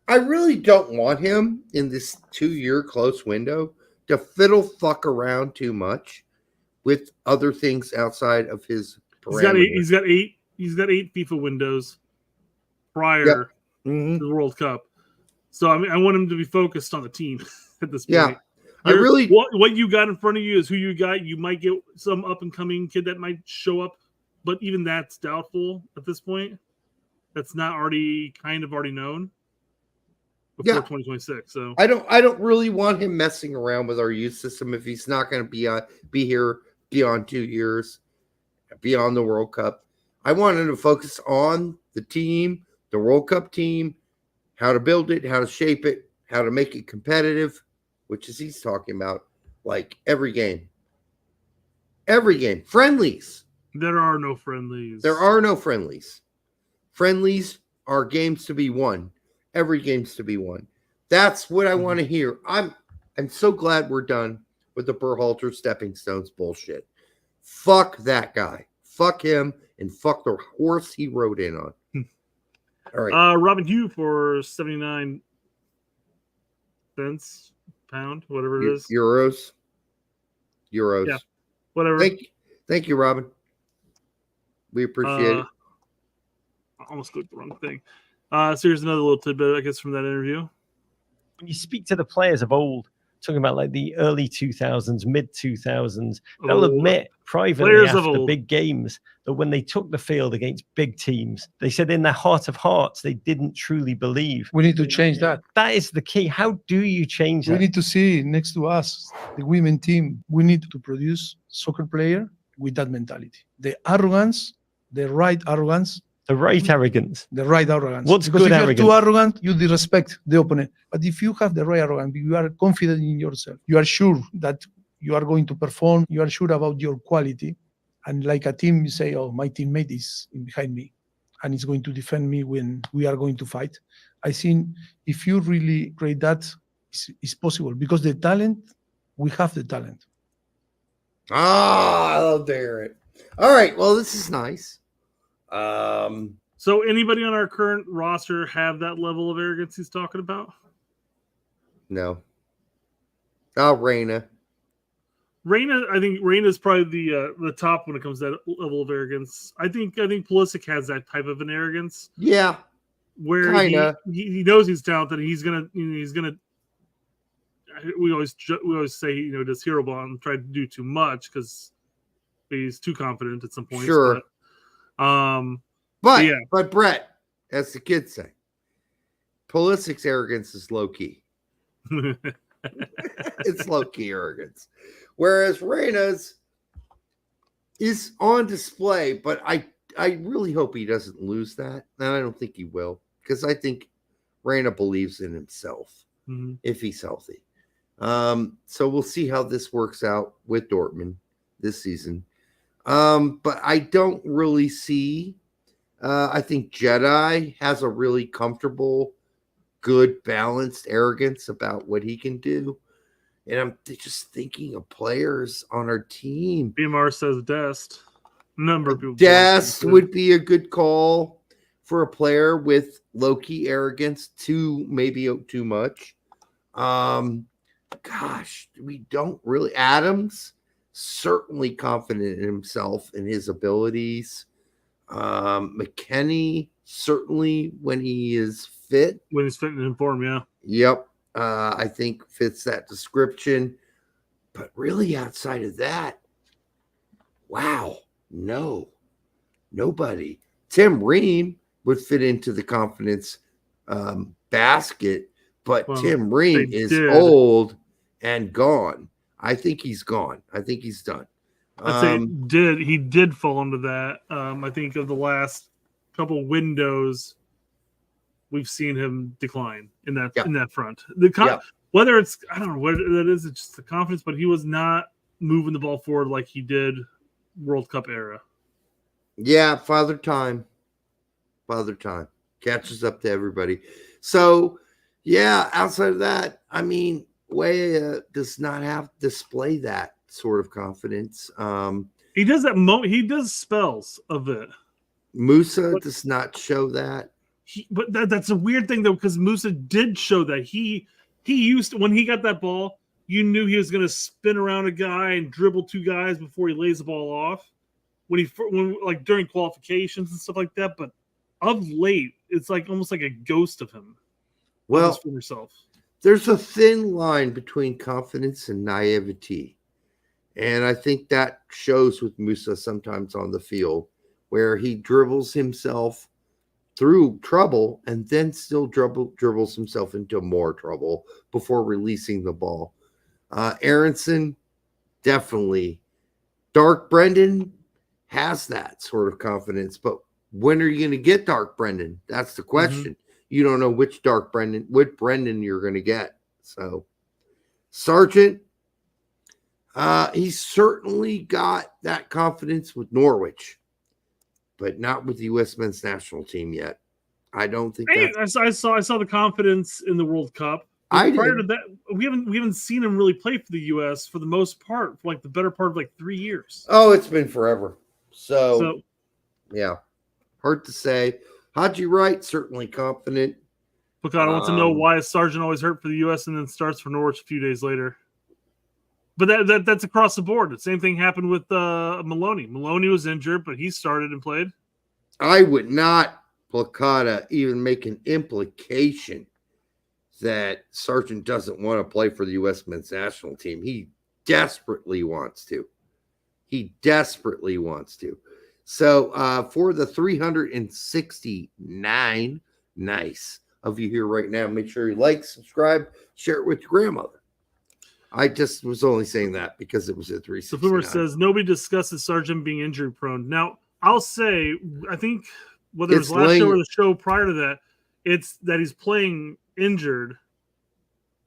I really don't want him in this 2-year close window to fiddle fuck around too much with other things outside of his parameters. He's got eight FIFA windows prior to the World Cup. So I mean, I want him to be focused on the team at this point. Yeah. What you got in front of you is who you got. You might get some up and coming kid that might show up, but even that's doubtful at this point. That's not already known before 2026. So I don't really want him messing around with our youth system if he's not going to be here beyond 2 years, beyond the World Cup. I want him to focus on the team, the World Cup team, how to build it, how to shape it, how to make it competitive, which is he's talking about, like every game. Friendlies. There are no friendlies. Friendlies are games to be won. Every game's to be won. That's what I want to hear. I'm so glad we're done with the Berhalter stepping stones bullshit. Fuck that guy. Fuck him and fuck the horse he rode in on. All right. Robin Hugh for 79 cents. Pound, whatever it is. Euros. Yeah, whatever. Thank you, Robin. We appreciate it. almost clicked the wrong thing. So here's another little tidbit, I guess, from that interview. When you speak to the players of old, talking about like the early 2000s, mid 2000s, they'll admit privately Players of after old. big games that when they took the field against big teams, they said in their heart of hearts they didn't truly believe. We need to change that. That is the key. How do you change We that? need to see next to us, the women team, we need to produce soccer player with that mentality. The arrogance, the right arrogance. The right arrogance. The right arrogance. What's because good if arrogance? you're too arrogant, you disrespect the opponent. But if you have the right arrogance, you are confident in yourself, you are sure that you are going to perform, you are sure about your quality. And like a team, you say, oh, my teammate is behind me and is going to defend me when we are going to fight. I think if you really create that, it's possible because the talent, we have the talent. I love to hear it. All right, well, this is nice. So anybody on our current roster have that level of arrogance he's talking about? No. Oh, Reyna. I think Reyna's probably the top when it comes to that level of arrogance. I think Pulisic has that type of an arrogance. Yeah. Where he knows he's talented. He's gonna. We always say does hero ball and try to do too much because he's too confident at some point. Sure. But Brett, as the kids say, Pulisic's arrogance is low key. It's low key arrogance, whereas Reyna's is on display. But I really hope he doesn't lose that, and I don't think he will because I think Reyna believes in himself if he's healthy. So we'll see how this works out with Dortmund this season. But I don't really see. I think Jedi has a really comfortable, good, balanced arrogance about what he can do. And I'm just thinking of players on our team. BMR says Dest. Number of people. Dest would be a good call for a player with low-key arrogance, maybe too much. Gosh, we don't really. Adams, certainly confident in himself and his abilities. McKennie, certainly when he is fit. When he's fit and in form, yeah. Yep. I think fits that description. But really outside of that, wow, nobody. Tim Ream would fit into the confidence basket, but Tim Ream is old and gone. I think he's gone. I think he's done. I'd say he did fall into that. I think of the last couple windows, we've seen him decline in that front. Whether it's I don't know what that is, it's just the confidence, but he was not moving the ball forward like he did World Cup era. Yeah, father time catches up to everybody. So yeah, outside of that, I mean, Weah does not display that sort of confidence. He does that he does spells of it. Musa does not show that. But that's a weird thing though, because Musa did show that he used to, when he got that ball, you knew he was going to spin around a guy and dribble two guys before he lays the ball off. When like during qualifications and stuff like that, but of late, it's like almost like a ghost of him. Well, for himself. There's a thin line between confidence and naivety. And I think that shows with Musa sometimes on the field, where he dribbles himself through trouble and then still dribbles himself into more trouble before releasing the ball. Aronson, definitely. Dark Brendan has that sort of confidence, but when are you going to get Dark Brendan? That's the question. You don't know which Brendan you're going to get. So, Sargent, he's certainly got that confidence with Norwich, but not with the U.S. men's national team yet. I don't think. I saw the confidence in the World Cup. Prior to that, we haven't seen him really play for the U.S. for the most part, for like the better part of like 3 years. Oh, it's been forever. So yeah, hard to say. Haji Wright, certainly confident. Picard wants to know why is Sargent always hurt for the U.S. and then starts for Norwich a few days later. But that's across the board. The same thing happened with Maloney. Maloney was injured, but he started and played. I would not Placata even make an implication that Sargent doesn't want to play for the U.S. men's national team. He desperately wants to. So for the 369 nice of you here right now, make sure you like, subscribe, share it with your grandmother. I just was only saying that because it was a 369. So Boomer says nobody discusses Sargent being injury prone. Now, I'll say, I think whether it was last show or the show prior to that, it's that he's playing injured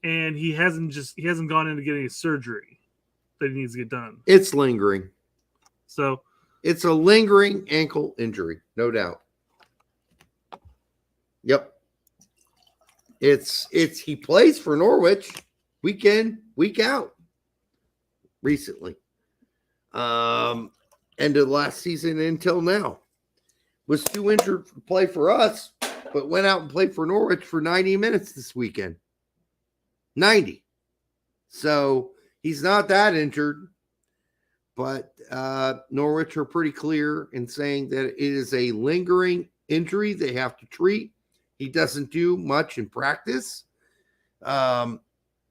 and he hasn't gone in to get any surgery that he needs to get done. It's lingering. So it's a lingering ankle injury, no doubt. Yep. It's he plays for Norwich week in, week out recently. End of last season until now. Was too injured to play for us, but went out and played for Norwich for 90 minutes this weekend. 90. So he's not that injured, but Norwich are pretty clear in saying that it is a lingering injury they have to treat. He doesn't do much in practice.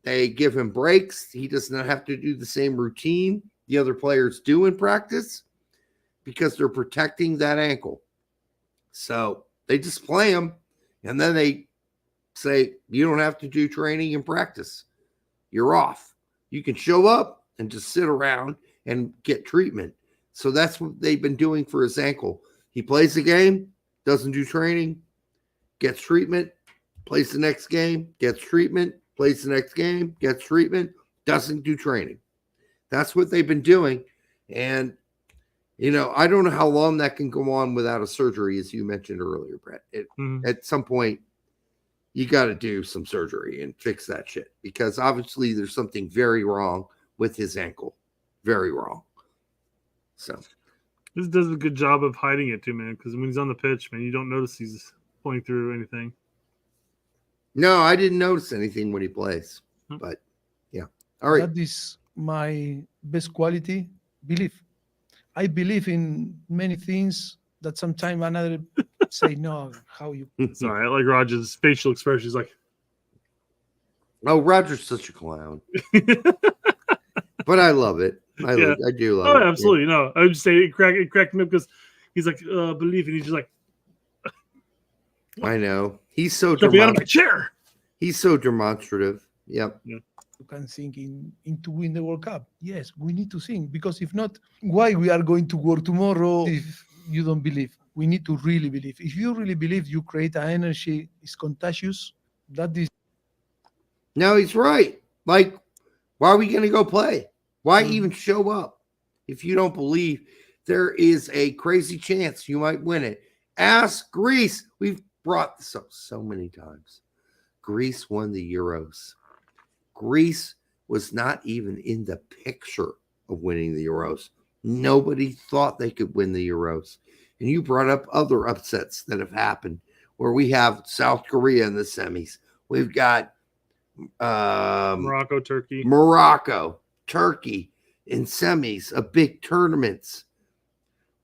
They give him breaks. He does not have to do the same routine the other players do in practice because they're protecting that ankle. So they just play him, and then they say, you don't have to do training and practice. You're off. You can show up and just sit around and get treatment. So that's what they've been doing for his ankle. He plays the game, doesn't do training, gets treatment, plays the next game, gets treatment, plays the next game, gets treatment, doesn't do training. That's what they've been doing. And, I don't know how long that can go on without a surgery, as you mentioned earlier, Brett. At some point, you got to do some surgery and fix that shit because obviously there's something very wrong with his ankle. Very wrong. So this does a good job of hiding it too, man, because when he's on the pitch, man, you don't notice he's pulling through anything. No, I didn't notice anything when he plays. But yeah. All right. That is my best quality, belief. I believe in many things that sometimes another say, no, how you... Sorry, I like Roger's facial expression. He's like... Oh, Roger's such a clown. But I love it. I do love it. Oh, absolutely. Yeah. No, I would just say it cracked me up because he's like, believe, and he's just like... I know. He's so jumping out of my chair. He's so demonstrative. Yep. Yeah. You can think in to win the World Cup. Yes, we need to think because if not, why we are going to work tomorrow if you don't believe? We need to really believe. If you really believe, you create an energy. It's contagious. That is. No, he's right. Like, why are we going to go play? Why even show up if you don't believe there is a crazy chance you might win it? Ask Greece. We've brought this up so many times. Greece won the Euros. Greece was not even in the picture of winning the Euros. Nobody thought they could win the Euros. And you brought up other upsets that have happened where we have South Korea in the semis. We've got Morocco, Turkey in semis of big tournaments.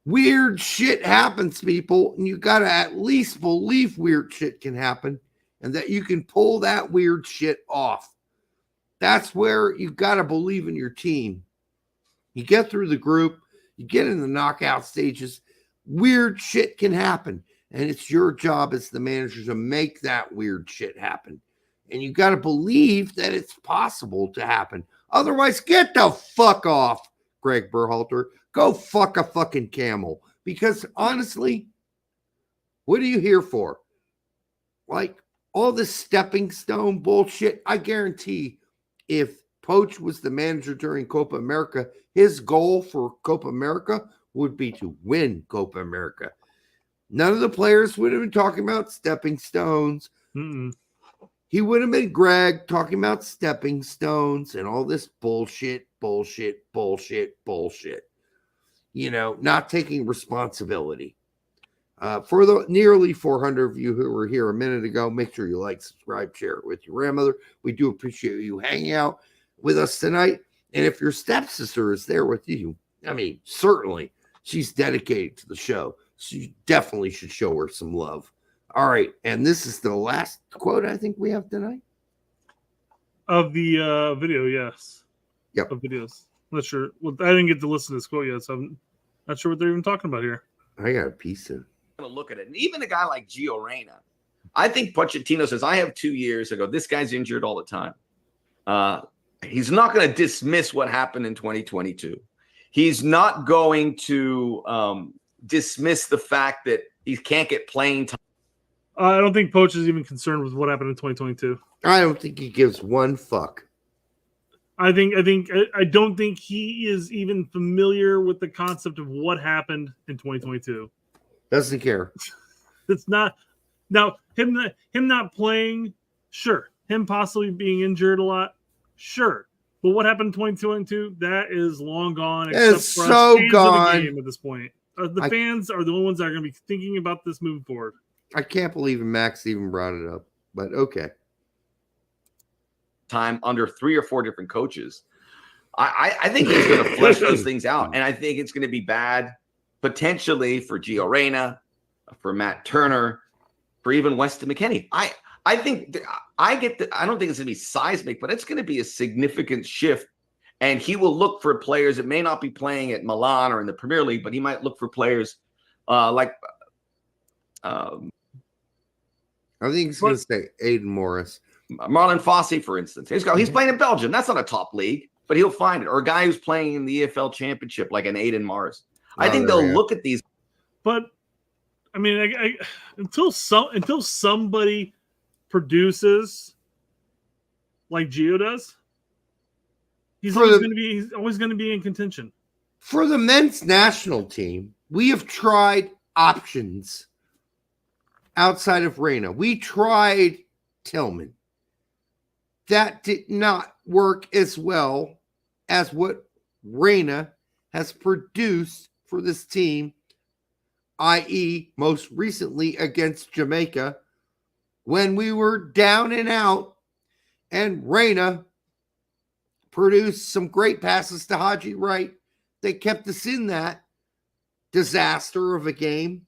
Weird shit happens, people, and you got to at least believe weird shit can happen and that you can pull that weird shit off. That's where you got to believe in your team. You get through the group, you get in the knockout stages, weird shit can happen, and it's your job as the manager to make that weird shit happen. And you got to believe that it's possible to happen. Otherwise, get the fuck off, Greg Berhalter. Go fuck a fucking camel. Because honestly, what are you here for? Like all this stepping stone bullshit, I guarantee if Poch was the manager during Copa America, his goal for Copa America would be to win Copa America. None of the players would have been talking about stepping stones. He would have been Greg talking about stepping stones and all this bullshit. Not taking responsibility. For the nearly 400 of you who were here a minute ago, make sure you like, subscribe, share it with your grandmother. We do appreciate you hanging out with us tonight. And if your stepsister is there with you, I mean, certainly she's dedicated to the show. So you definitely should show her some love. All right, and this is the last quote I think we have tonight. Of the video, yes. Yep. Of videos. I'm not sure. Well, I didn't get to listen to this quote yet, so I'm not sure what they're even talking about here. I got a piece of. Going to look at it, and even a guy like Gio Reyna, I think Pochettino says, I have 2 years ago. This guy's injured all the time. He's not going to dismiss what happened in 2022. He's not going to dismiss the fact that he can't get playing time. I don't think Poch is even concerned with what happened in 2022. I don't think he gives one fuck. I don't think he is even familiar with the concept of what happened in 2022. Doesn't care. It's not now him not playing. Sure, him possibly being injured a lot. Sure, but what happened in 2022? That is long gone. It's for us so fans gone. of the game at this point. The fans are the only ones that are going to be thinking about this moving forward. I can't believe Max even brought it up, but okay. Time under 3 or 4 different coaches. I think he's going to flesh those things out, and I think it's going to be bad potentially for Gio Reyna, for Matt Turner, for even Weston McKennie. I think I don't think it's going to be seismic, but it's going to be a significant shift, and he will look for players that may not be playing at Milan or in the Premier League, but he might look for players like. I think he's going to say Aiden Morris. Marlon Fossey, for instance. He's playing in Belgium. That's not a top league, but he'll find it. Or a guy who's playing in the EFL Championship, like an Aiden Morris. I think they'll look at these. But I mean, until somebody produces like Gio does, he's always going to be in contention. For the men's national team, we have tried options outside of Reyna. We tried Tillman. That did not work as well as what Reyna has produced for this team, i.e., most recently against Jamaica, when we were down and out, and Reyna produced some great passes to Haji Wright. They kept us in that disaster of a game.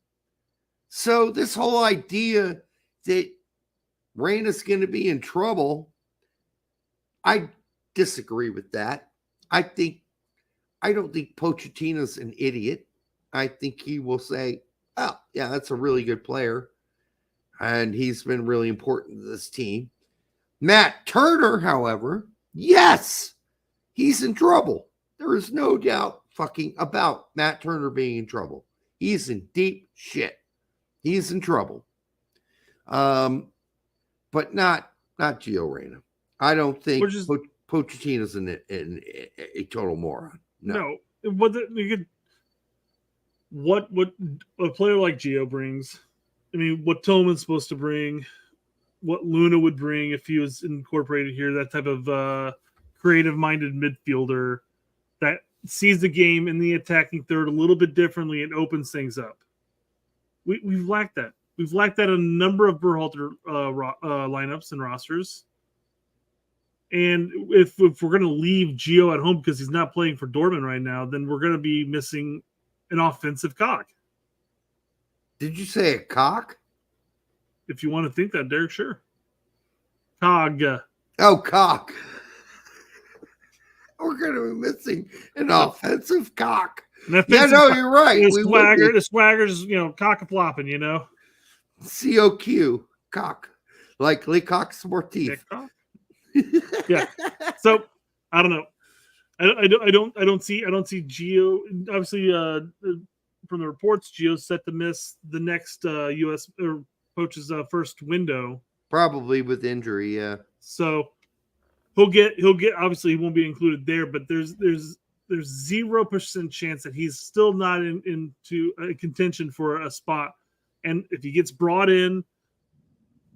So this whole idea that Reyna's going to be in trouble, I disagree with that. I don't think Pochettino's an idiot. I think he will say, oh, yeah, that's a really good player. And he's been really important to this team. Matt Turner, however, yes, he's in trouble. There is no doubt fucking about Matt Turner being in trouble. He's in deep shit. He's in trouble. But not Gio Reyna. I don't think Pochettino's a total moron. No. What a player like Gio brings. I mean, what Tillman's supposed to bring, what Luna would bring if he was incorporated here, that type of creative-minded midfielder that sees the game in the attacking third a little bit differently and opens things up. We've lacked that. We've lacked that in a number of Berhalter lineups and rosters. And if we're going to leave Gio at home because he's not playing for Dortmund right now, then we're going to be missing an offensive cock. Did you say a cock? If you want to think that, Derek, sure. Cog. Oh, cock. We're going to be missing an offensive cock. Yeah, no, you're right. The swagger's, cock-a-flopping, COQ, cock. Like Le Coq Sportif. Yeah. So, I don't know. I don't see Gio. Obviously, from the reports, Gio's set to miss the next U.S. or Poch's first window, probably with injury. Yeah. So he'll get. Obviously, he won't be included there, but there's 0% chance that he's still not into contention for a spot. And if he gets brought in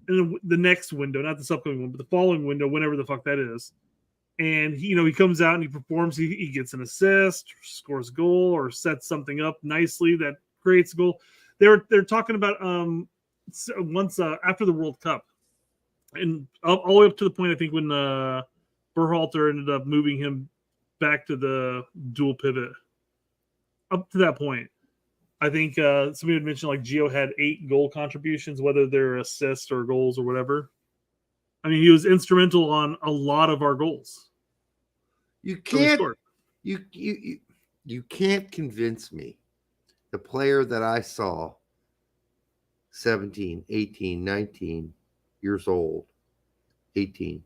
the next window, not this upcoming one, but the following window, whenever the fuck that is. And he comes out and he performs. He gets an assist, scores a goal, or sets something up nicely that creates a goal. They're talking about once after the World Cup, and all the way up to the point I think when Berhalter ended up moving him back to the dual pivot. Up to that point, I think somebody had mentioned like Gio had 8 goal contributions, whether they're assists or goals or whatever. I mean, he was instrumental on a lot of our goals. You can't you can't convince me the player that I saw 17, 18, 19 years old, 18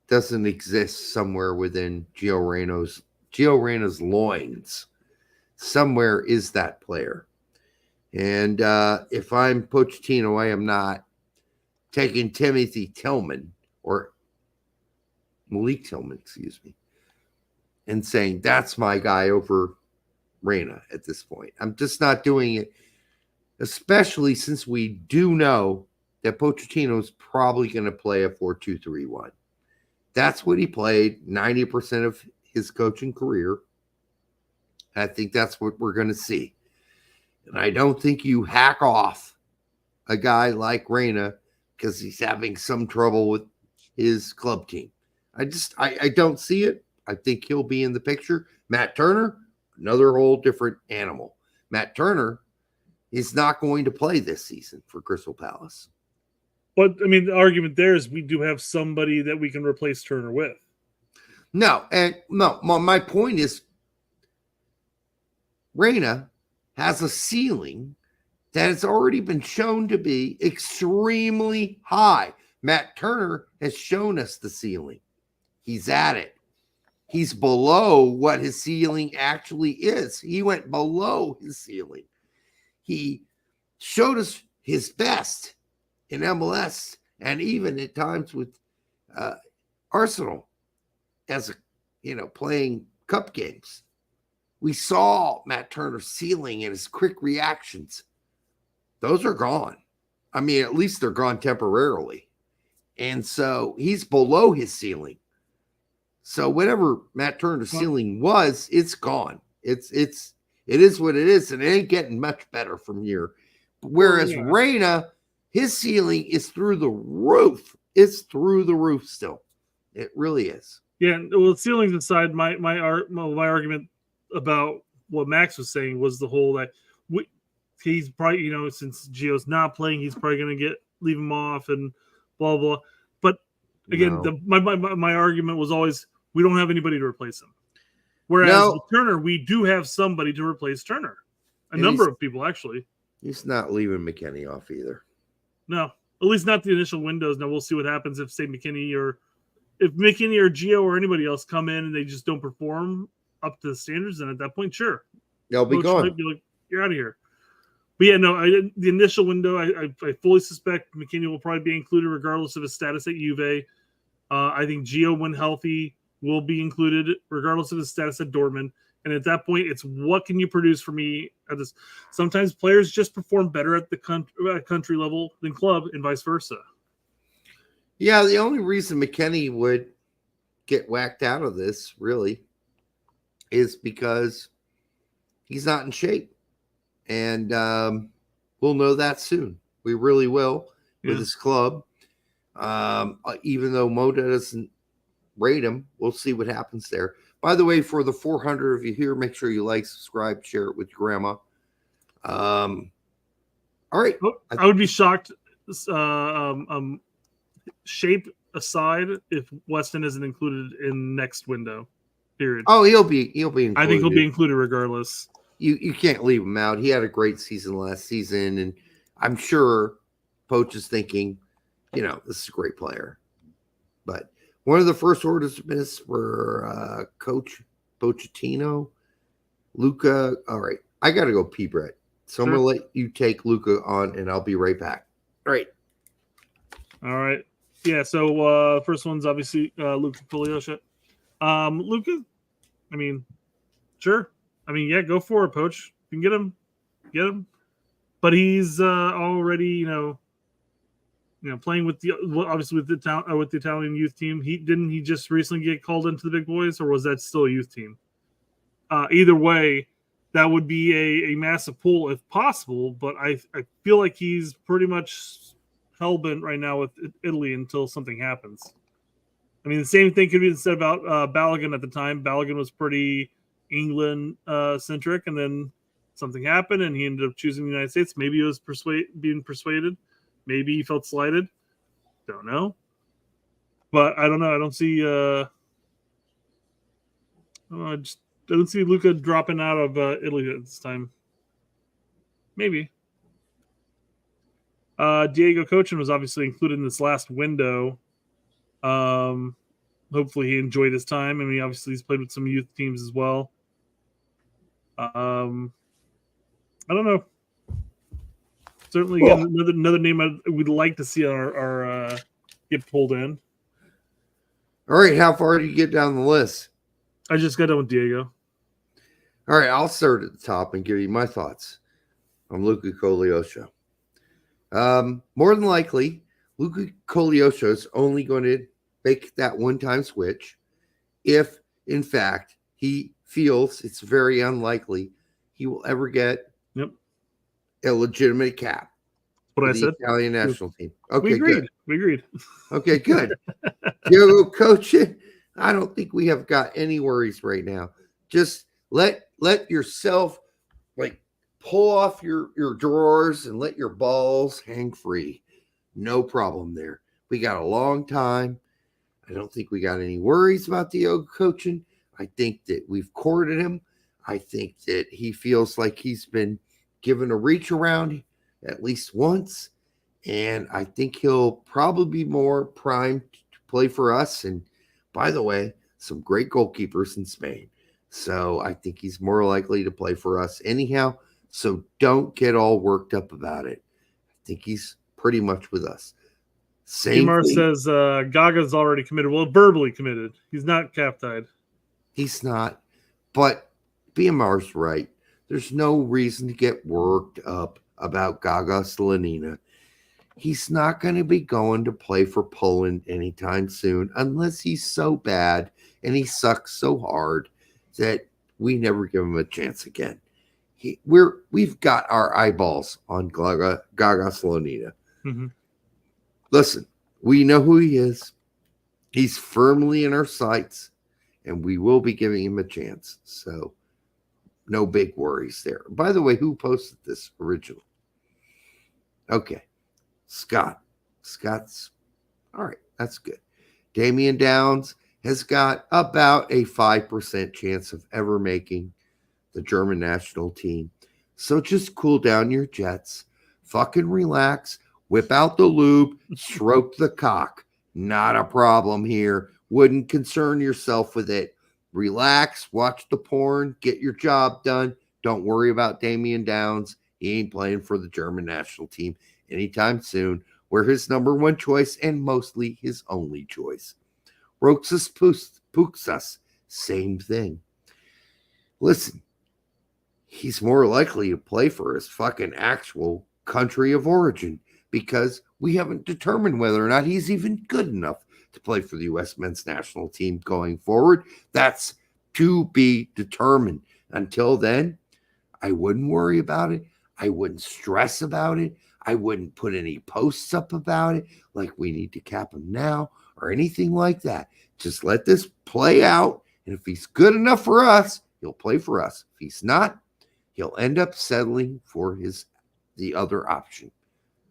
doesn't exist somewhere within Gio Reyna's loins. Somewhere is that player. And if I'm Pochettino, I am not taking Timothy Tillman or Malik Tillman, excuse me, and saying that's my guy over Reyna at this point. I'm just not doing it, especially since we do know that Pochettino is probably going to play a 4-2-3-1. That's what he played 90% of his coaching career. I think that's what we're going to see. And I don't think you hack off a guy like Reyna because he's having some trouble with his club team. I don't see it. I think he'll be in the picture. Matt Turner, another whole different animal. Matt Turner is not going to play this season for Crystal Palace. But, I mean, the argument there is we do have somebody that we can replace Turner with. No, my point is Reyna has a ceiling that has already been shown to be extremely high. Matt Turner has shown us the ceiling. He's at it. He's below what his ceiling actually is. He went below his ceiling. He showed us his best in MLS and even at times with Arsenal as playing cup games. We saw Matt Turner's ceiling and his quick reactions. Those are gone. I mean, at least they're gone temporarily. And so he's below his ceiling. So whatever Matt Turner's ceiling was, it's gone. It is what it is, and it ain't getting much better from here. Whereas Reyna, his ceiling is through the roof. It's through the roof still. It really is. Yeah, well, ceilings aside, my argument about what Max was saying was the whole that he's probably, since Gio's not playing, he's probably going to leave him off and blah blah. But again, my argument was always we don't have anybody to replace him. Whereas with Turner, we do have somebody to replace Turner. A number of people actually. He's not leaving McKennie off either. No, at least not the initial windows. Now we'll see what happens if McKennie or Gio or anybody else come in and they just don't perform up to the standards. And at that point, sure, they'll be gone. Might be like, you're out of here. But yeah, no, the initial window, I fully suspect McKennie will probably be included regardless of his status at Juve. I think Gio, when healthy, will be included regardless of his status at Dortmund. And at that point, it's what can you produce for me at this? Sometimes players just perform better at the country level than club and vice versa. Yeah, the only reason McKennie would get whacked out of this really is because he's not in shape. And we'll know that soon. We really will with his club. Even though Moda doesn't rate him, we'll see what happens there. By the way, for the 400 of you here, make sure you like, subscribe, share it with your grandma. All right. I would be shocked, shape aside, if Weston isn't included in next window. Period. Oh, he'll be included. I think he'll be included regardless. You can't leave him out. He had a great season last season, and I'm sure Poch is thinking, this is a great player. But one of the first orders of business for Coach Pochettino, Luca. All right, I got to go pee, Brett. So I'm going to let you take Luca on, and I'll be right back. All right. All right. Yeah, so first one's obviously Luca Poliosha. Luca, I mean, sure. I mean, yeah, go for it, Poch. You can get him. But he's already, playing with with the Italian youth team. Didn't he just recently get called into the big boys, or was that still a youth team? Either way, that would be a massive pull if possible. But I feel like he's pretty much hellbent right now with Italy until something happens. I mean, the same thing could be said about Balogun at the time. Balogun was pretty England centric, and then something happened and he ended up choosing the United States. Maybe he was being persuaded. Maybe he felt slighted. Don't know. But I don't know. I don't see I don't see Luka dropping out of Italy at this time. Maybe. Diego Cochin was obviously included in this last window. Hopefully he enjoyed his time. I mean, obviously he's played with some youth teams as well. I don't know. Certainly, again, another name I would like to see our get pulled in. All right, how far do you get down the list? I just got done with Diego. All right, I'll start at the top and give you my thoughts on Luka Kolyosho. More than likely, Luka Kolyosho is only going to make that one-time switch if, in fact, he feels it's very unlikely he will ever get a legitimate cap for the Italian national team. Okay, we agreed. good. We agreed. Okay, good. Diego Coach, I don't think we have got any worries right now. Just let yourself pull off your drawers and let your balls hang free. No problem there. We got a long time. I don't think we got any worries about Diego coaching. I think that we've courted him. I think that he feels like he's been given a reach around at least once. And I think he'll probably be more primed to play for us. And by the way, some great goalkeepers in Spain. So I think he's more likely to play for us anyhow. So don't get all worked up about it. I think he's pretty much with us. Neymar says Gaga's already committed. Well, verbally committed. He's not cap-tied. He's not. But BMR's right. There's no reason to get worked up about Gaga Slonina. He's not going to be going to play for Poland anytime soon unless he's so bad and he sucks so hard that we never give him a chance again. We've got our eyeballs on Gaga Slonina. Mm-hmm. Listen, we know who he is. He's firmly in our sights, and we will be giving him a chance. So no big worries there. By the way, who posted this originally? Okay. Scott's all right. That's good. Damian Downs has got about a 5% chance of ever making the German national team. So just cool down your jets. Fucking relax. Whip out the lube. Stroke the cock. Not a problem here. Wouldn't concern yourself with it. Relax. Watch the porn. Get your job done. Don't worry about Damian Downs. He ain't playing for the German national team anytime soon. We're his number one choice and mostly his only choice. Roxas Puxas, same thing. Listen, he's more likely to play for his fucking actual country of origin because we haven't determined whether or not he's even good enough to play for the U.S. men's national team going forward. That's to be determined. Until then, I wouldn't worry about it. I wouldn't stress about it. I wouldn't put any posts up about it like we need to cap him now or anything like that. Just let this play out. And if he's good enough for us, he'll play for us. If he's not, he'll end up settling for the other option.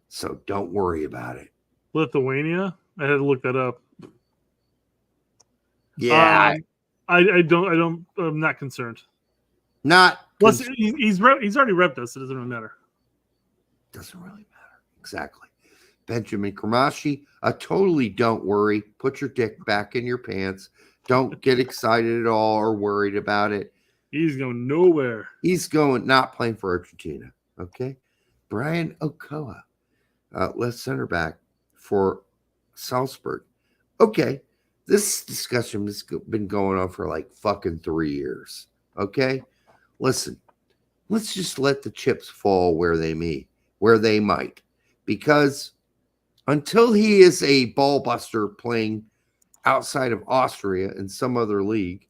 So don't worry about it. Lithuania? I had to look that up. Yeah. I'm not concerned. Plus, he's already repped us. It doesn't really matter. Doesn't really matter. Exactly. Benjamin Kramashi, totally don't worry. Put your dick back in your pants. Don't get excited at all or worried about it. He's going nowhere. He's going not playing for Argentina. Okay. Brian Okoa, left center back for Salzburg. Okay. This discussion has been going on for like fucking 3 years. Okay. Listen, let's just let the chips fall where they might. Because until he is a ball buster playing outside of Austria in some other league,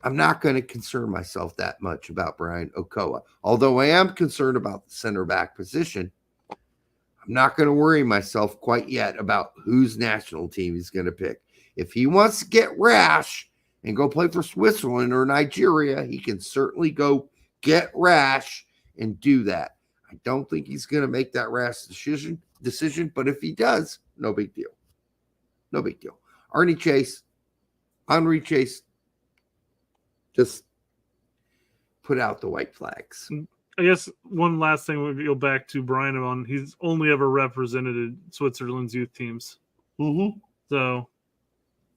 I'm not going to concern myself that much about Brian Okoa. Although I am concerned about the center back position, I'm not going to worry myself quite yet about whose national team he's going to pick. If he wants to get rash and go play for Switzerland or Nigeria, he can certainly go get rash and do that. I don't think he's going to make that rash decision, but if he does, no big deal. No big deal. Henry Chase, just put out the white flags. I guess one last thing we go back to Brian on. He's only ever represented Switzerland's youth teams. Mm-hmm. So,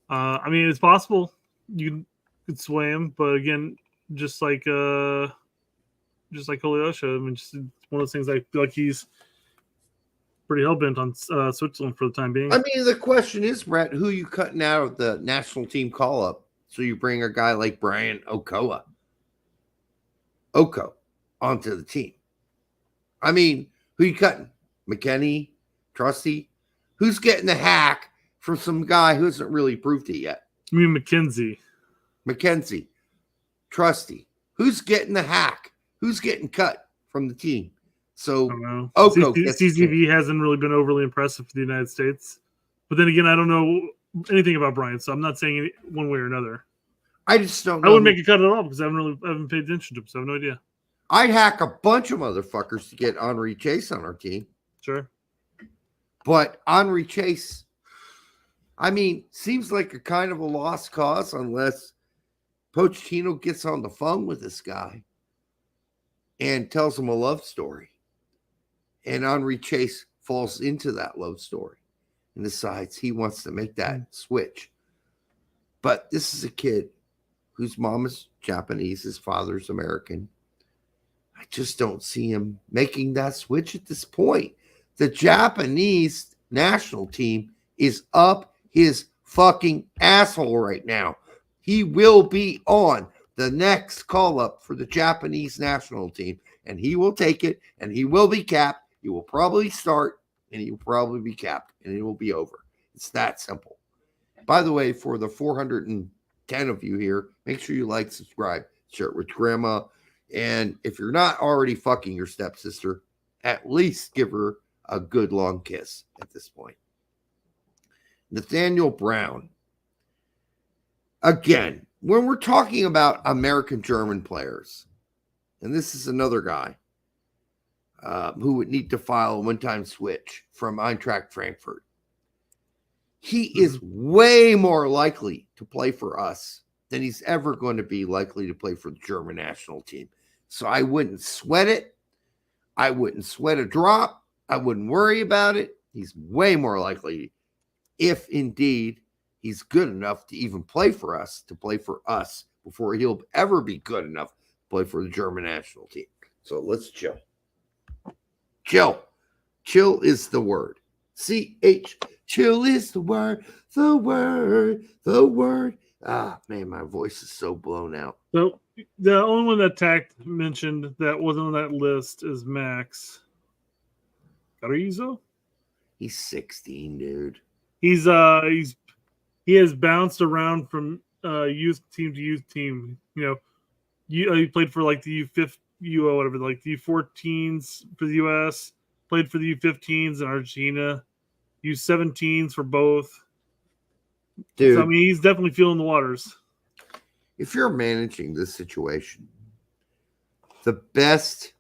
I mean, it's possible you could sway him, but again, just like Kolyosha, I mean, just it's one of those things I feel like he's pretty hell-bent on Switzerland for the time being. I mean, the question is, Brett, who you cutting out of the national team call-up so you bring a guy like Brian Oko onto the team? I mean, who you cutting? McKennie? Trusty? Who's getting the hack from some guy who hasn't really proved it yet? I mean, McKenzie. Trusty. Who's getting the hack? Who's getting cut from the team? So Oko CCV hasn't really been overly impressive for the United States. But then again, I don't know anything about Brian, so I'm not saying any, one way or another. I just don't know. I wouldn't make a cut at all because I haven't paid attention to him, so I have no idea. I'd hack a bunch of motherfuckers to get Henry Chase on our team. Sure. But Henry Chase, I mean, seems like a kind of a lost cause unless Pochettino gets on the phone with this guy and tells him a love story. And Henry Chase falls into that love story and decides he wants to make that switch. But this is a kid whose mom is Japanese, his father's American. I just don't see him making that switch at this point. The Japanese national team is up his fucking asshole right now. He will be on the next call-up for the Japanese national team, and he will take it, and he will be capped. He will probably start, and he will probably be capped, and it will be over. It's that simple. By the way, for the 410 of you here, make sure you like, subscribe, share it with grandma, and if you're not already fucking your stepsister, at least give her a good long kiss at this point. Nathaniel Brown. Again, when we're talking about American-German players, and this is another guy who would need to file a one-time switch from Eintracht Frankfurt. He is way more likely to play for us than he's ever going to be likely to play for the German national team. So I wouldn't sweat it. I wouldn't sweat a drop. I wouldn't worry about it. He's way more likely, if indeed he's good enough to even play for us, before he'll ever be good enough to play for the German national team. So let's chill. Chill. Chill is the word. C-H. Chill is the word. The word. Ah, man, my voice is so blown out. So the only one that Tact mentioned that wasn't on that list is Max Carrizo. He's 16, dude. He has bounced around from youth team to youth team. You know, he played for like the U15, whatever, like the U14s for the US. Played for the U15s in Argentina. U17s for both. Dude, so, I mean, he's definitely feeling the waters. If you're managing this situation, the best,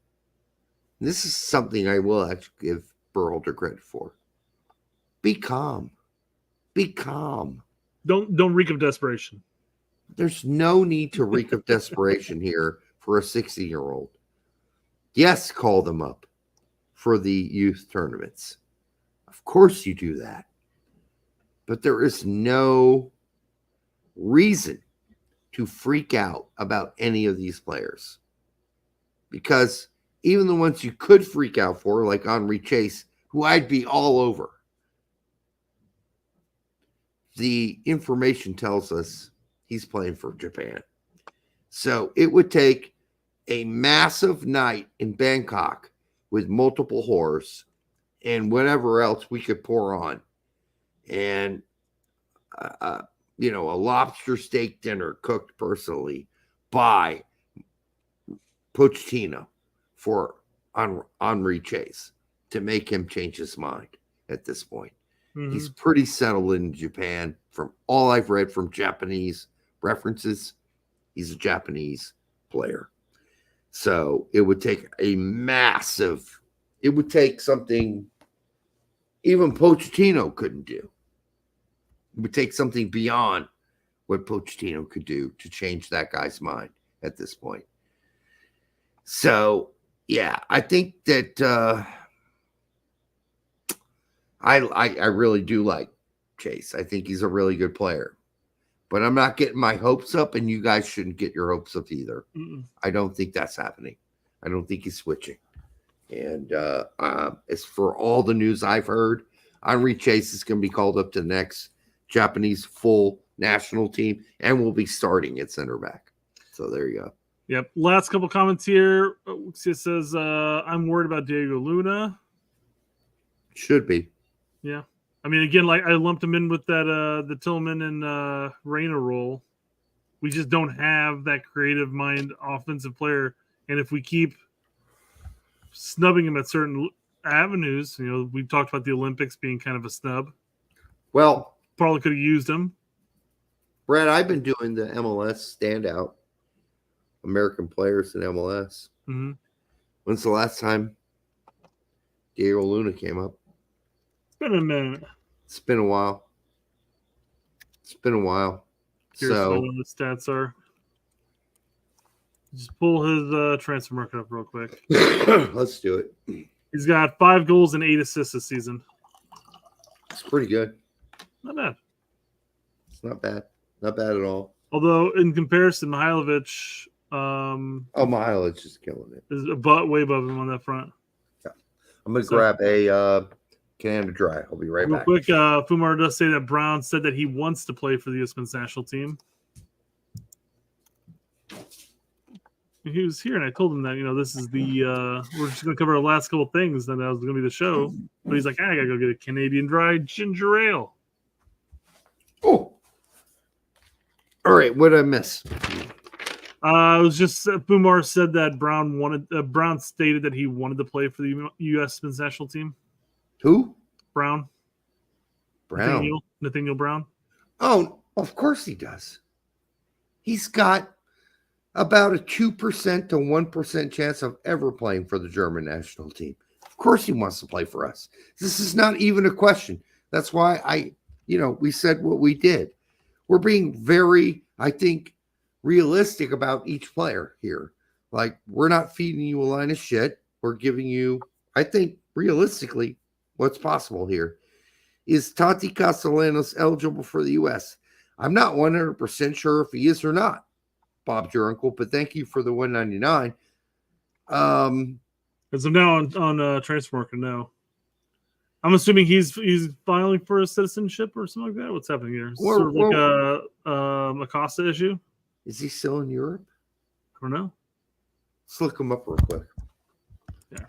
this is something I will actually give Berhalter credit for. Be calm. Be calm. Don't reek of desperation. There's no need to reek of desperation here for a 16-year-old. Yes, call them up for the youth tournaments. Of course you do that. But there is no reason to freak out about any of these players. Because even the ones you could freak out for, like Henry Chase, who I'd be all over, the information tells us he's playing for Japan. So it would take a massive night in Bangkok with multiple whores and whatever else we could pour on, and a lobster steak dinner cooked personally by Pochettino for Henry Chase to make him change his mind at this point. Mm-hmm. He's pretty settled in Japan. From all I've read from Japanese references, he's a Japanese player. So it would take it would take something even Pochettino couldn't do. It would take something beyond what Pochettino could do to change that guy's mind at this point. So, yeah, I think that I really do like Chase. I think he's a really good player. But I'm not getting my hopes up, and you guys shouldn't get your hopes up either. I don't think that's happening. I don't think he's switching. And as for all the news I've heard, Henry Chase is going to be called up to the next Japanese full national team and will be starting at center back. So there you go. Yep. Last couple comments here. It says, I'm worried about Diego Luna. Should be. Yeah. I mean, again, like I lumped him in with that the Tillman and Reina role. We just don't have that creative mind offensive player. And if we keep snubbing him at certain avenues, you know, we talked about the Olympics being kind of a snub. Well, probably could have used him. Brad, I've been doing the MLS standout American players in MLS. Mm-hmm. When's the last time Diego Luna came up? It's been a minute. It's been a while. Here's So what the stats are. Just pull his transfer market up real quick. Let's do it. He's got 5 goals and 8 assists this season. It's pretty good. Not bad. It's not bad. Not bad at all. Although in comparison, Mihailovic, Mihailovic is killing it. Is way above him on that front. Yeah. I'm gonna grab a can of dry. I'll be right Real back. quick, Fumar does say that Brown said that he wants to play for the U.S. men's national team. He was here, and I told him that, you know, this is the we're just going to cover our last couple things, then that was going to be the show. But he's like, I got to go get a Canadian dry ginger ale. Oh. All right, what did I miss? It was just Fumar said that Brown stated that he wanted to play for the U.S. men's national team. Who? Brown. Nathaniel Brown. Oh, of course he does. He's got about a 2% to 1% chance of ever playing for the German national team. Of course he wants to play for us. This is not even a question. That's why we said what we did. We're being very, I think, realistic about each player here. Like, we're not feeding you a line of shit. We're giving you, I think, realistically, what's possible here. Is Tati Castellanos eligible for the U.S.? I'm not 100% sure if he is or not, Bob Jurinkle, but thank you for the $199. As of now on transfer market now. I'm assuming he's filing for a citizenship or something like that. What's happening here? Sort of like a Acosta issue. Is he still in Europe? I don't know. Let's look him up real quick. Yeah.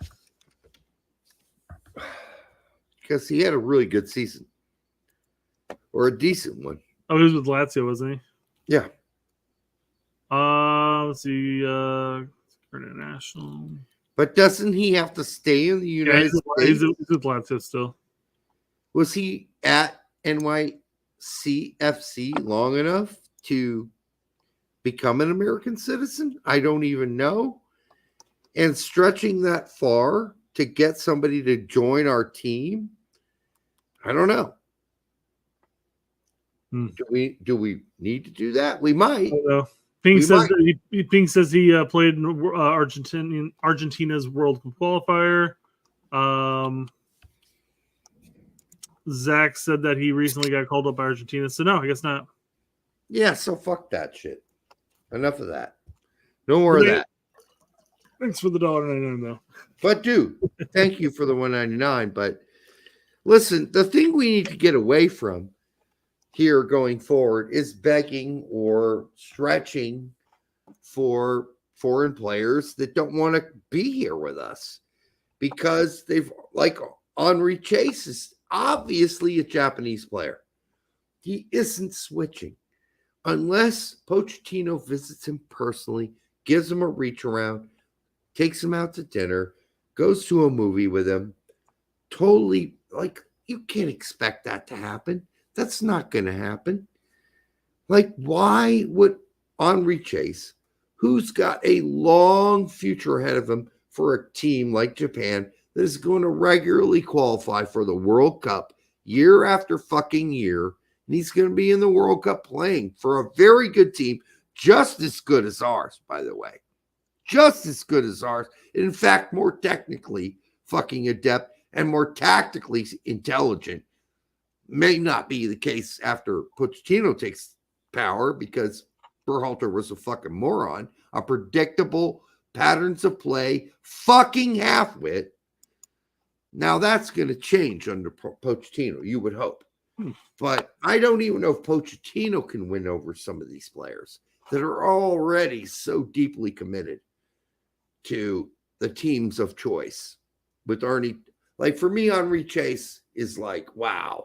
Because he had a really good season. Or a decent one. Oh, he was with Lazio, wasn't he? Yeah. Let's see. International. But doesn't he have to stay in the United States? He's with Lazio still. Was he at NYCFC long enough to become an American citizen? I don't even know. And stretching that far to get somebody to join our team, I don't know. Do we need to do that? We might. I don't know. Ping says he played in Argentina's World Cup qualifier. Zach said that he recently got called up by Argentina. So no, I guess not. Yeah, so fuck that shit. Enough of that. No more of that. Thanks for the $1.99 though. But dude, thank you for the $1.99. But listen, the thing we need to get away from here going forward is begging or stretching for foreign players that don't want to be here with us, because they've, like, Henry Chase is obviously a Japanese player. He isn't switching unless Pochettino visits him personally, gives him a reach around, takes him out to dinner, goes to a movie with him. Totally, like, you can't expect that to happen. That's not going to happen. Like, why would Henry Chase who's got a long future ahead of him for a team like Japan that is going to regularly qualify for the World Cup year after fucking year. And he's going to be in the World Cup playing for a very good team, just as good as ours, by the way. Just as good as ours. In fact, more technically fucking adept and more tactically intelligent. May not be the case after Pochettino takes power, because Berhalter was a fucking moron, a predictable patterns of play fucking halfwit. Now that's going to change under Pochettino, you would hope. But I don't even know if Pochettino can win over some of these players that are already so deeply committed to the teams of choice. With Arnie, like for me, Henri Chase is like, wow,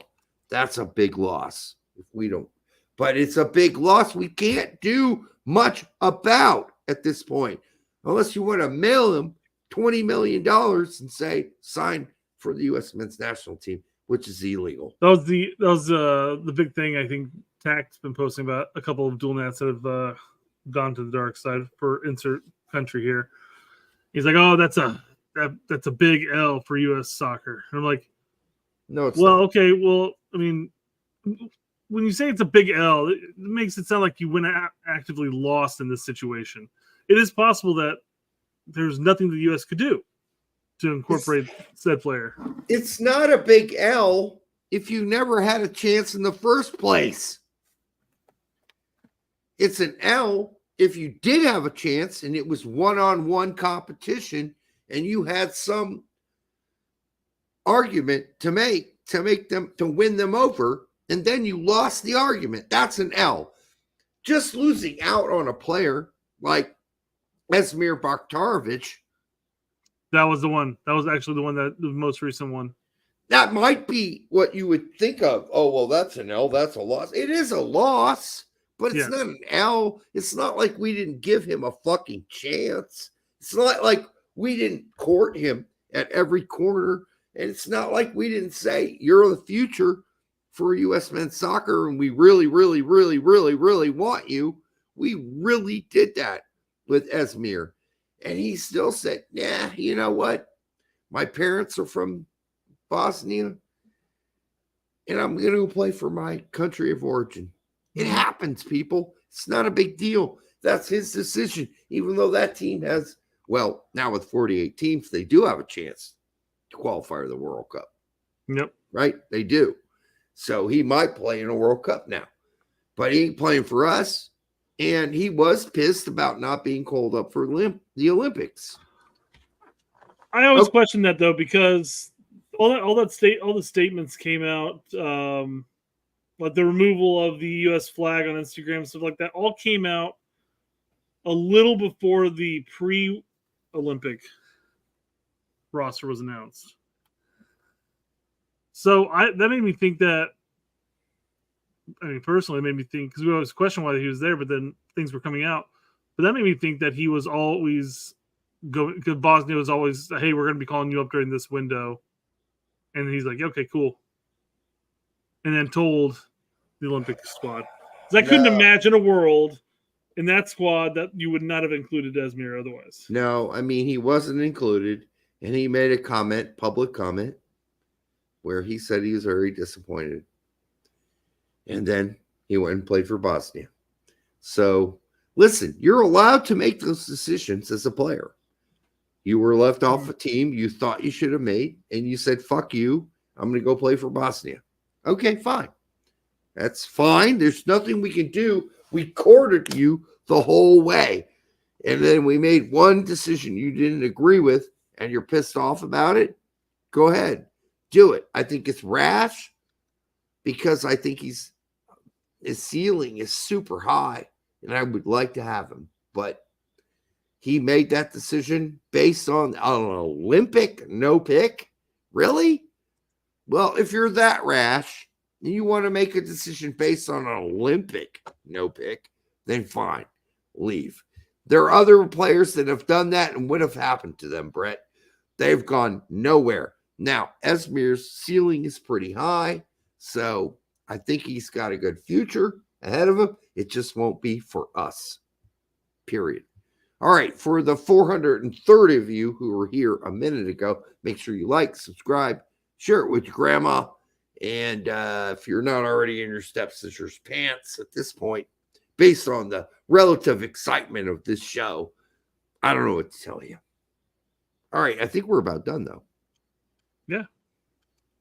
that's a big loss if we don't. But it's a big loss we can't do much about at this point, unless you want to mail him $20 million and say, sign for the U.S. men's national team, which is illegal. That was the big thing. I think Tac's been posting about a couple of dual nats that have gone to the dark side for insert country here. He's like, oh, that's a big L for U.S. soccer. And I'm like, no, it's well, not. okay, well, I mean, when you say it's a big L, it makes it sound like you went actively lost in this situation. It is possible that there's nothing the U.S. could do to incorporate said player. It's not a big L if you never had a chance in the first place. It's an L if you did have a chance and it was one-on-one competition and you had some argument to make them to win them over, and then you lost the argument. That's an L. Just losing out on a player like Esmir Bakhtarovic. That was the one. That was actually the most recent one. That might be what you would think of. Oh, well, that's an L. That's a loss. It is a loss, but it's not an L. It's not like we didn't give him a fucking chance. It's not like we didn't court him at every corner. And it's not like we didn't say, you're the future for U.S. men's soccer, and we really, really, really, really, really want you. We really did that with Esmir. And he still said, yeah, you know what? My parents are from Bosnia, and I'm going to play for my country of origin. It happens, people. It's not a big deal. That's his decision, even though that team has, well, now with 48 teams, they do have a chance to qualify for the World Cup. Yep. Right? They do. So he might play in a World Cup now, but he ain't playing for us. And he was pissed about not being called up for the Olympics. I always question that though, because all the statements came out, like the removal of the U.S. flag on Instagram, stuff like that, all came out a little before the pre-Olympic roster was announced. So that made me think that. I mean, personally, it made me think, because we always questioned why he was there, but then things were coming out. But that made me think that he was always going, because Bosnia was always, hey, we're going to be calling you up during this window. And he's like, okay, cool. And then told the Olympic squad. Because I couldn't imagine a world in that squad that you would not have included Esmir otherwise. No, I mean, he wasn't included. And he made a comment, public comment, where he said he was very disappointed. And then he went and played for Bosnia. So, listen, you're allowed to make those decisions as a player. You were left off a team you thought you should have made, and you said, fuck you, I'm going to go play for Bosnia. Okay, fine. That's fine. There's nothing we can do. We courted you the whole way. And then we made one decision you didn't agree with, and you're pissed off about it. Go ahead. Do it. I think it's rash, because I think his ceiling is super high, and I would like to have him. But he made that decision based on an Olympic no pick? Really? Well, if you're that rash and you want to make a decision based on an Olympic no pick, then fine, leave. There are other players that have done that, and what have happened to them, Brett? They've gone nowhere. Now, Esmir's ceiling is pretty high, so I think he's got a good future ahead of him. It just won't be for us, period. All right, for the 430 of you who were here a minute ago, make sure you like, subscribe, share it with your grandma. And if you're not already in your stepsister's pants at this point, based on the relative excitement of this show, I don't know what to tell you. All right, I think we're about done, though. Yeah.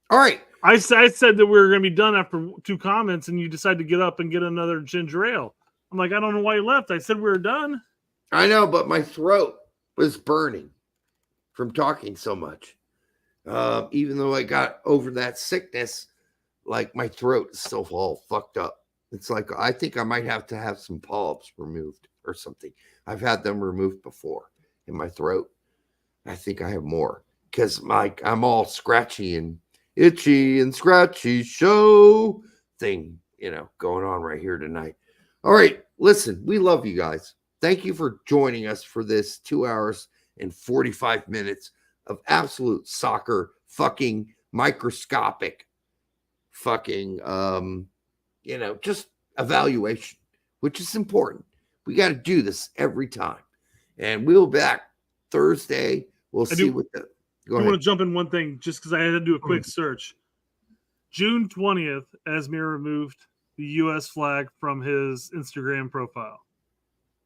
All right. I said that we were going to be done after 2 comments, and you decided to get up and get another ginger ale. I'm like, I don't know why you left. I said we were done. I know, but my throat was burning from talking so much. Even though I got over that sickness, like my throat is still all fucked up. It's like I think I might have to have some polyps removed or something. I've had them removed before in my throat. I think I have more because I'm all scratchy and itchy and scratchy show thing, going on right here tonight. All right, listen, we love you guys. Thank you for joining us for this 2 hours and 45 minutes of absolute soccer fucking microscopic fucking, just evaluation, which is important. We got to do this every time. And we'll be back Thursday. We'll see what the... I want to jump in one thing just because I had to do a quick search. June 20th, Asmir removed the U.S. flag from his Instagram profile.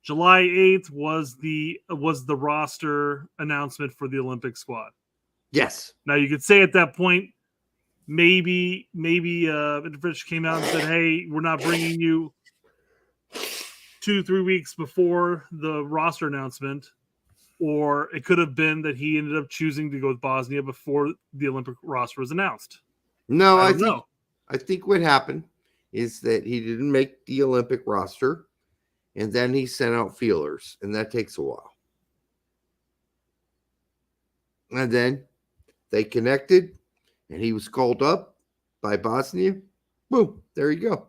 July 8th was the roster announcement for the Olympic squad. Yes. Now you could say at that point, maybe Interfish came out and said, "Hey, we're not bringing you 2-3 weeks before the roster announcement," or it could have been that he ended up choosing to go with Bosnia before the Olympic roster was announced. No, I think what happened is that he didn't make the Olympic roster. And then he sent out feelers, and that takes a while. And then they connected, and he was called up by Bosnia. Boom, there you go.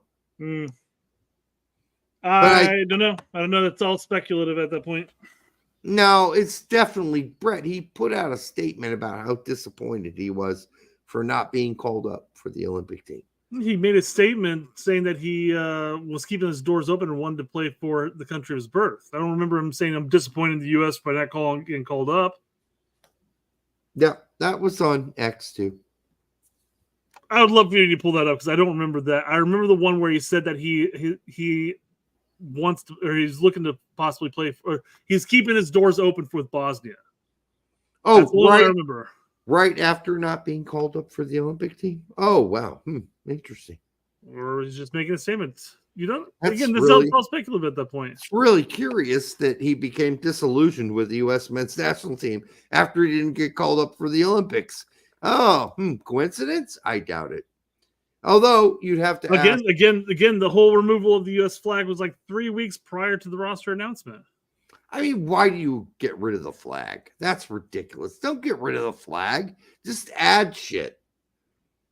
I don't know. I don't know. That's all speculative at that point. No, it's definitely Brett. He put out a statement about how disappointed he was for not being called up for the Olympic team. He made a statement saying that he was keeping his doors open and wanted to play for the country of his birth. I don't remember him saying, "I'm disappointed in the U.S. by not getting called up." Yeah, that was on X too. I would love for you to pull that up because I don't remember that. I remember the one where he said that he wants to, or he's looking to possibly play, or he's keeping his doors open with Bosnia. Oh, that's what I remember. Right after not being called up for the Olympic team. Oh, wow. Interesting. Or he's just making a statement. You don't. That's Again, this really, is all speculative at that point. It's really curious that he became disillusioned with the U.S. men's national team after he didn't get called up for the Olympics. Oh, coincidence? I doubt it. Although you'd have to again, the whole removal of the U.S. flag was like 3 weeks prior to the roster announcement. I mean, why do you get rid of the flag? That's ridiculous. Don't get rid of the flag. Just add shit.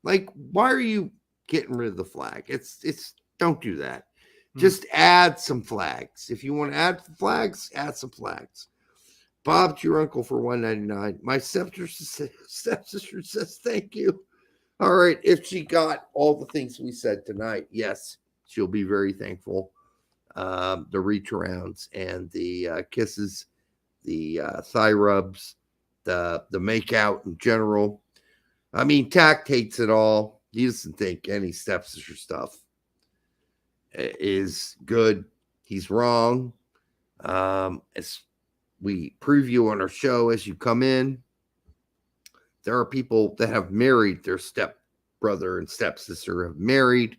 Like, why are you getting rid of the flag? It's don't do that. Just add some flags. If you want to add flags, add some flags. Bob to your uncle for $1.99. My stepsister says thank you. All right. If she got all the things we said tonight, yes, she'll be very thankful. The reach arounds and the kisses, the thigh rubs, the make out in general. I mean, Tact hates it all. He doesn't think any stepsister stuff is good. He's wrong. As we preview on our show as you come in, there are people that have married their step brother and stepsister have married.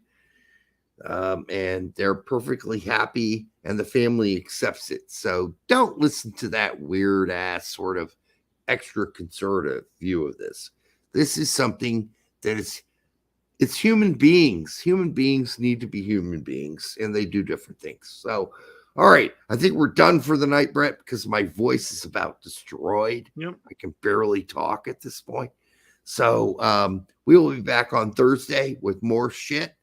And they're perfectly happy and the family accepts it. So don't listen to that weird ass sort of extra conservative view of this. This is something that it's human beings. Human beings need to be human beings and they do different things. So, all right. I think we're done for the night, Brett, because my voice is about destroyed. Yep. I can barely talk at this point. So we will be back on Thursday with more shit.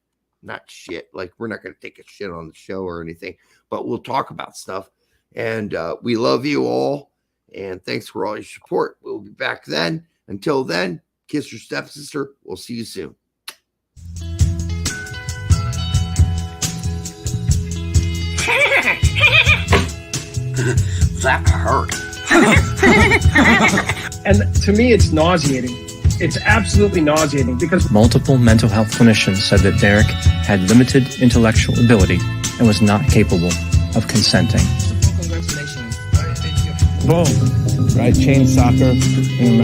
Not shit, like we're not going to take a shit on the show or anything, but we'll talk about stuff. And we love you all. And thanks for all your support. We'll be back then. Until then, kiss your stepsister. We'll see you soon. That hurt. And to me, it's nauseating. It's absolutely nauseating because Multiple mental health clinicians said that Derek had limited intellectual ability and was not capable of consenting. Boom. Right? Chain soccer in